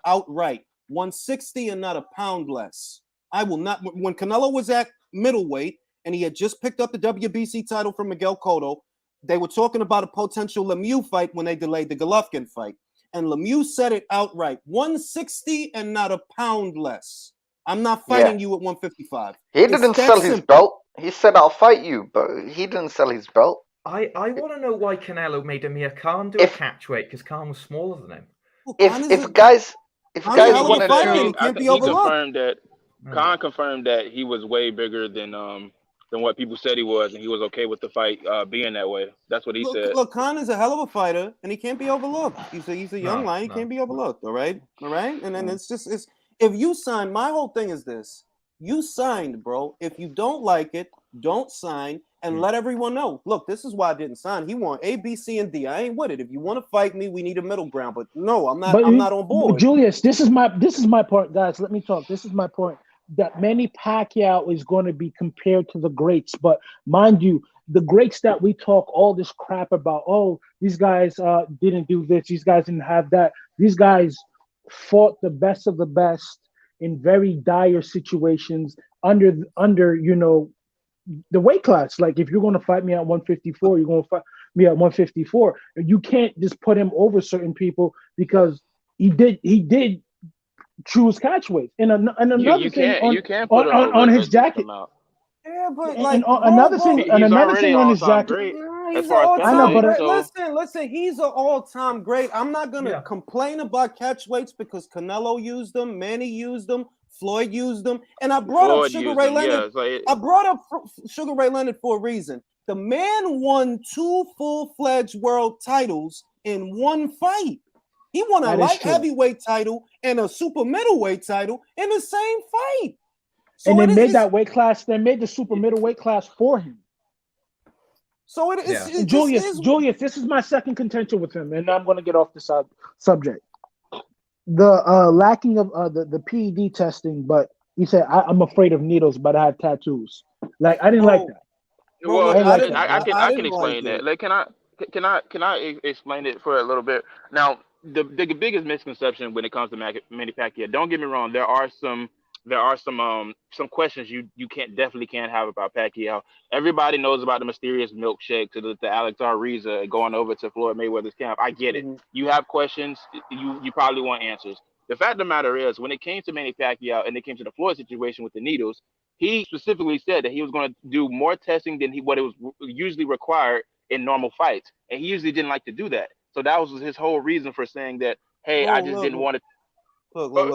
outright, 160 and not a pound less. I will not. When Canelo was at middleweight, and he had just picked up the WBC title from Miguel Cotto, they were talking about a potential Lemieux fight when they delayed the Golovkin fight. And Lemieux said it outright, 160 and not a pound less. I'm not fighting you at 155. He didn't sell his belt. He said, I'll fight you, but he didn't sell his belt. I want to know why Canelo made Amir Khan do a catch weight, because Khan was smaller than him. If guys wanted to... Khan confirmed that he was way bigger than what people said he was, and he was okay with the fight being that way. That's what he said. Look, Khan is a hell of a fighter, and he can't be overlooked. He's a young lion. He can't be overlooked. All right. And then it's if you sign. My whole thing is this: you signed, bro. If you don't like it, don't sign, and let everyone know. Look, this is why I didn't sign. He won A, B, C, and D. I ain't with it. If you want to fight me, we need a middle ground. But no, I'm not. I'm not on board. Julius, this is my point, guys. Let me talk. This is my point. That Manny Pacquiao is going to be compared to the greats. But mind you, the greats that we talk all this crap about, oh, these guys didn't do this, these guys didn't have that. These guys fought the best of the best in very dire situations under the weight class. Like if you're going to fight me at 154, you're going to fight me at 154. You can't just put him over certain people because he did choose catch weight. And another thing on his jacket. Yeah, but another thing on his jacket. Listen, he's an all-time great. I'm not gonna complain about catch weights because Canelo used them, Manny used them, Floyd used them, and I brought up Sugar Ray Leonard. I brought up Sugar Ray Leonard for a reason. The man won 2 full-fledged world titles in 1 fight. He won a light heavyweight title and a super middleweight title in the same fight. So and they made that weight class. They made the super middleweight class for him. So it is. Julius, this is my second contention with him, and I'm going to get off the subject. The lacking of the PED testing, but he said I'm afraid of needles, but I have tattoos. Like I didn't like that. Well, I can explain that. Like, can I explain it for a little bit now? The biggest misconception when it comes to Manny Pacquiao, don't get me wrong, there are some questions you definitely can't have about Pacquiao. Everybody knows about the mysterious milkshake to the Alex Ariza going over to Floyd Mayweather's camp. I get it. You have questions, you probably want answers. The fact of the matter is, when it came to Manny Pacquiao and it came to the Floyd situation with the needles, he specifically said that he was going to do more testing than what it was usually required in normal fights, and he usually didn't like to do that. So that was his whole reason for saying that, hey, I just didn't want to.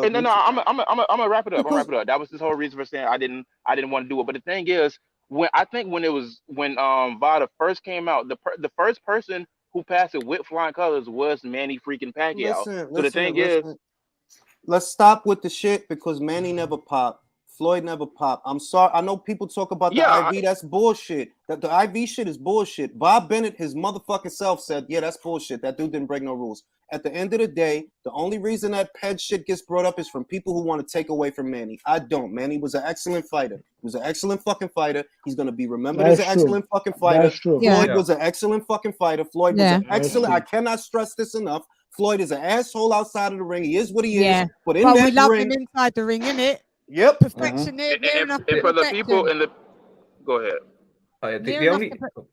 And then I'm gonna wrap it up. That was his whole reason for saying I didn't want to do it. But the thing is, when VADA first came out, the first person who passed it with flying colors was Manny freaking Pacquiao. So the thing is, let's stop with the shit because Manny never popped. Floyd never popped. I'm sorry. I know people talk about the IV. That's bullshit. That the IV shit is bullshit. Bob Bennett, his motherfucking self said, yeah, that's bullshit. That dude didn't break no rules. At the end of the day, the only reason that PED shit gets brought up is from people who want to take away from Manny. I don't. Manny was an excellent fighter. He was an excellent fucking fighter. He's going to be remembered as an excellent fucking fighter. That's true. Floyd was an excellent fucking fighter. Floyd was an excellent. I cannot stress this enough. Floyd is an asshole outside of the ring. He is what he is. But in that we love ring, him inside the ring, innit? Yep. Perfection. Near enough And to for the perfection. people in the, go ahead.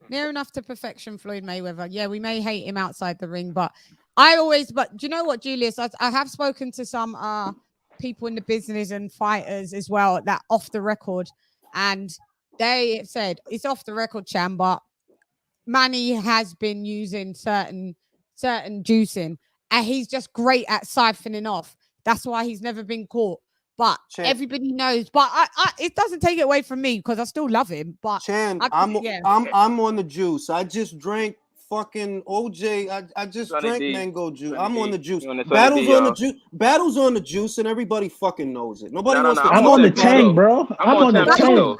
Near enough to perfection, Floyd Mayweather. Yeah, we may hate him outside the ring, but do you know what, Julius? I have spoken to some people in the business and fighters as well that off the record, and they said it's off the record, Cham, but Manny has been using certain juicing, and he's just great at siphoning off. That's why he's never been caught. But everybody knows. But it doesn't take it away from me because I still love him. But I'm on the juice. I just drank fucking OJ. I just drank mango juice. I'm on the juice. Battles on the juice, and everybody fucking knows it. Nobody wants to. I'm on the tank, bro. I'm on the tank.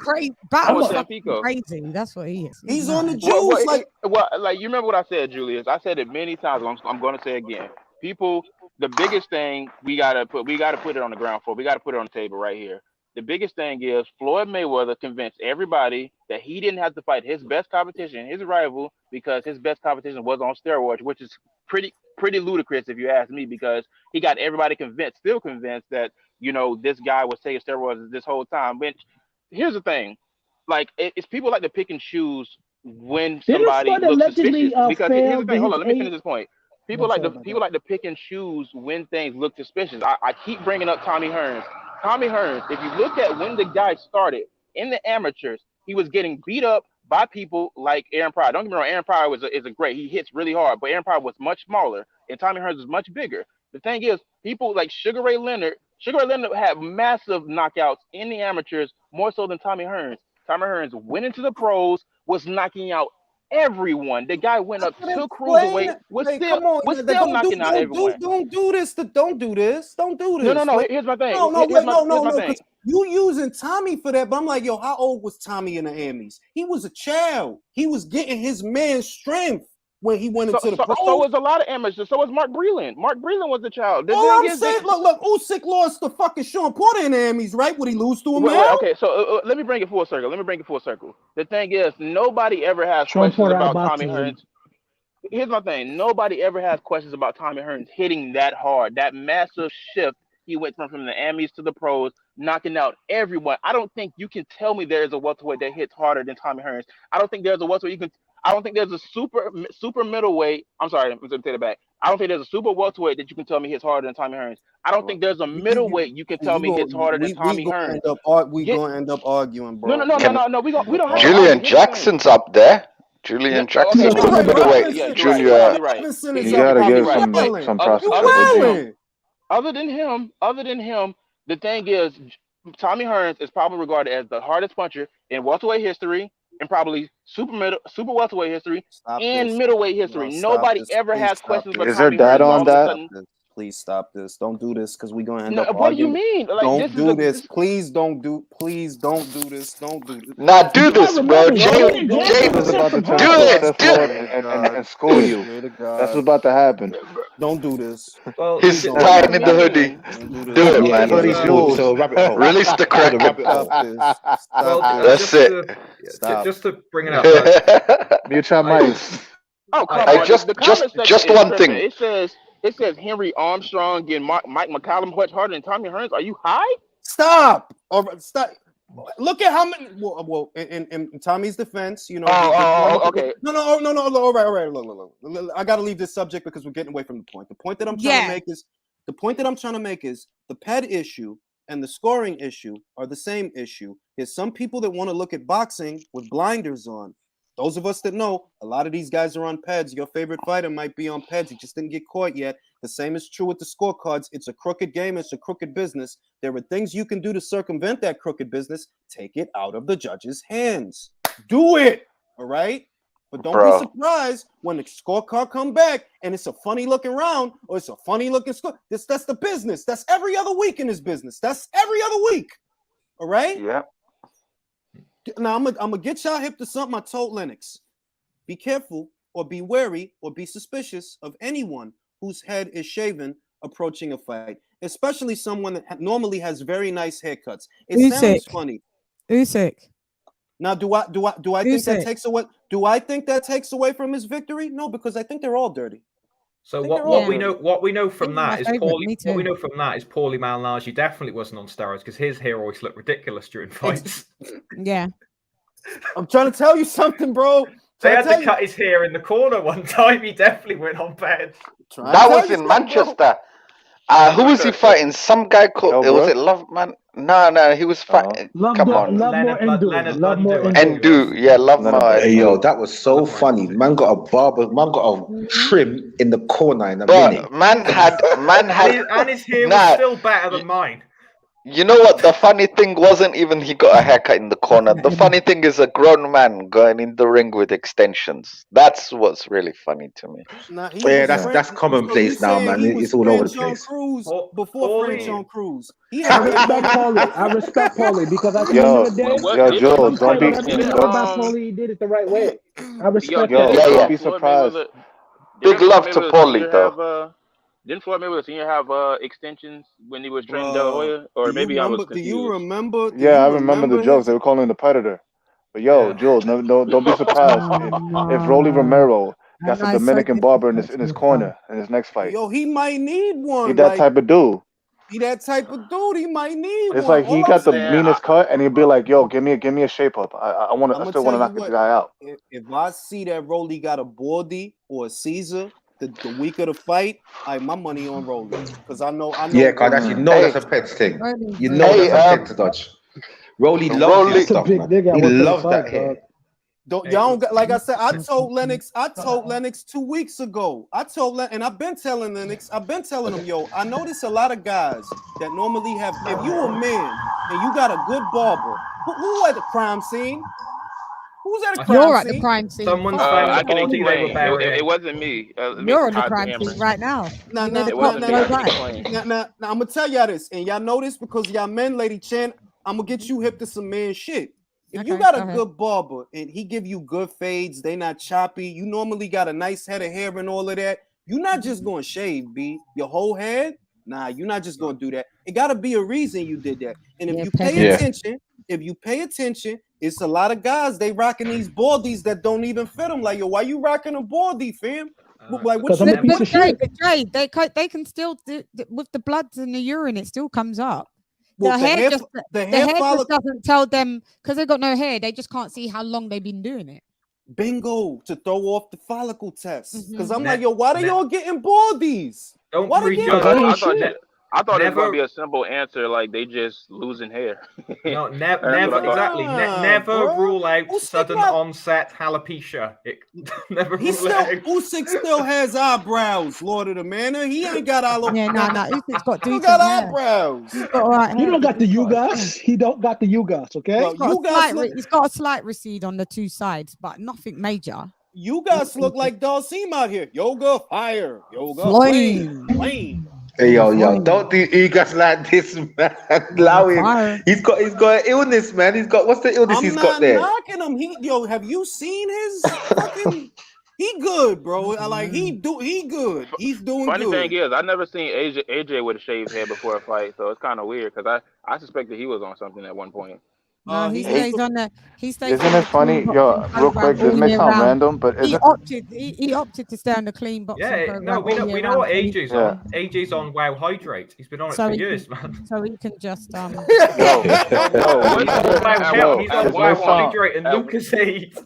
Crazy. That's what he is. He's on the juice. Like you remember what I said, Julius? I said it many times. I'm going to say it again. People, the biggest thing we gotta put it on the ground floor. We gotta put it on the table right here. The biggest thing is Floyd Mayweather convinced everybody that he didn't have to fight his best competition, his rival, because his best competition was on steroids, which is pretty ludicrous if you ask me, because he got everybody still convinced that, you know, this guy was taking steroids this whole time. But here's the thing, like it's people like to pick and choose when somebody looks suspicious. Because here's the thing, hold on, let me finish this point. People like to pick and choose when things look suspicious. I keep bringing up Tommy Hearns. Tommy Hearns, if you look at when the guy started in the amateurs, he was getting beat up by people like Aaron Pryor. Don't get me wrong, Aaron Pryor is a great. He hits really hard, but Aaron Pryor was much smaller, and Tommy Hearns was much bigger. The thing is, people like Sugar Ray Leonard had massive knockouts in the amateurs, more so than Tommy Hearns. Tommy Hearns went into the pros, was knocking out everyone. The guy went up to cruiserweight, was still knocking out everyone. Don't do this. Don't do this. No. Here's my thing. No. You using Tommy for that, but I'm like, yo, how old was Tommy in the Emmys? He was a child. He was getting his man's strength when he went into the pros. So was a lot of amateurs. So was Mark Breland. Mark Breland was a child. I'm saying, look, Usyk lost to fucking Sean Porter in the Emmys, right? Would he lose to him now? Okay, so let me bring it full circle. The thing is, nobody ever has questions about Tommy Hearns. Here's my thing. Nobody ever has questions about Tommy Hearns hitting that hard, that massive shift. He went from the Emmys to the pros, knocking out everyone. I don't think you can tell me there is a welterweight that hits harder than Tommy Hearns. I don't think there's a welterweight I don't think there's a super middleweight. I'm sorry, I'm going to take it back. I don't think there's a super welterweight that you can tell me hits harder than Tommy Hearns. I don't think there's a middleweight you can tell me hits harder than Tommy Hearns. We're going to end up arguing, bro. No. We don't have Julian Jackson's up there. Julian Jackson's middleweight. You gotta give some prospects. Other than him, the thing is, Tommy Hearns is probably regarded as the hardest puncher in welterweight history, and probably super welterweight history, and middleweight history. Nobody ever has questions about Is there data on that? Please stop this. Don't do this because we're gonna end up arguing. What do you mean? Like, don't do this. Please don't do this. Don't do this. Not do this, bro. Jay, was about to do it. And school you. That's what's about to happen. Don't do this. Well, he's tying in the hoodie. Do it, man. Release the Kraken. That's it. Just to bring it up. Mute your mics. Oh, come on. Just one thing. It says Henry Armstrong and Mike McCallum much harder than Tommy Hearns. Are you high? Stop. Stop. Look at how many. Well, in Tommy's defense, you know. Okay. No. All right. Look. I got to leave this subject because we're getting away from the point. The point that I'm trying to make is the PED issue and the scoring issue are the same issue. There's some people that want to look at boxing with blinders on. Those of us that know, a lot of these guys are on PEDs. Your favorite fighter might be on PEDs. He just didn't get caught yet. The same is true with the scorecards. It's a crooked game. It's a crooked business. There are things you can do to circumvent that crooked business. Take it out of the judge's hands. Do it, all right? But don't be surprised when the scorecard come back and it's a funny-looking round or it's a funny-looking score. That's the business. That's every other week in this business. That's every other week. All right. Yeah. Now I'm gonna get y'all hip to something I told Lennox. Be careful, or be wary, or be suspicious of anyone whose head is shaven approaching a fight, especially someone that normally has very nice haircuts. It sounds funny. Usyk. Now, do I think that takes away? Do I think that takes away from his victory? No, because I think they're all dirty. So what we know from that is Paulie Malignaggi definitely wasn't on steroids because his hair always looked ridiculous during fights. Yeah. I'm trying to tell you something, bro. They had to cut his hair in the corner one time. He definitely went on bed. That was in Manchester. Who was he fighting? Some guy called. Was it Loveman? No, he was fighting. Come on, Endu. Yeah, Loveman. Hey, yo, that was so funny. Man got a trim in the corner in a minute. Man had, and his hair was still better than mine. You know what? The funny thing wasn't even he got a haircut in the corner. The funny thing is a grown man going in the ring with extensions. That's what's really funny to me. That's commonplace now, man. It's all over the place. Before French on Cruise. I respect Paulie because I think Joe, don't be. Paulie, he did it the right way. I respect Don't be surprised. Big love to Paulie, though. Didn't Floyd Mayweather Sr. have extensions when he was training De La Hoya? Or maybe I was confused. Do you remember? Yeah, I remember the jokes. They were calling him the Predator. But yo, Jules, don't be surprised if Rolly Romero got some Dominican barber in his corner in his next fight. Yo, he might need one. He that type of dude. He that type of dude. He might need one. It's like he got the meanest cut, and he'd be like, "Yo, give me a shape up. I still want to knock this guy out." If I see that Rolly got a Baldy or a Caesar the week of the fight, I my money on Rolly because I know. Yeah, because that's a Peds thing. You know that's a Peds dodge. Rolly loves his stuff, man. He loves that hair. Y'all don't got, like I said, I told Lennox 2 weeks ago. And I've been telling Lennox, him, yo, I notice a lot of guys that normally have, if you a man and you got a good barber, who at the crime scene? Who's at the crime scene? You're at the crime scene. Someone's I can explain. It wasn't me. You're on the crime scene right now. Now, I'm gonna tell y'all this, and y'all know this because y'all men, Lady Chan, I'm gonna get you hip to some man shit. If you got a good barber and he give you good fades, they not choppy, you normally got a nice head of hair and all of that, you're not just gonna shave, B. Your whole head? Nah, you're not just gonna do that. It gotta be a reason you did that. And if you pay attention, it's a lot of guys, they rocking these baldies that don't even fit them. Like, yo, why you rocking a baldy, fam? Like, what you they can still do with the bloods and the urine, it still comes up. Well, the hair just doesn't tell them because they got no hair. They just can't see how long they've been doing it. Bingo, to throw off the follicle test. Because I'm like, yo, why they all getting baldies? I thought it was gonna be a simple answer, like they just losing hair. No, never rule out sudden onset alopecia. Usyk still has eyebrows, Lord of the Manor. He ain't got alopecia. Yeah, no, Usyk's got decent eyebrows. He don't got the Yugas. He don't got the Yugas. Okay, he's got a slight recede on the two sides, but nothing major. You guys look like Dalsim out here. Yoga, fire. Yoga, flame. Hey, yo, don't do Ugas like this, man. Allow him. He's got an illness, man. What's the illness he's got there? I'm not knocking him. Have you seen his fucking? He good, bro. He good. He's doing Funny good. Thing is, I never seen AJ with a shaved head before a fight, so it's kind of weird because I suspected he was on something at one point. No, he stays on the. He stays. Isn't it funny, yo? Real quick, this may sound random, but he opted to stay on the clean boxing program. No, we know what AJ's on. AJ's on Wow Hydrate. He's been on it for years, man. So he can just He's on Wow Hydrate and Lucozade.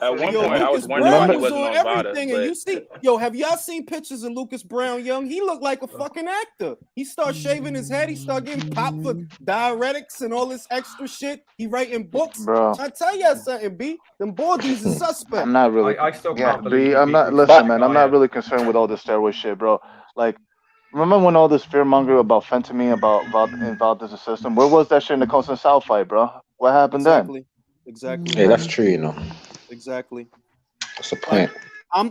At one point, I was wondering he wasn't on everything. And you see, have y'all seen pictures of Lucas Brown young? He looked like a fucking actor. He started shaving his head. He started getting popped for diuretics and all this extra shit. He writing books. Bro. I tell y'all something, B. Them baldies is suspect. I'm not really. I still can't believe. B, I'm not. Listen, man. I'm not really concerned with all this steroid shit, bro. Like, remember when all this fear mongering about fentanyl, about this system? Where was that shit in the Coast and South fight, bro? What happened then? Exactly. Yeah, that's true, you know. Exactly. What's the point?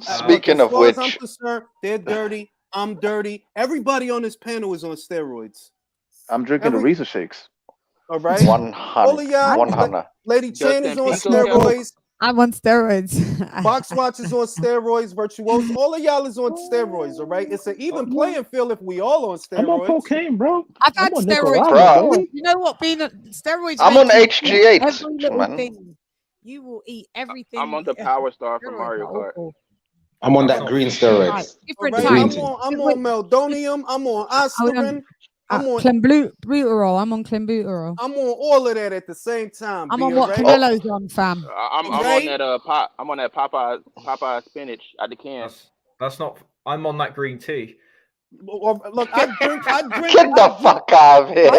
Speaking of which, I'm concerned, they're dirty. I'm dirty. Everybody on this panel is on steroids. I'm drinking the Risa shakes. All right. 100. All of y'all, 100. Lady Chan is on Pico steroids. I'm on steroids. Box Watch is on steroids. Virtuoso, all of y'all is on steroids. All right. It's an even playing field if we all on steroids. I'm on cocaine, bro. I've had on steroids Nicaragua, before. bro. You know what? Being on steroids. I'm on make you eat HGH, every little man. thing. You will eat everything. I'm on the Power Star from Steroids Mario are Kart. awful. I'm on that green steroids. Right, different Right, types. I'm on meldonium. I'm on aspirin. I'm on clenbuterol. I'm on clenbuterol. I'm on all of that at the same time. I'm on what Canelo's on, fam. I'm on that I'm on that Popeye spinach at the can. That's not. I'm on that green tea. Look, I drink. Get the fuck out of here.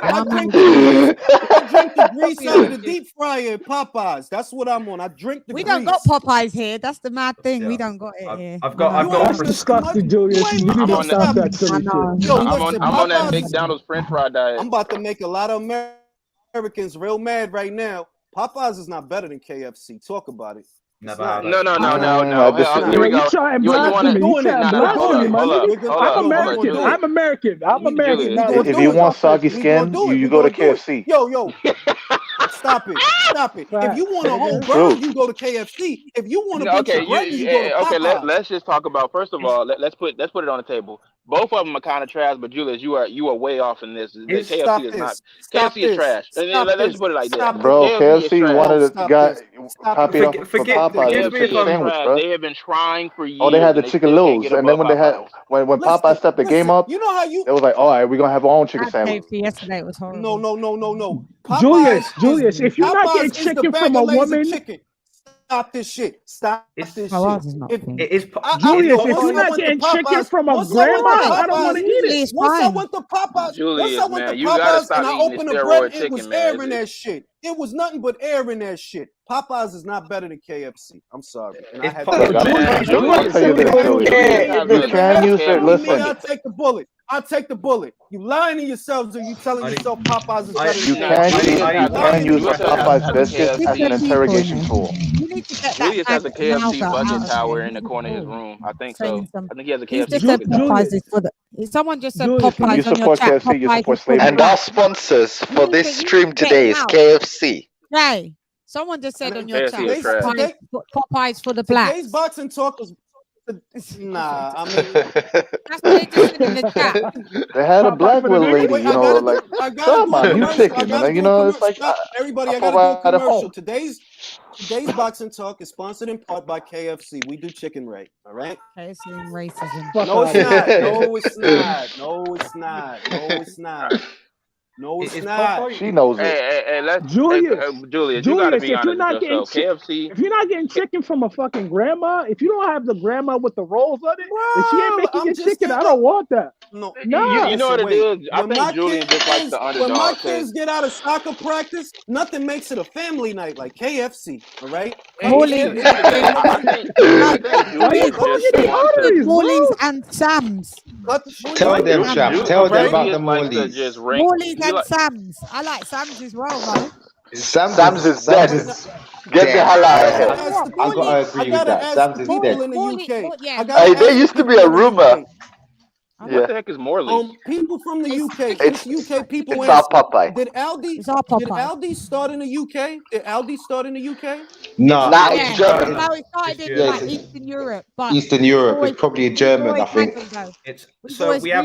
I drink the grease out of the deep fryer at Popeyes. That's what I'm on. I drink the We grease. don't got Popeyes here. That's the mad thing. We don't got it here. I've got. That's disgusting, Julius. You need to stop that silly shit. I'm on that McDonald's French fry diet. I'm about to make a lot of Americans real mad right now. Popeyes is not better than KFC. Talk about it. No. Here we go. You trying blasphemy? You trying blasphemy, my nigga? I'm American. If you want soggy skin, you go to KFC. Yo. Stop it. If you want a whole burger, you go to KFC. If you want a bunch of bread, you go to Popeyes. Let's just talk about, first of all, let's put it on the table. Both of them are kind of trash, but Julius, you are way off in this. KFC is not. KFC is trash. Let's just put it like that. Bro, KFC wanted to got copied off for Popeyes with chicken sandwich, bro. They have been trying for years. Oh, they had the chicken loaves, and then when they had when Popeye stepped the game up, you know how it was like, all right, we're gonna have our own chicken sandwich. Yesterday it was horrible. No. Julius, if you're not getting chicken from a woman. Stop this shit. Stop this shit. Julius, if you're not getting chicken from a grandma, I don't want to eat it. Once I went to Popeyes, you gotta stop and I eating opened the the bread, steroid it was chicken, air man. in that shit. It was nothing but air in that shit. Popeyes is not better than KFC. I'm sorry. And I had I'll tell you this, Julius. You can use it. Listen. I'll take the bullet. I'll take the bullet. You lying to yourselves, or you telling yourself Popeyes is better You can use Popeye's biscuits as an interrogation tool. Julius has a KFC bucket tower in the corner of his room. I think so. I think he has a KFC Just said bucket tower. Popeyes is for the. Someone just said Popeyes You on your support chat. KFC, you support slavery. And our sponsors for this stream today is KFC. Right. Someone just said on your chat, KFC is trash. Popeyes for the black. Today's boxing talk was. Nah, I mean, that's what they just said in the chat. They had a black little lady, you know, like, come on, you chicken, man. You know, it's like, everybody, I I gotta do a commercial. home. Today's boxing talk is sponsored in part by KFC. We do chicken Ray, all right? KFC and racism. No, it's not. No, it's not. No, it's not. No, it's not. No, it's not. She knows it. Hey, let's Julius, you gotta be if you're honest not with getting yourself. KFC. If you're not getting chicken from a fucking grandma, if you don't have the grandma with the rolls on it, if she ain't making your chicken, I don't want that. No, you know what it is? I think Julian just likes the underdog. When my kids get out of soccer practice, nothing makes it a family night like KFC. All right. Morley's and Sam's. Tell them, chap. Tell them about the Morley's. Morley's and Sam's. I like Sam's as well, man. Sam's is dead. Get the hell out of here. I've got to agree with that. Sam's is dead. In the UK. Hey, there used to be a rumor. What the heck is Morley? People from the UK. It's UK people. It's our Popeye. Did Aldi start in the UK? Did Aldi start in the UK? No. It started in like Eastern Europe. But Eastern Europe. It's probably a German, I think. We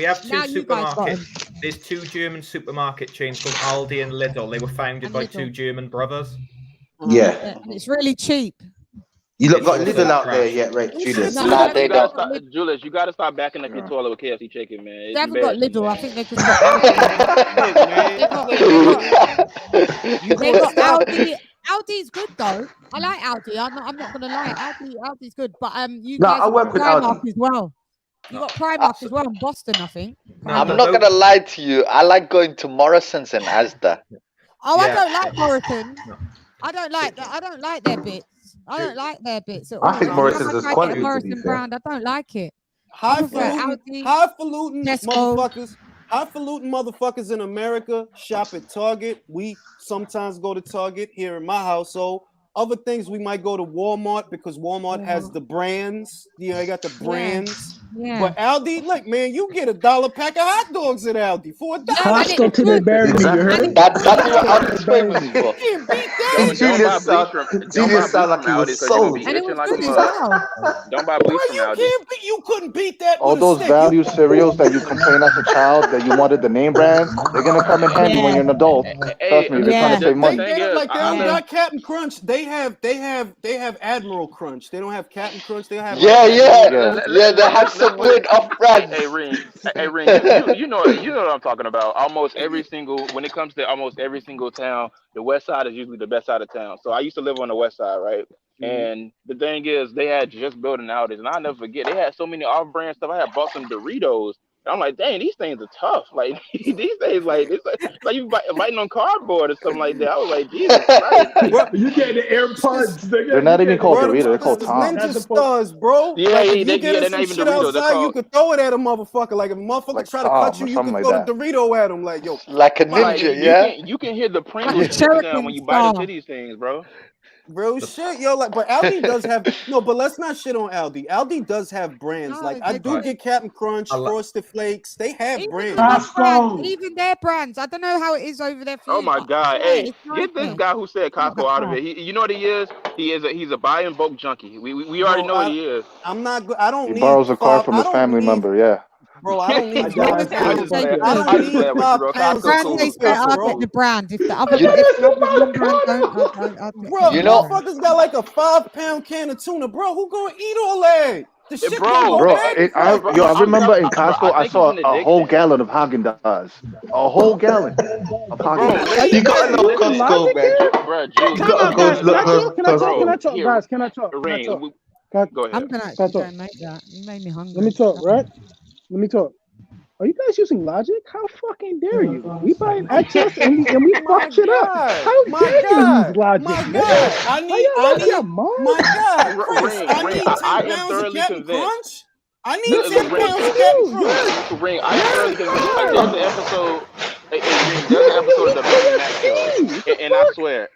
have two supermarkets. There's two German supermarket chains called Aldi and Lidl. They were founded by two German brothers. Yeah. And it's really cheap. You look got Lidl out there yet, right, Julius? Nah, they don't. Julius, you gotta stop backing up your toilet with KFC chicken, man. They haven't got Lidl. I think they could. They got Aldi. Aldi's good though. I like Aldi. I'm not gonna lie. Aldi's good, but you guys I work with Primark Aldi as well. You got Primark as well in Boston, I think. I'm not gonna lie to you. I like going to Morrison's and Asda. Oh, I don't like Morrison's. I don't like their bits. I don't like their bits at all. I think Morrison's is quality. Morrison brand. I don't like it. Highfalutin motherfuckers in America shop at Target. We sometimes go to Target here in my household. Other things we might go to Walmart because Walmart has the brands. You know, they got the brands. Yeah. But Aldi, look, man, you get $1 pack of hot dogs at Aldi for $1. Costco to the bury me, you heard? That's what Aldi's famous for. You can't beat that. Don't buy Julius bleach from like he Aldi was because you're gonna sold. be And it itching was like good a as mug. well. Don't buy bleach from You Aldi. can't beat. You couldn't beat that. All with a those stick. value cereals that you complain as a child that you wanted the name brands, they're gonna come in handy when you're an adult. Trust me, they're trying to save money. They don't got Captain Crunch. They have Admiral Crunch. They don't have Captain Crunch. They have they have some good off-brands. Hey, Ring, you know what I'm talking about. When it comes to almost every single town, the west side is usually the best side of town. So I used to live on the west side, right? And the thing is, they had just built an outage, and I'll never forget, they had so many off-brand stuff. I had bought some Doritos. And I'm like, dang, these things are tough. Like these things, like it's like you biting on cardboard or something like that. I was like, Jesus Christ. Bro, you get the AirPods. They're not even called Doritos. They're called Toms. Ninja Stars, bro. Yeah, like, they're not even shit Doritos. outside, you could throw it at a motherfucker. Like if a motherfucker try to cut you, you can throw the Dorito at him. Like yo, like a ninja, You can hear the Pringles sound when you bite into these things, bro. Real shit, yo. Like, but Aldi does have but let's not shit on Aldi. Aldi does have brands. No, like I do get Captain Crunch, Frosted Flakes. They have brands. Even their brands. I don't know how it is over there for Oh you, my but God! yeah, Hey, it's get this nightmare. guy who said Costco out of it. You know what he is? He's a buy and bulk junkie. We already know what he is. I'm not good. I don't He need. borrows a car from his family member. Yeah. Bro, I don't need I 5 pounds. say I don't need 5 pounds of brand tastes better, I'll bro. get the brand. If the other brand don't, Bro, motherfuckers got like a 5-pound can of tuna. Bro, who gonna eat all that? The shit Bro, I remember in Costco, I saw a whole gallon of Haagen-Dazs. A whole gallon of Haagen-Dazs. You gotta know Costco, man. Bro, you gotta go Can I talk, guys? Can I talk? Go ahead. I'm gonna actually go and make that. You made me hungry. Let me talk, right? Let me talk. Are you guys using Logic? How fucking dare you? We buying access and we fuck shit up. How dare you use Logic? My God, I need my God, Chris, I need 10 pounds of Captain Crunch. I need 10 pounds of Captain Crunch. Ring, I am thoroughly convinced. Like, there's an episode of the Manny Pacquiao show, and I swear.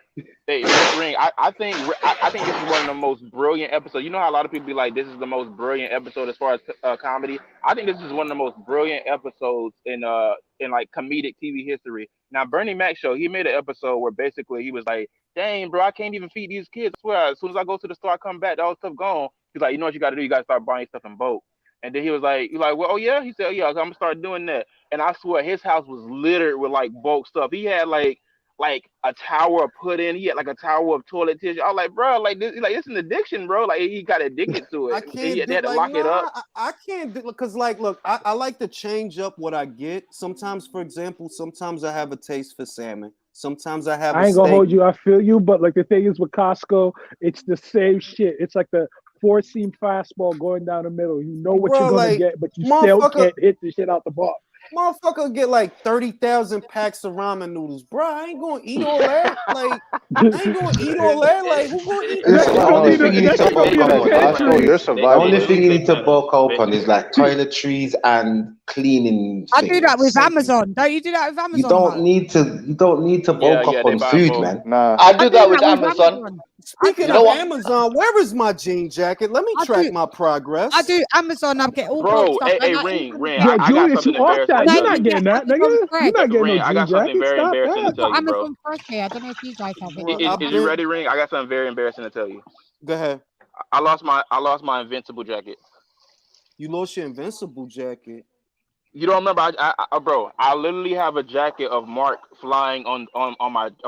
Hey, Ring, I think this is one of the most brilliant episodes. You know how a lot of people be like, this is the most brilliant episode as far as comedy. I think this is one of the most brilliant episodes in like comedic TV history. Now, Bernie Mac show, he made an episode where basically he was like, dang, bro, I can't even feed these kids. I swear, as soon as I go to the store, I come back, all stuff gone. He's like, you know what you got to do? You got to start buying stuff in bulk. And then he was like, well, oh yeah? He said, oh yeah, I'm gonna start doing that. And I swear, his house was littered with like bulk stuff. He had like a tower of pudding. He had like a tower of toilet tissue. I was like, bro, like this, it's an addiction, bro. Like he got addicted to it. I can't they had to lock it up. I can't do because, like, look, I like to change up what I get. Sometimes, for example, sometimes I have a taste for salmon. Sometimes I have. I ain't gonna hold you. I feel you, but like the thing is with Costco, it's the same shit. It's like the 4-seam fastball going down the middle. You know what you're gonna get, but you still can't hit the shit out the ball. Motherfucker get like 30,000 packs of ramen noodles, bro. I ain't gonna eat all that. Like, I ain't gonna eat all that. Like, who gonna eat that? The only thing you need to bulk up on. The only thing you need to bulk up on is like toiletries and cleaning. I do that with Amazon. Don't you do that with Amazon? You don't need to bulk up on food, man. Nah. I do that with Amazon. Speaking of Amazon, where is my jean jacket? Let me track my progress. I do Amazon. I get all bro. stuff. Hey, Ring. Yo, I Julius, got something you off that? embarrassing. You're not getting that, nigga. You're not getting Ring, no I got jean something jacket. very Stop embarrassing that. to tell you, bro. Amazon first here. I don't know if you guys have it. Is you ready, Ring? I got something very embarrassing to tell you. Go ahead. I lost my Invincible jacket. You lost your Invincible jacket. You don't remember, bro? I literally have a jacket of Mark flying on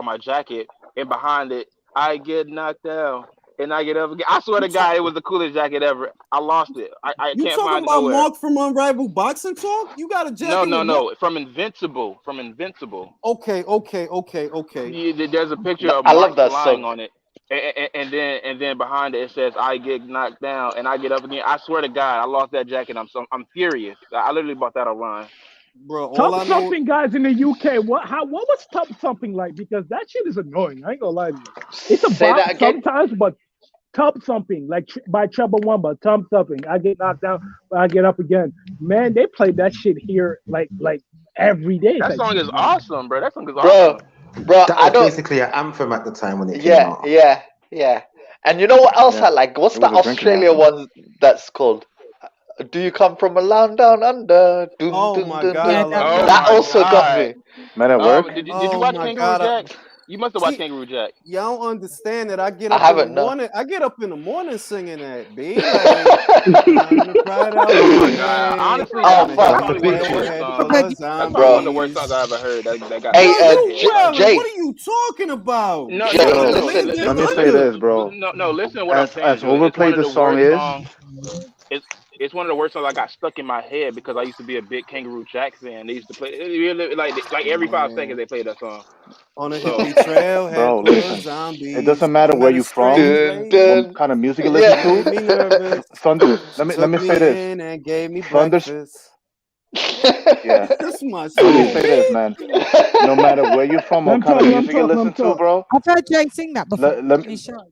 my jacket, and behind it, I get knocked down, and I get up again. I swear to God, it was the coolest jacket ever. I lost it. I You can't talking find it about nowhere. Mark from Unrivaled Boxing Talk? You got a jacket? No. From Invincible. Okay. Yeah, there's a picture of I Mark love that flying song. on it. And then behind it says I get knocked down and I get up again. I swear to God, I lost that jacket. I'm furious. I literally bought that online. Bro, Tub something, guys, in the UK. What was tub something like? Because that shit is annoying. I ain't gonna lie to you. It's a bop sometimes, but tub something like by Trouble One, but tub something. I get knocked down, but I get up again. Man, they played that shit here like every day. That song is awesome, bro. That song is awesome. Bro, that was basically an anthem at the time when it came out. Yeah. Yeah. And you know what else I like? What's It that was a drinking Australia anthem. one that's called? Do you come from a land down under? Dun, Oh dun, my dun, God, dun. I love Oh That my also got God. me. Man at work? Did you Oh watch my Kangaroo God. Jack? You must have watched See, Kangaroo Jack. y'all don't understand that I get I up in the haven't, no. morning. I get up in the morning singing that, B. Like, time to fight out Oh my the God. day. Honestly, Oh, that's fuck. probably one of the worst Head songs. full of That's probably one of the worst zombies. songs I ever heard. That got Hey, stuck in my You head. wildin'. Jay. What are you talking about? No, Jay, no, Yo, listen, listen. listen, let me say listen. this, bro. No, listen to what I'm saying, As Julie. It's one overplayed of the the song worst is, songs. It's one of the worst songs I got stuck in my head because I used to be a big Kangaroo Jack fan. They used to play it really, like every 5 seconds they played that song. On a So hippie trail, head bro, full of listen. zombies. It doesn't matter I where met a you strange from, Dun, lady. what dun. kind of music you She listen Yeah. to. made me nervous. Thunder. She Let took me say me this. in and gave me Thunder. breakfast. Yeah. That's my Let me shit, say B. this, man. No matter where you're from, Let what him kind talk. of Let him music you talk. Let him listen to, talk. bro. I've heard Jay sing that before. Let, in his show.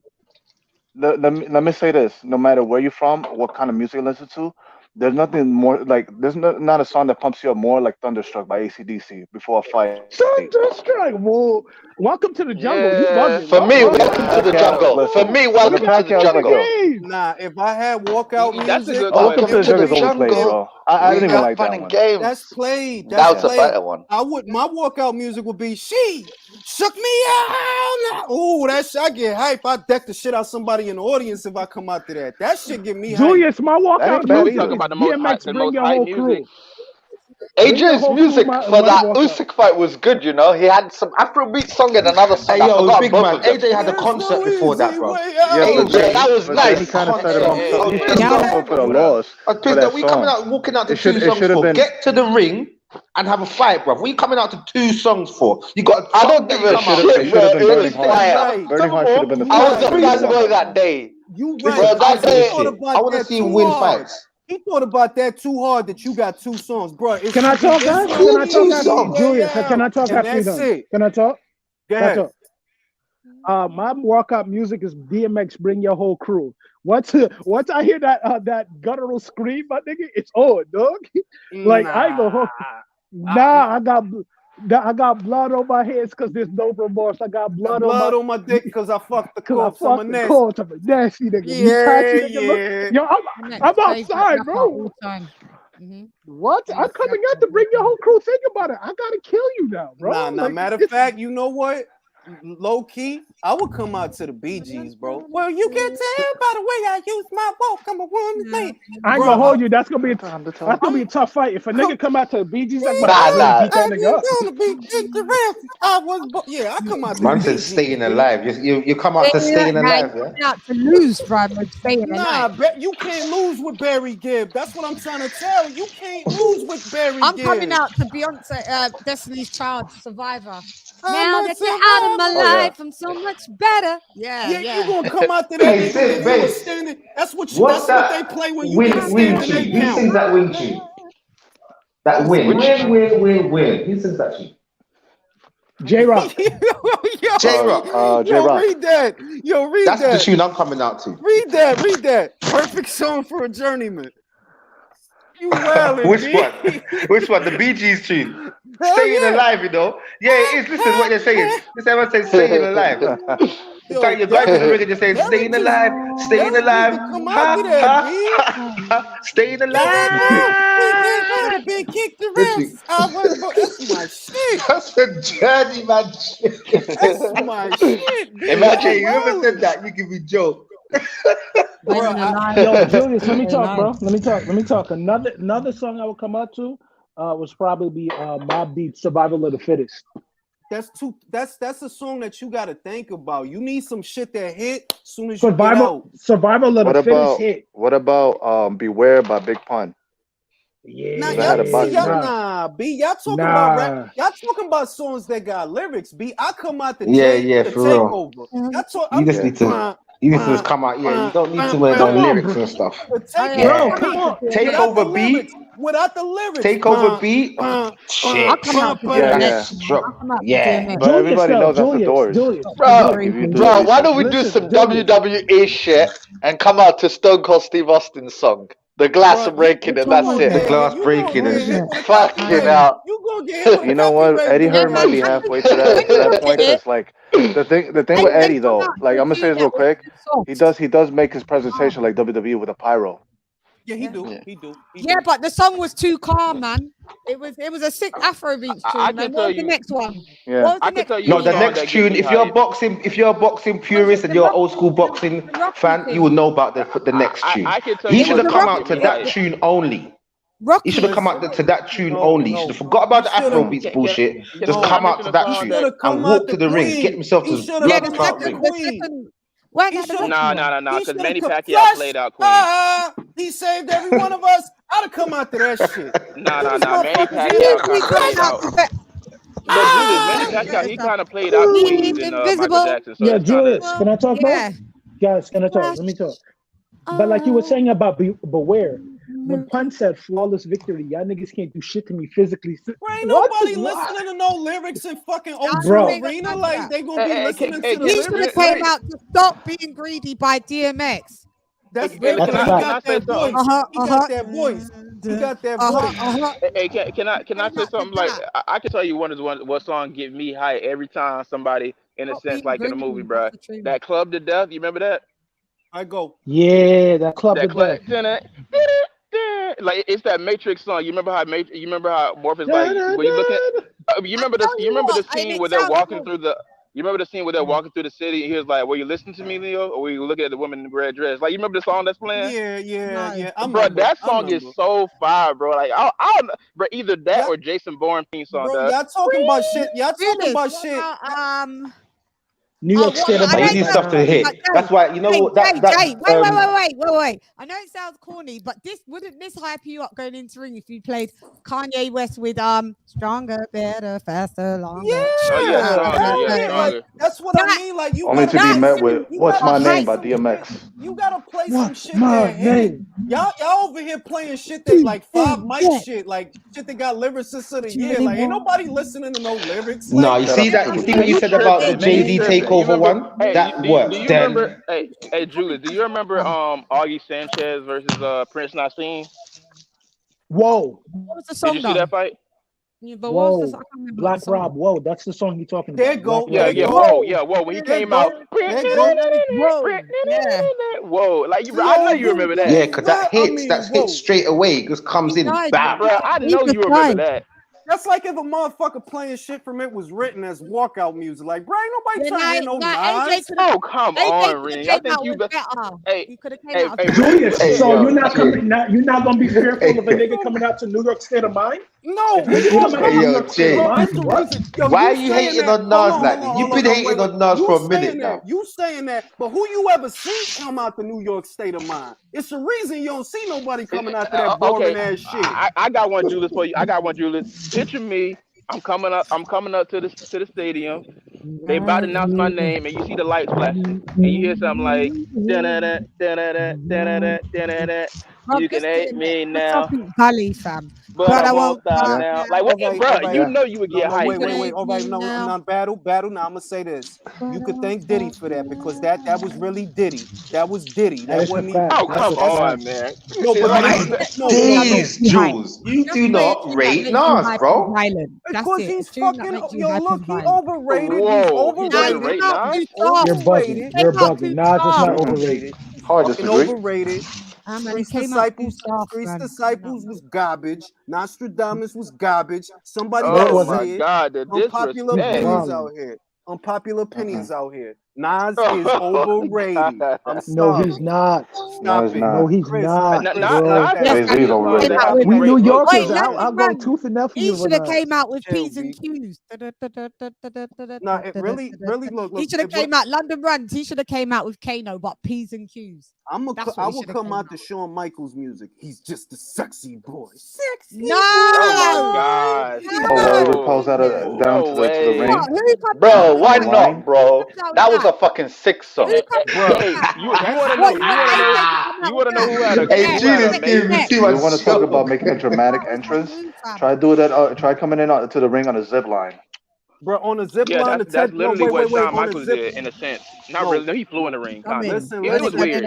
let me say this. No matter where you're from, what kind of music you listen to, there's nothing more like there's not a song that pumps you up more like Thunderstruck by AC/DC before a fight. Thunderstruck. Whoa. Welcome to the jungle. You Yeah. bugging. For me, When welcome to the Pacquiao, jungle. For listen, me, when welcome to the Pacquiao was like, jungle. yo, Nah, if I had walkout that's a music, good Welcome to question. the Jungle is overplayed, if bro. I We didn't even got like fun that and one. games. that's played, That that's was a played. better one. My walkout music would be she shook me out. Ooh, that shit, I get hype. I deck the shit out somebody in the audience if I come out to that. That shit get me hype. Julius, my That walkout ain't bad music Talk is either. about the DMX. the Bring most your hype whole music. crew. Bring your AJ's whole crew. music My for that walkout. Usyk fight was good, you know. He had some Afrobeat song and another song. Hey, I yo, forgot big both man. of them. AJ had a There's concert no before that, easy bro. way Yeah, out. AJ, that was but then he nice. kind of set Concert. himself. He set Pissed himself off. up for the Before that. loss I was for pissed that that we coming song. out, walking out to It should 2 it songs should have for. been. Get to the ring and have a fight, bro. What are you coming out to 2 songs for? You got a I song don't that give you a come out It shit, to. should bro. have been It Then was you Burning say Heart. you You have fire. right. Burning couple Heart should more. have been the You I first was a right. song that he won fanboy on. that day. You This right. Bro, is I that He say this day, thought shit. about I want to that see him too win hard. fights. He thought about that too hard that you got 2 songs, bro. It's Can I either talk, this guys? or Can I talk 2 after easy songs. way Julius? Can out, I talk and after you that's done? it. Can I talk? Go Can I ahead. talk? My walkout music is DMX. Bring your whole crew. Once I hear that guttural scream, my nigga, it's on, dog. Like I ain't gonna hook. Nah, I got blood on my hands because there's no remorse. I got Got blood on my dick because I fucked the corpse. I'm a fucked the nasty. corpse. I'm a nasty nigga. You Yeah, catch it, nigga. yeah. Yo, I'm outside, rapper bro. all time. What? I'm coming out to bring your whole crew. Think about it. I gotta kill you now, bro. Nah, Like, matter of fact, you know what? Low key, I would come out to the Bee Gees, bro. Well, you can tell by the way I use my walk. I'm a woman's man. I ain't Bro, gonna hold you. That's gonna be a tough fight. If a nigga come out to the Bee Gees, I'm Nah, gonna nah. beat that nigga up. gonna be kicked around. Yeah, I come out to the Man Bee said Gees. staying alive. You come out to staying alive, yeah? You're out to lose, bro. Staying Nah, alive. you can't lose with Barry Gibb. That's what I'm trying to tell you. You can't lose with Barry I'm Gibb. coming out to Beyonce, Destiny's Child, Survivor. I'm Now a that you're out of my survivor. life, I'm so much better. Yeah. You gonna come out to that? Hey, They gonna Sid, give you a babes. standing. That's what What's they that play when you get a win standing tune? 8 Who count. sings that win tune? That win. Which Win. Who sings that tune? J Rock. J-Rock. J-Rock. Read that. Yo, read That's that. the tune I'm coming out to. Read that. Perfect song for a journeyman. You wildin', Which B. one? Which one? The Bee Gees tune. Hell Staying yeah. alive, you know. Yeah, it is. Listen, what they're saying. This everyone says staying alive. It's like you're going to the ring and just saying staying alive, staying alive. Come Ha out to that, ha B. ha ha. Staying We can't go alive. to be kicked around. Listen, That's my shit. that's a journey, man. That's my shit, B. Imagine you ever said that, you give me joke. Yo, Julius, let me talk, bro. Let me talk. Another song I would come out to was probably be Mobb Deep, "Survival of the Fittest." That's a song that you got to think about. You need some shit that hit as soon as you get out. Survival of the Fittest hit. What about Beware by Big Pun? Yeah. Nah, That had a boxing match. nah, B. Y'all talking about rap. Y'all talking about songs that got lyrics. B. I come out the Yeah, the for real. takeover. That's what You just need to. You need to just come out. Yeah, you don't need to wear Come no on, lyrics bro. and stuff. The takeover. Yeah. Come on. Take over beat. Without the lyrics. Take over beat. Shit. I'll come out to That's DMX. drop. I'll come out to Yeah. DMX. But everybody knows that's the Doors. Bro, If you do bro, the why don't we research. do some WWE shit and come out to Stone Cold Steve Austin's song? The glass breaking and that's The it. glass breaking and shit. Fucking out. You gonna get hit with You know what? Eddie Hearn might be man, halfway to that point because like the thing with Eddie though, like I'm gonna say this real quick, he does make his presentation like WWE with a pyro. Yeah, he do. Yeah, but the song was too calm, man. It was a sick Afrobeat tune, man. What was the next one? Yeah. What was the next tune? No, the next tune. If you're a boxing purist and you're an old school boxing fan, you will know about the next tune. He should have come out to that tune only. He should have come out to that tune only. He should have forgot about the Afrobeats bullshit. Just come out to that tune and walk to the ring, get himself to blood clot ring. Nah, because Manny Pacquiao played out clean. He saved every one of us. I'd have come out to that shit. Nah, Manny Pacquiao kind of played out. But Julius, Manny Pacquiao, he kind of played out Queens in Michael Jackson. So yeah, Julius, can I talk now? Guys, can I talk? Let me talk. But like you were saying about Beware, when Pun said flawless victory, y'all niggas can't do shit to me physically. Ain't nobody listening to no lyrics in fucking O2 Arena. Like they gonna be listening to the He should have came out to Stop Being Greedy by DMX. That's really he got that voice. He got that voice. He got that voice. Hey, can I say something? Like I can tell you what song get me high every time somebody, in a sense, like in a movie, bro. That Club to Death. You remember that? I go. Yeah, that Club to Death. Like it's that Matrix song. You remember how Morpheus like when you look at you remember the scene where they're walking through the. You remember the scene where they're walking through the city and he was like, "Were you listening to me, Leo, or were you looking at the woman in the red dress?" Like, you remember the song that's playing? Yeah. Bro, that song is so fire, bro. Like, bro, either that or Jason Bourne theme song. Bro, y'all talking about shit. Y'all talking about shit. New York State of Mind. Easy stuff to hit. That's why you know what wait. I know it sounds corny, but wouldn't this hype you up going into ring if you played Kanye West with Stronger, Better, Faster, Longer? Yeah. That's what I mean. Like you only to be met with "What's My Name" by DMX. You gotta play some shit that hit. Y'all over here playing shit that's like Five Mike shit, like shit that got lyricists of the year. Like ain't nobody listening to no lyrics. No, like, you see what you said about the Jay-Z takeover one? That works. Do you remember? Hey, Julius, do you remember Augie Sanchez versus Prince Nassim? Whoa! What was the song? Did you see that fight? Whoa, Black Rob. Whoa, that's the song you're talking about. There go. Whoa. When he came out, whoa. Like I know you remember that. Yeah, because that hits. That hits straight away. It just comes in. Bam. Bro, I know you remember that. That's like if a motherfucker playing shit from It Was Written as walkout music. Like, bro, ain't nobody trying to hear no Nas. Oh, come on, Ring. I think you better. He could have came out. Julius, so you're not gonna be fearful of a nigga coming out to New York State of Mind? No. Yo, Jay. Why are you hating on Nas like that? You've been hating on Nas for a minute now. You saying that, but who you ever seen come out to New York State of Mind? It's the reason you don't see nobody coming out to that boring ass shit. I got one, Julius, for you. Picture me. I'm coming up to the stadium. They about to announce my name, and you see the lights flashing, and you hear something like da-da-da, da-da-da, da-da-da, da-da-da. You can hate me now. Gully, fam. But I won't stop now. Like, what, bro? You know you would get hyped. Wait. All right, no, battle. Now I'm gonna say this. You could thank Diddy for that because that was really Diddy. That was Diddy. That wasn't even. Oh, come on, man. No, but days, Jules. You do not rate Nas, bro. Because he's fucking. Yo, look, he overrated. Whoa, He's overrated. You're bugging. Nas is not overrated. Hard to disagree. Overrated. Priest Disciples was garbage. Nostradamus was garbage. Somebody else say it. Unpopular opinions out here. Unpopular opinions out here. Nas is overrated. No, he's not. Stop it. No, he's not. He's overrated. We New Yorkers, I'll go tooth and nail for you. He should have came out with P's and Q's. Nah, it really look. He should have came out London Runs. He should have came out with Kano, but P's and Q's. I will come out to Shawn Michaels music. He's just a sexy boy. Sexy. No. Oh my God. Oh, he pulls that down to the ring. Bro, why not, bro? That was a fucking sick song. Bro, you want to know who had a Hey, Julius gave me too much. You want to talk about making a dramatic entrance? Try coming in to the ring on a zip line. Bro, on a zip line, that's literally what Shawn on a Michaels zip. did in a sense. Not really. No, he flew in the ring. Kind of. Listen, It was weird.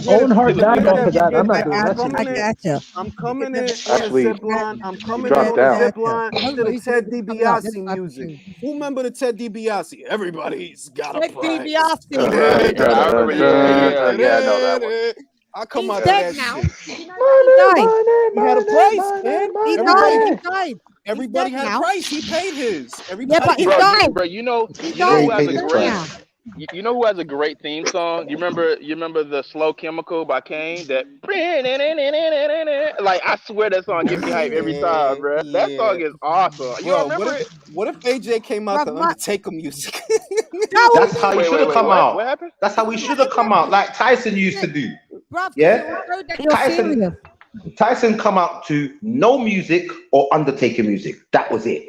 Owen Hart died off of that. I'm not doing that shit. I'm coming in on Actually, a zip line. I'm coming in dropped on a down. zip line to the Ted DiBiase music. Who remember the Ted DiBiase? Everybody's got a price. DiBiase. I remember. Yeah, I know that one. I come He's out dead of that now. shit. You know he died. He had a price, man. He died. Everybody had a price. He paid his. Everybody. Yeah, but he Bro, died. bro, you know He who died. has a great. You know who has a great theme song? You remember the Slow Chemical by Kane? That like I swear that song gets me hype every time, bro. That song is awesome. You Bro, remember it? What if AJ came out to Undertaker music? That's how he should have come out. What happened? That's how he should have come out, like Tyson used to do. Bruv, Yeah, Tyson. Tyson come out to no music or Undertaker music. That was it.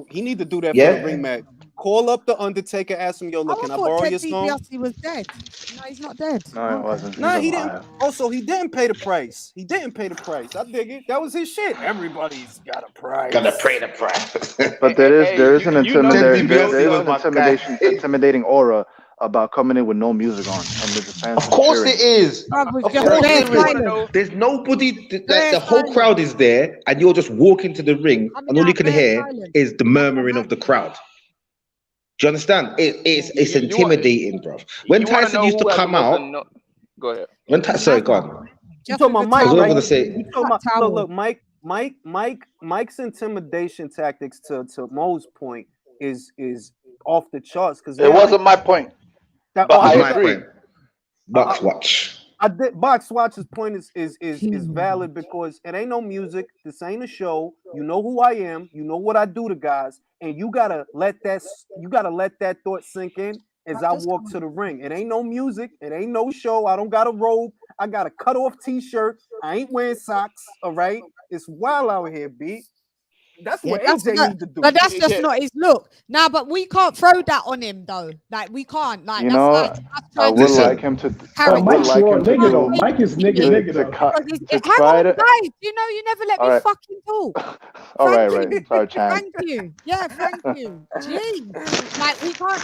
He need to do that Yeah. for the ring match. Call up the Undertaker, ask him, yo, look, can I borrow your song? Ted DiBiase was dead. No, he's not dead. No, it wasn't. Nah, he didn't. Also, he didn't pay the price. I dig it. That was his shit. Everybody's got a price. Gotta pay the price. But there is an intimidation. intimidating aura about coming in with no music on. And the fans Of course it is. There's nobody. The whole crowd is there, and you're just walking to the ring, and all you can hear is the murmuring of the crowd. Do you understand? It's intimidating, bro. When Tyson used to come out, go ahead. Sorry, go on. You talking about Mike? I was Right? gonna say. You talking about, look, Mike's intimidation tactics to Mo's point is off the charts because it wasn't my point. But I agree. Box watch. Box Watch's point is valid because it ain't no music. This ain't a show. You know who I am. You know what I do to guys, and you gotta let that thought sink in as I walk to the ring. It ain't no music. It ain't no show. I don't got a robe. I got a cut off T-shirt. I ain't wearing socks. All right, it's wild out here, B. That's what AJ need to do. But that's just not his look. Nah, but we can't throw that on him though. Like we can't. Like You that's know, like I would like him to. Mike is nigga. To try to. Guys, you know, you never let me fucking talk. All right. Sorry, Chan. Thank you. Yeah, thank you. Jeez. Like we can't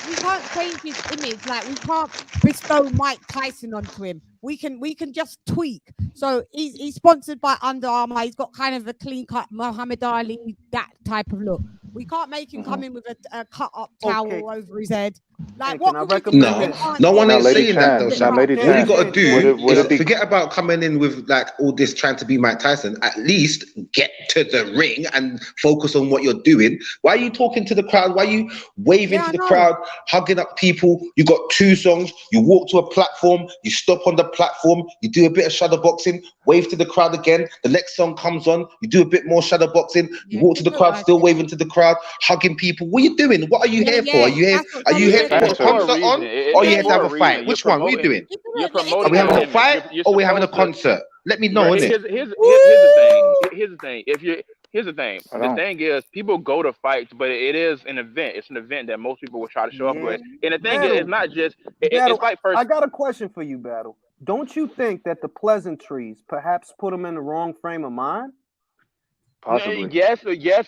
change his image. Like we can't bestow Mike Tyson onto him. We can just tweak. So he's sponsored by Under Armour. He's got kind of a clean cut Muhammad Ali, that type of look. We can't make him come in with a cut up towel over his head. Like what? No one is saying that though, Sam. All you Chan, got to do would it be- forget about coming in with like all this trying to be Mike Tyson. At least get to the ring and focus on what you're doing. Why are you talking to the crowd? Why are you waving to the crowd, hugging up people? You got 2 songs. You walk to a platform. You stop on the platform. You do a bit of shadow boxing. Wave to the crowd again. The next song comes on. You do a bit more shadow boxing. You walk to the crowd, still waving to the crowd, hugging people. What are you doing? What are you here for? Are you here? Are you here to put a concert on, or are you here to have a fight? Which one? What are you doing? Are we having a fight, or are we having a concert? Let me know, innit? Here's the thing. Here's the thing. The thing is, people go to fights, but it is an event. It's an event that most people will try to show up with. And the thing is, it's not just. It's like first. I got a question for you, Battle. Don't you think that the pleasantries perhaps put them in the wrong frame of mind? Possibly. Yes,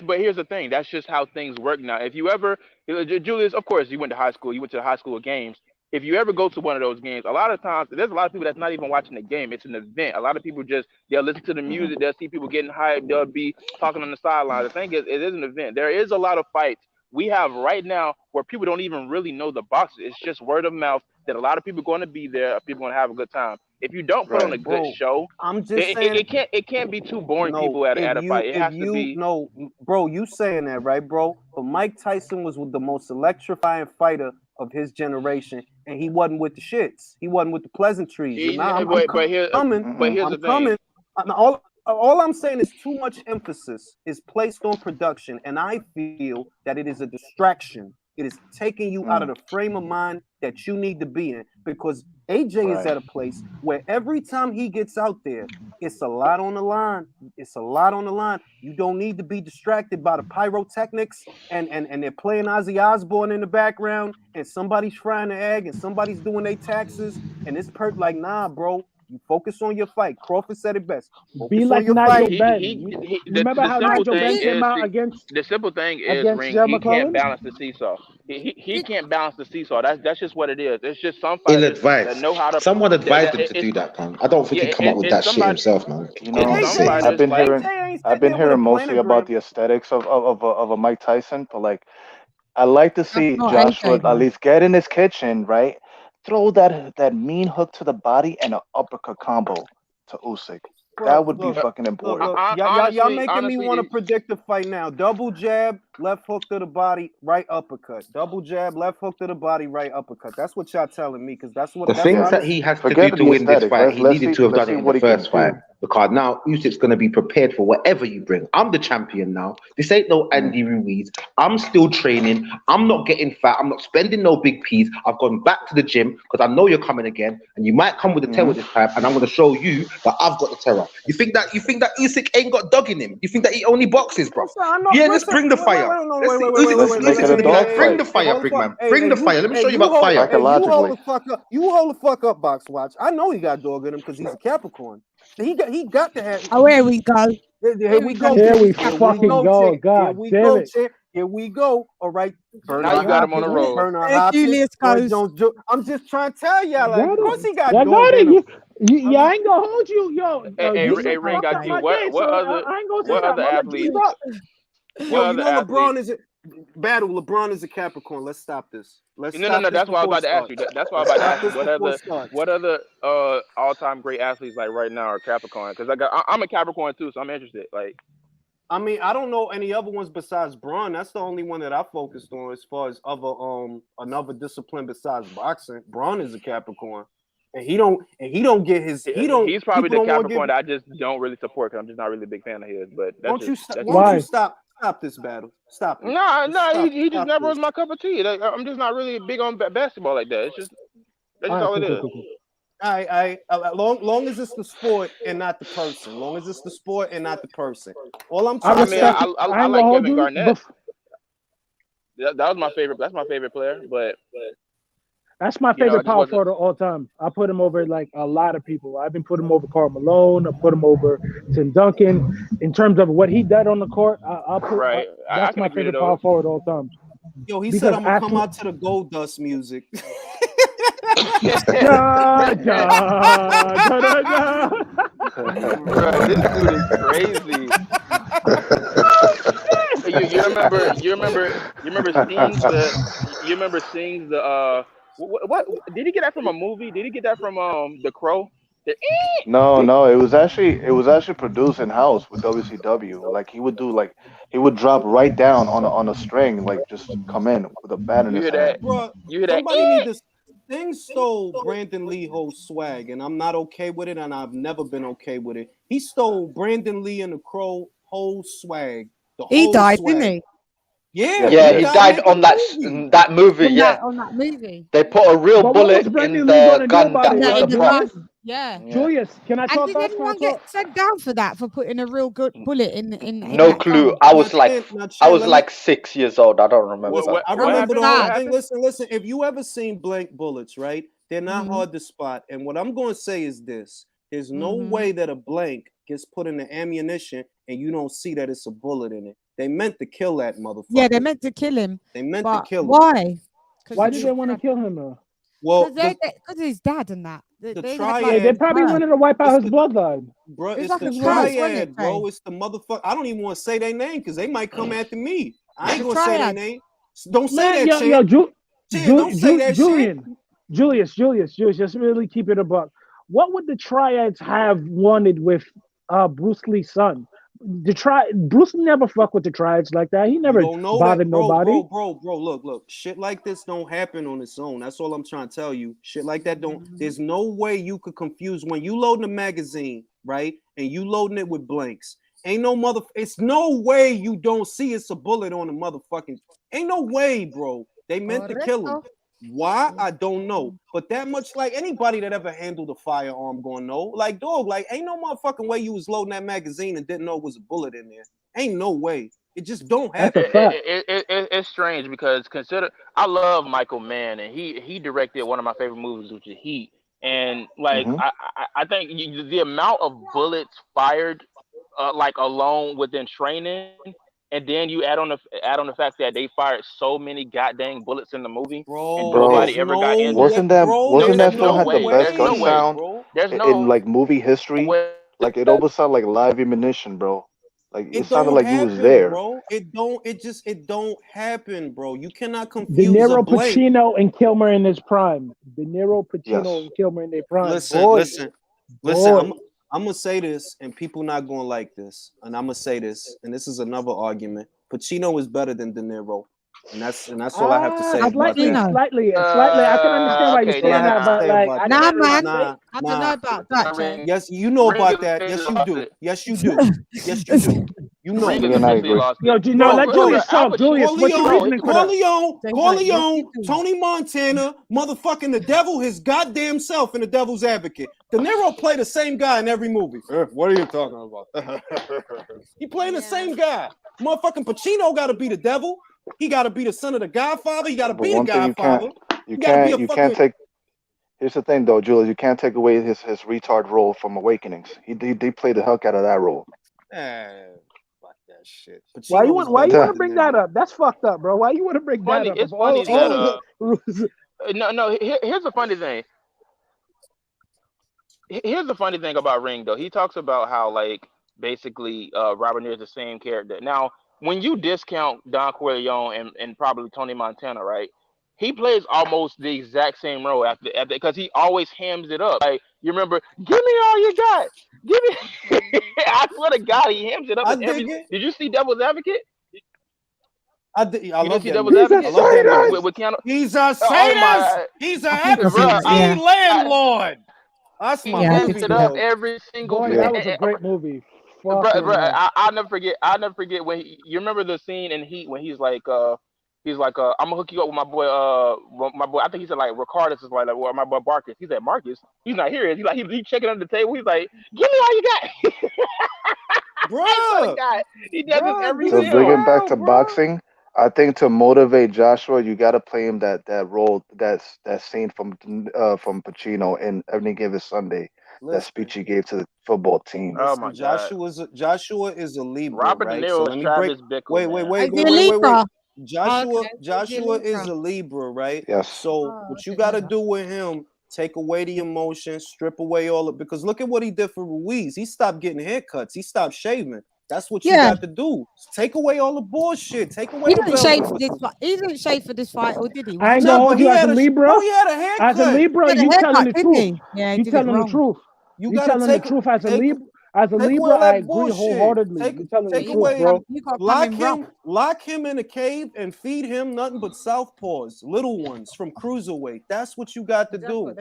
but here's the thing. That's just how things work now. If you ever, Julius, of course, you went to high school. You went to the high school games. If you ever go to one of those games, a lot of times there's a lot of people that's not even watching the game. It's an event. A lot of people they'll listen to the music. They'll see people getting hyped. They'll be talking on the sideline. The thing is, it is an event. There is a lot of fights we have right now where people don't even really know the boxers. It's just word of mouth that a lot of people are going to be there. People going to have a good time. If you don't put on a good show, I'm just saying it can't be too boring. People at a fight. It has to be. No, bro, you saying that right, bro? But Mike Tyson was the most electrifying fighter of his generation, and he wasn't with the shits. He wasn't with the pleasantries. But here's the thing. All I'm saying is too much emphasis is placed on production, and I feel that it is a distraction. It is taking you out of the frame of mind that you need to be in, because AJ is at a place where every time he gets out there, it's a lot on the line. It's a lot on the line. You don't need to be distracted by the pyrotechnics and they're playing Ozzy Osbourne in the background, and somebody's frying the egg and somebody's doing their taxes, and it's like, nah, bro. You focus on your fight. Crawford said it best. Focus Be like on your Nigel fight. Ben. Remember how Nigel Ben came out against the simple thing is against Ring. Jerry He can't McClellan? balance the seesaw. He can't balance the seesaw. That's just what it is. It's just some Ill fighters that advised. know how to. Someone advised him to It's do that, man. I don't think he yeah. come up with It's that shit somebody. himself, man. You know, It's some I've fighters been like hearing, I've been hearing mostly about the aesthetics of a Mike Tyson, but like, I like to see not Joshua AJ, at though. least get in his kitchen, right? Throw that mean hook to the body and an uppercut combo to Usyk. That would be fucking important. Y'all making me want to honestly, predict the fight now. Double jab, left hook to the body, right uppercut. Double jab, left hook to the body, right uppercut. That's what y'all telling me, because that's what The that's things what that he has to Forget do to the win this aesthetics. fight, he Let's needed see, to have let's done see it in what the he can first fight. do. Because now Usyk's going to be prepared for whatever you bring. I'm the champion now. This ain't no Andy Ruiz. I'm still training. I'm not getting fat. I'm not spending no big peas. I've gone back to the gym because I know you're coming again, and you might come with a terror this time, and I'm going to show you that I've got the terror. You think that Usyk ain't got dog in him? You think that he only boxes, bro? Yeah, let's bring the fire. Let's make it a dog Bring the fight. fire, big man. Bring the fire. Let me show you about fire. You hold the fuck up. You hold the fuck up, Box Watch. I know he got dog in him because he's a Capricorn. He got to have. Oh, here we go. Here we go. Here we fucking go. God damn it. Here we go. All right. Now you got him on the road. Julius goes. I'm just trying to tell y'all. Like, of course he got Y'all dog got in it. him. I ain't gonna hold you, yo. Hey, Ring got you. What other athletes? Yo, you know LeBron is it? Battle. LeBron is a Capricorn. Let's stop this. No. That's why I was about to ask you. That's why I was about to ask you. What other all-time great athletes like right now are Capricorn? Because I'm a Capricorn too, so I'm interested. Like, I mean, I don't know any other ones besides Braun. That's the only one that I focused on as far as other another discipline besides boxing. Braun is a Capricorn, and he don't get his. He's probably the Capricorn that I just don't really support because I'm just not really a big fan of his. But won't you stop this battle? Stop it. No, he just never was my cup of tea. Like, I'm just not really big on basketball like that. That's just all it is. Long as it's the sport and not the person. Long as it's the sport and not the person. All I'm I trying I like Kevin Garnett. That was my favorite. That's my favorite player. But that's my favorite power forward of all time. I put him over like a lot of people. I've been putting him over Karl Malone. I put him over Tim Duncan. In terms of what he did on the court, I'll put. Right. That's my favorite power forward of all time. Yo, he said I'm gonna come out to the Gold Dust music. Bro, this dude is crazy. You remember seeing the what did he get that from a movie? Did he get that from The Crow? No, it was actually produced in house with WCW. Like he would drop right down on a string, like just come in with a bat in his hand. Bro, you hear that? Somebody need to. Thing stole Brandon Lee whole swag, and I'm not okay with it, and I've never been okay with it. He stole Brandon Lee and the Crow whole swag. He died, didn't he? Yeah, he died on that movie. On that movie. They put a real bullet in the gun that was the prop. Yeah. Julius, can I talk? And did anyone get sent down for that, for putting a real good bullet in no clue. I was like 6 years old. I don't remember. I remember the whole thing. Listen. If you ever seen blank bullets, right? They're not hard to spot. And what I'm going to say is this: there's no way that a blank gets put in the ammunition and you don't see that it's a bullet in it. They meant to kill that motherfucker. Yeah, they meant to kill him. They meant to kill him. Why? Why did they want to kill him though? Well, because his dad and that. They probably wanted to wipe out his bloodline. Bro, it's the triad, bro. It's the motherfucker. I don't even want to say their name because they might come after me. I ain't gonna say their name. Don't say that shit. Don't say that shit. Julius, just really keep it a buck. What would the triads have wanted with Bruce Lee's son? Bruce never fuck with the triads like that. He never bothered nobody. Bro, look. Shit like this don't happen on its own. That's all I'm trying to tell you. Shit like that don't. There's no way you could confuse when you loading a magazine, right? And you loading it with blanks. It's no way you don't see it's a bullet on the motherfucking. Ain't no way, bro. They meant to kill him. Why? I don't know. But that much, like anybody that ever handled a firearm gonna know. Like, dog, like ain't no motherfucking way you was loading that magazine and didn't know it was a bullet in there. Ain't no way. It just don't happen. It's strange because I love Michael Mann, and he directed one of my favorite movies, which is Heat. And like I think the amount of bullets fired, like alone within training, and then you add on the fact that they fired so many goddamn bullets in the movie, and nobody ever got injured. Wasn't that film had the best gun There's no way. sound There's in no like movie history? way. Like it almost sounded like live ammunition, bro. Like it sounded don't like you was happen, there. bro. It don't happen, bro. You cannot De confuse Niro, a blank. Pacino, and Kilmer in his prime. De Niro, Pacino, and Kilmer in their prime. Listen. I'm gonna say this, and people not gonna like this, and I'm gonna say this, and this is another argument. Pacino is better than De Niro, and that's all I have to say about Slightly. that. I can understand why you're saying that, but like, I don't know about that, Jay. Yes, you know about that. Yes, you do. Yes, you do. Yes, you do. You know. Let Julius talk. Julius, what's your reasoning for that? Corleone, Tony Montana, motherfucking the devil, his goddamn self in The Devil's Advocate. De Niro play the same guy in every movie. What are you talking about? He playing the same guy. Motherfucking Pacino got to be the devil. He got to be the son of the Godfather. He got to be the Godfather. You can't take. Here's the thing, though, Julius. You can't take away his retard role from Awakenings. He played the heck out of that role. Fuck that shit. Why you want to bring that up? That's fucked up, bro. Why you want to bring that up? It's funny that no. Here's the funny thing. Here's the funny thing about Ring, though. He talks about how like basically Robert De Niro is the same character. Now, when you discount Don Corleone and probably Tony Montana, right? He plays almost the exact same role after because he always hams it up. Like you remember, give me all you got. Give me. I swear to God, he hams it up. Did you see Devil's Advocate? I love that. Devil's Advocate with Keanu. He's a sadist. He's an absentee landlord. That's my movie. It up every single. Boy, that was a great movie. Bro, I'll never forget when you remember the scene in Heat when he's like, I'm gonna hook you up with my boy. I think he said like Ricardus is like my boy Marcus. He said Marcus. He's not here. He's checking under the table. He's like, give me all you got, bro. He does this every To day. bring it back to boxing, I think to motivate Joshua, you got to play him that role, that scene from Pacino in Any Given Sunday. That speech he gave to the football team. Oh my God. Joshua is a Libra. Robert right? De Niro, So let me Travis Bickle. Wait. Joshua is a Libra, right? Yes. So what you got to do with him? Take away the emotion, strip away all of because look at what he did for Ruiz. He stopped getting haircuts. He stopped shaving. That's what you got to do. Take away all the bullshit. Take away. He didn't shave for this fight. He didn't shave for this fight, or did he? I ain't gonna hold you as a Libra. He had a haircut. As a Libra, you telling the truth. Yeah, you telling the truth. You telling the truth as a Libra. As a Libra, I agree wholeheartedly. You're telling the truth, bro. Lock him in a cave and feed him nothing but southpaws, little ones from cruiserweight. That's what you got to do.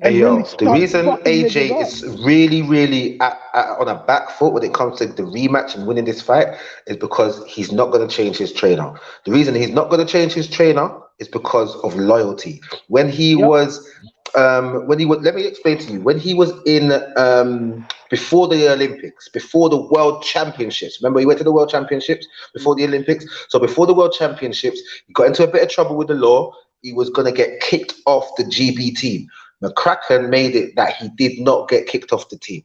Hey, yo, the reason AJ is really on a back foot when it comes to the rematch and winning this fight is because he's not going to change his trainer. The reason he's not going to change his trainer is because of loyalty. When he was let me explain to you, when he was in before the Olympics, before the World Championships, remember he went to the World Championships before the Olympics. So before the World Championships, he got into a bit of trouble with the law. He was going to get kicked off the GB team. Mccracken made it that he did not get kicked off the team.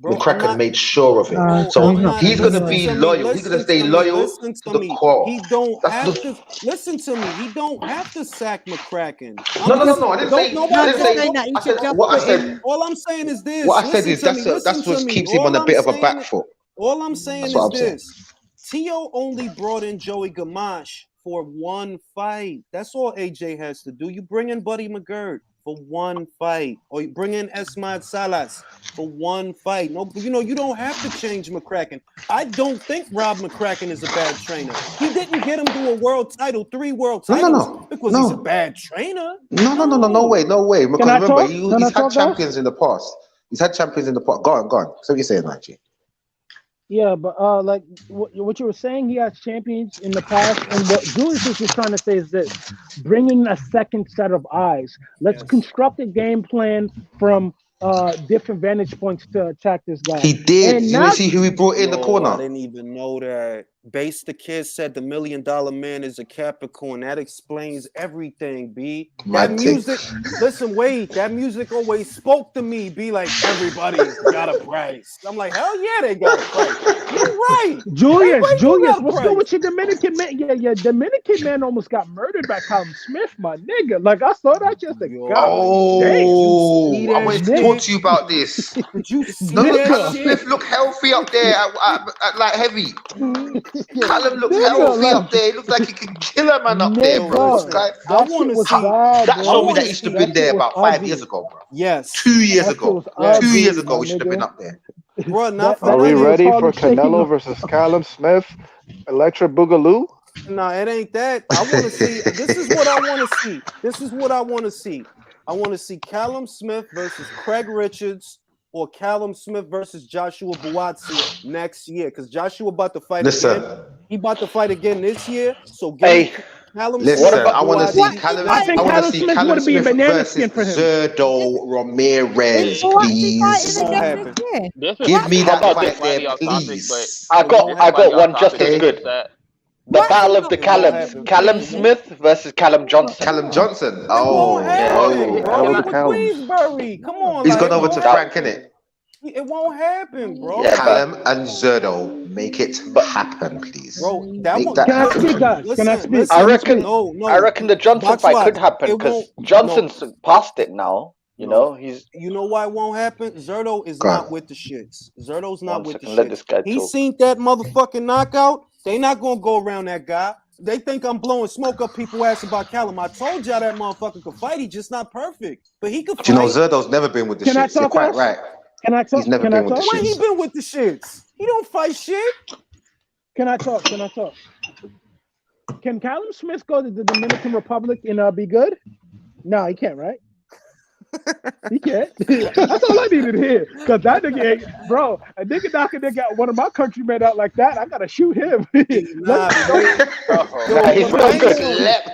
Mccracken made sure of it. So he's going to be loyal. He's going to stay loyal to the core. He don't have to listen to me. He don't have to sack Mccracken. No. I didn't say what I said. All I'm saying is this. What I said is that's what keeps him on a bit of a back foot. All I'm saying is this. Tio only brought in Joey Gamache for one fight. That's all AJ has to do. You bring in Buddy McGirt for one fight, or you bring in Esmad Salas for one fight. No, you don't have to change Mccracken. I don't think Rob Mccracken is a bad trainer. He didn't get him to a world title, 3 world titles because he's a bad trainer. No way. Because remember, he's had champions in the past. He's had champions in the past. Go on. So what you saying, Nigel? Yeah, but like what you were saying, he has champions in the past, and what Julius was just trying to say is this: bringing a second set of eyes. Let's construct a game plan from different vantage points to attack this guy. He did. You see who he brought in the corner? I didn't even know that. Base the kid said the $1 Million Man is a Capricorn. That explains everything, B. That music, listen, wait, that music always spoke to me. Be like, everybody's got a price. I'm like, hell yeah, they got a price. You're right. Julius, what's good with your Dominican man? Yeah, Dominican man almost got murdered by Callum Smith, my nigga. Like, I saw that just a I wanted to talk to you about this. Did you see Doesn't that Callum shit? Smith look healthy up there at like heavy? Callum looks healthy up there. He looks like he can kill a man up there, bro. I want to see. That showed me that he should have been there about 5 years ago, bro. Yes. 2 years ago. 2 years ago, he should have been up there. Bro, not Are we ready for Canelo versus Callum Smith? Electra Boogaloo? No, it ain't that. I want to see. This is what I want to see. This is what I want to see. I want to see Callum Smith versus Craig Richards or Callum Smith versus Joshua Buatsi next year. Because Joshua about to fight again. He about to fight again this year. So Callum Listen, Smith. I want to see Callum. I want to see Callum Smith versus Zerdo Ramirez, please. Give me that fight there, please. I got one just as good. The Battle of the Callums. Callum Smith versus Callum Johnson. Callum Johnson. Queensbury. Come on. He's gone over to Frank, innit? It won't happen, bro. Yeah, Callum and Zerdo, make it happen, please. Bro, that one. Can I speak, guys? Can I speak? I reckon the Johnson fight could happen because Johnson's past it now. You know, he's. You know why it won't happen? Zerdo is not with the shits. Zerdo's not with the let this guy shits. He talk. seen that motherfucking knockout. They not gonna go around that guy. They think I'm blowing smoke up people asking about Callum. I told y'all that motherfucker could fight. He just not perfect, but he could fight. Do you know Zerdo's never been with the shits? You're quite right. Can I talk? He's never been with the When he shits. been with the shits? He don't fight shit. Can I talk? Can Callum Smith go to the Dominican Republic and be good? No, he can't, right? He can't. That's all I needed to hear. Because that nigga ain't, bro, a nigga knocking nigga one of my countrymen out like that, I gotta shoot him. He's slept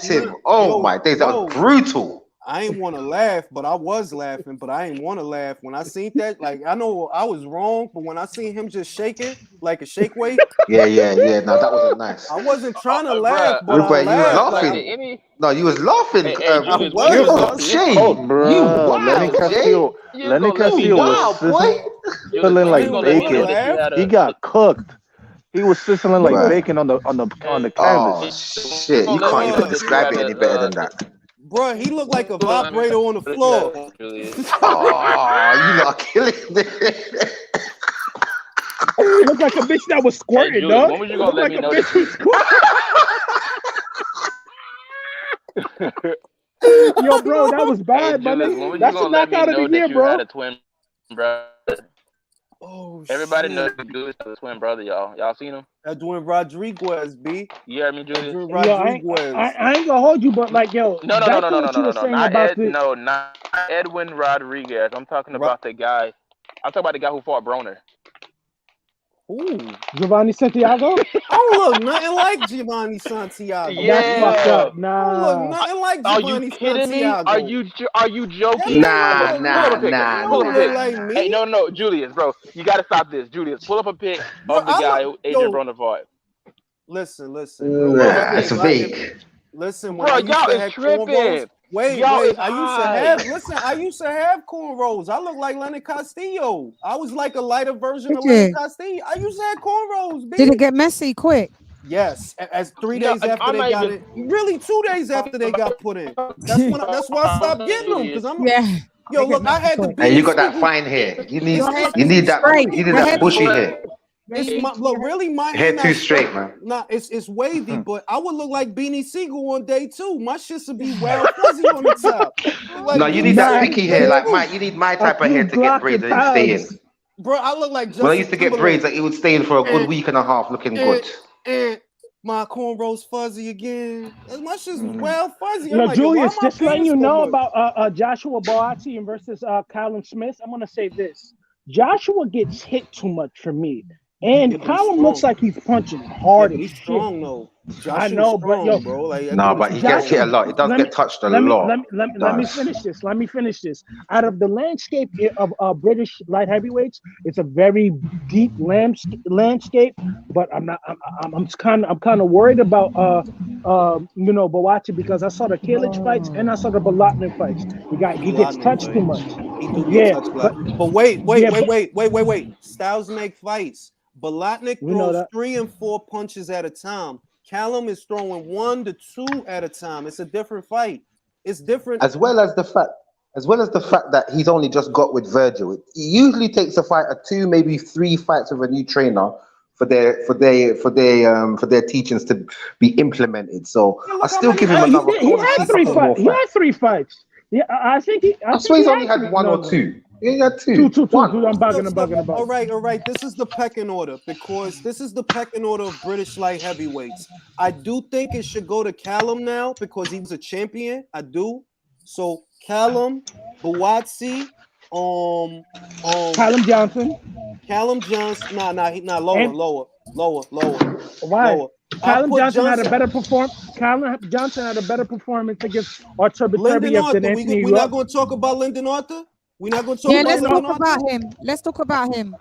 him. Oh my days, that was brutal. I ain't want to laugh, but I was laughing, but I ain't want to laugh. When I seen that, like, I know I was wrong, but when I seen him just shaking like a shake weight. Yeah. No, that wasn't nice. I wasn't trying to laugh, but Rupert, I laughed. you was laughing. No, you was laughing. Shane, Lenny Castillo was sizzling like bacon. He got cooked. He was sizzling like bacon on the canvas. Oh shit! You can't even describe it any better than that. Bro, he looked like a vibrator on the floor. Oh, you not killing it. He looked like a bitch that was squirting, dog. When was you gonna let me know? Yo, bro, that was bad, man. That's a knockout of the year, bro. Had a twin brother. Oh, everybody shit. knows Julius has a twin brother, y'all. Y'all seen him? Edwin Rodriguez, B. You heard me, Julius? Edwin Rodriguez. I ain't gonna hold you, but like, yo, No. Not Edwin Rodriguez. I'm talking about the guy. I'm talking about the guy who fought Broner. Ooh, Giovanni Santiago? I don't look nothing like Giovanni Santiago. Yeah. That's fucked up. Nah. I don't look nothing like Giovanni Are you kidding Santiago. me? Are you joking? Nah. Like me. Hey, no, Julius, bro, you gotta stop this. Julius, pull up a pic of the guy who Adrian Broner fought. Listen. That's fake. Listen, bro, y'all is tripping. Wait. I used to have cornrows. I look like Lenny Castillo. I was like a lighter version of Lenny Castillo. I used to have cornrows. Did it get messy quick? Yes, as 3 days after they got it. Really, 2 days after they got put in. That's why I stopped getting them because I'm. Yo, look, I had the. Hey, you got that fine hair. You need that bushy hair. My hair too straight, man. Nah, it's wavy, but I would look like Beanie Siegel on day 2. My shit would be well fuzzy on the top. Like, no, you need that picky hair, like my. You need my type of hair to get braids and stay in. Bro, I look like. When I used to get braids, like it would stay in for a good week and a half, looking good. And my cornrows fuzzy again. My shit's well fuzzy. Yo, like, Julius, just letting you know about Joshua Buatsi versus Callum Smith. I'm gonna say this: Joshua gets hit too much for me. And Callum looks like he's punching hard. He's strong though. I know, but yo, bro. Like, no, but he gets hit a lot. He does get touched a lot. Let me finish this. Let me finish this. Out of the landscape of British light heavyweights, it's a very deep landscape. But I'm kind of worried about Boachi, because I saw the Kalic fights and I saw the Bolotnin fights. He gets touched too much. He do get touched, but wait. Styles make fights. Bolotnik throws 3 and 4 punches at a time. Callum is throwing 1 to 2 at a time. It's a different fight. It's different. As well as the fact that he's only just got with Virgil. It usually takes a fighter 2, maybe 3 fights with a new trainer for their teachings to be implemented. So I still give him another. He had 3 fights. He had 3 fights. Yeah, I swear he's only had 1 or 2. He had 2. Two. I'm bugging. All right. This is the pecking order, because this is the pecking order of British light heavyweights. I do think it should go to Callum now because he's a champion. I do. So Callum, Buatsi, Callum Johnson. Nah, lower. Why? Lower. Callum Johnson had a better performance. Callum Johnson had a better performance against Artur Beterbiev than Anthony. We're not going to talk about Lyndon Arthur. We're not going to talk about let's Lyndon talk about him. Let's talk about him.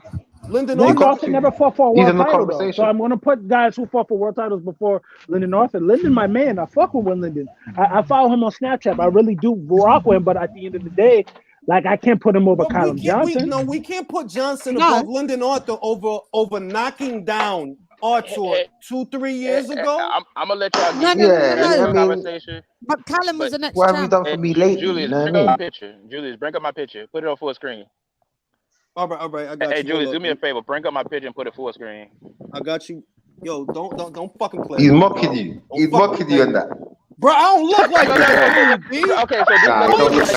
Lyndon Arthur never fought for a world title, though. So I'm going to put guys who fought for world titles before Lyndon Arthur. Lyndon, my man. I fuck with Lyndon. I follow him on Snapchat. I really do rock with him, but at the end of the day, like, I can't put him over Callum Johnson. We can't put Johnson above Lyndon Arthur over knocking down Arthur 2-3 years ago. I'm gonna let y'all get the conversation. But Callum was the next. What have you done for me lately? Julius, bring up my picture. Julius, bring up my picture. Put it on full screen. All right. I got you. Hey, Julius, do me a favor. Bring up my picture and put it full screen. I got you. Yo, don't fucking play. He's mocking you. He's mocking you on that. Bro, I don't look like that. Okay, so this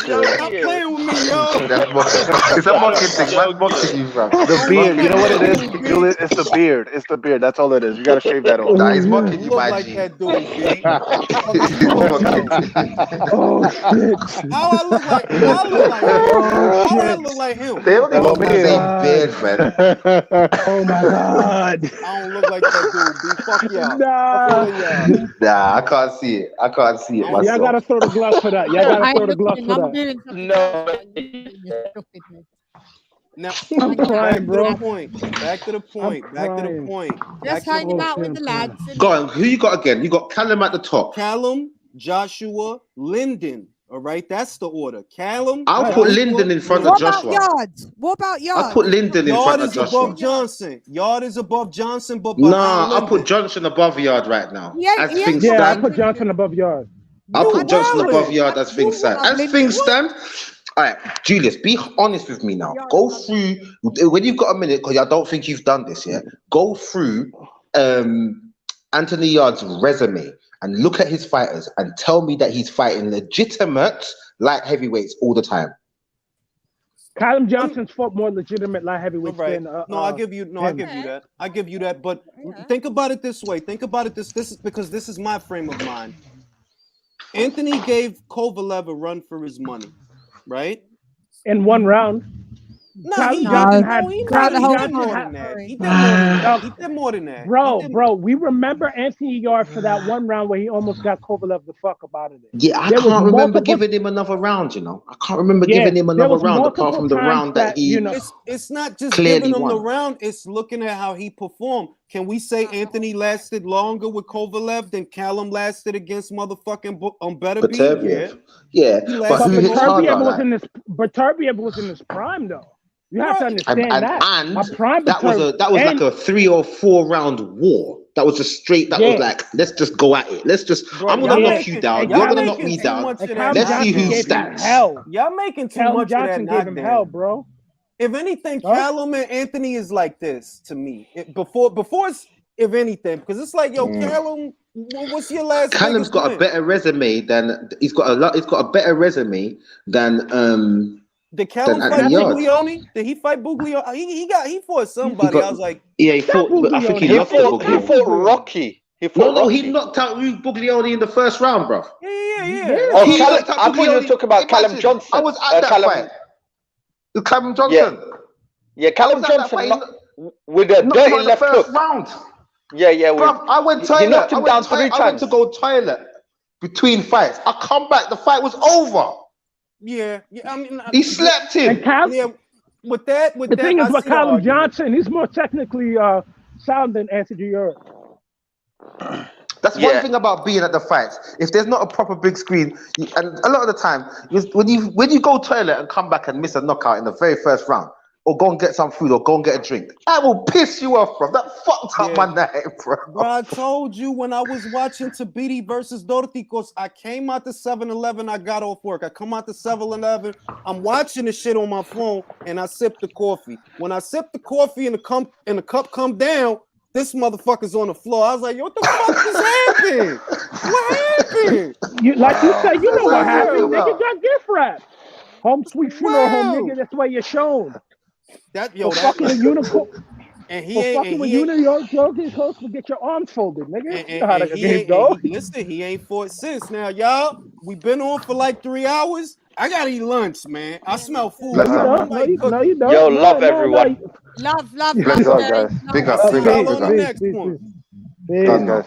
Stop playing with me, yo. It's a mocking thing. Man's mocking you, bro. The beard. You know what it is, Julius? It's the beard. It's the beard. That's all it is. You gotta shave that off. Nah, he's mocking you, my like G. that dude, B. Oh shit! How I look like him? They only got the same beard, man. Oh my god! I don't look like that dude, B. Fuck y'all. Nah, I can't see it. Myself. Y'all gotta throw the glove for that. Y'all gotta throw the glove for that. No. Now, I'm crying, bro. Back to the point. Just hanging out with the lads. Go on. Who you got again? You got Callum at the top. Callum, Joshua, Lyndon. All right, that's the order. Callum. I'll put Lyndon in front of Joshua. What about Yard? I'll put Lyndon in front of Joshua. Above Johnson. Yard is above Johnson, but I'll put Johnson above Yard right now. I put Johnson above Yard. I'll put Johnson above Yard as things stand. As things stand. All right, Julius, be honest with me now. Go through when you've got a minute, because I don't think you've done this yet. Go through Anthony Yard's resume and look at his fighters and tell me that he's fighting legitimate light heavyweights all the time. Callum Johnson's fought more legitimate light heavyweights than I give you that. But think about it this way. This is because this is my frame of mind. Anthony gave Kovalev a run for his money, right? In one round. He did more than that. Bro, we remember Anthony Yard for that one round where he almost got Kovalev the fuck up out of there. Yeah, I can't remember giving him another round, I can't remember giving him another round apart from the round that he it's not just giving him the round, it's looking at how he performed. Can we say Anthony lasted longer with Kovalev than Callum lasted against motherfucking Beterbiev? Yeah. But Beterbiev was in his prime though. You have to understand that. And that was like a 3 or 4 round war. That was just straight. That was like, let's just go at it. Let's just. I'm gonna knock you down. You're gonna knock me down. Let's see who stands. Y'all making too much of that. Gave him hell, bro. If anything, Callum and Anthony is like this to me. Before it's, if anything, because it's like, yo, Callum, what's your last? Callum's got a better resume than he's got a better resume than Did Callum fight Buglioni? Did he fight Buglioni? He fought somebody. I was like, yeah, he fought. I think he fought Rocky. He knocked out Buglioni in the first round, bro. Yeah. Oh, I thought you were talking about Callum Johnson. I was at that fight. Callum Johnson. Yeah, Callum Johnson with a dirty left hook. Round. Yeah. Bruv, I went toilet. He knocked him down 3 times. I went to go toilet between fights. I come back, the fight was over. Yeah. I mean, he slept him. With that, the thing is with Callum Johnson, he's more technically sound than Anthony Uribe. That's one thing about being at the fights. If there's not a proper big screen, and a lot of the time, when you go toilet and come back and miss a knockout in the very first round, or go and get some food, or go and get a drink, that will piss you off, bro. That fucked up my night, bro. Bro, I told you when I was watching Tabiti versus Dorticos, I came out to 7-Eleven, I got off work. I come out to 7-Eleven, I'm watching the shit on my phone, and I sip the coffee. When I sip the coffee and the cup come down, this motherfucker's on the floor. I was like, yo, what the fuck just happened? What happened? You said, you know what happened. Nigga got gift wrapped. Home sweet funeral home, nigga. That's why you're shown. Fucking a unicorn. And he ain't. When you New York host will get your arms folded, nigga. You know how the game go. Listen, he ain't fought since. Now, y'all, we been on for like 3 hours. I gotta eat lunch, man. I smell food. No, you don't. Yo, love everyone. Love. Big up, guys. Big up. On the next one. Guys.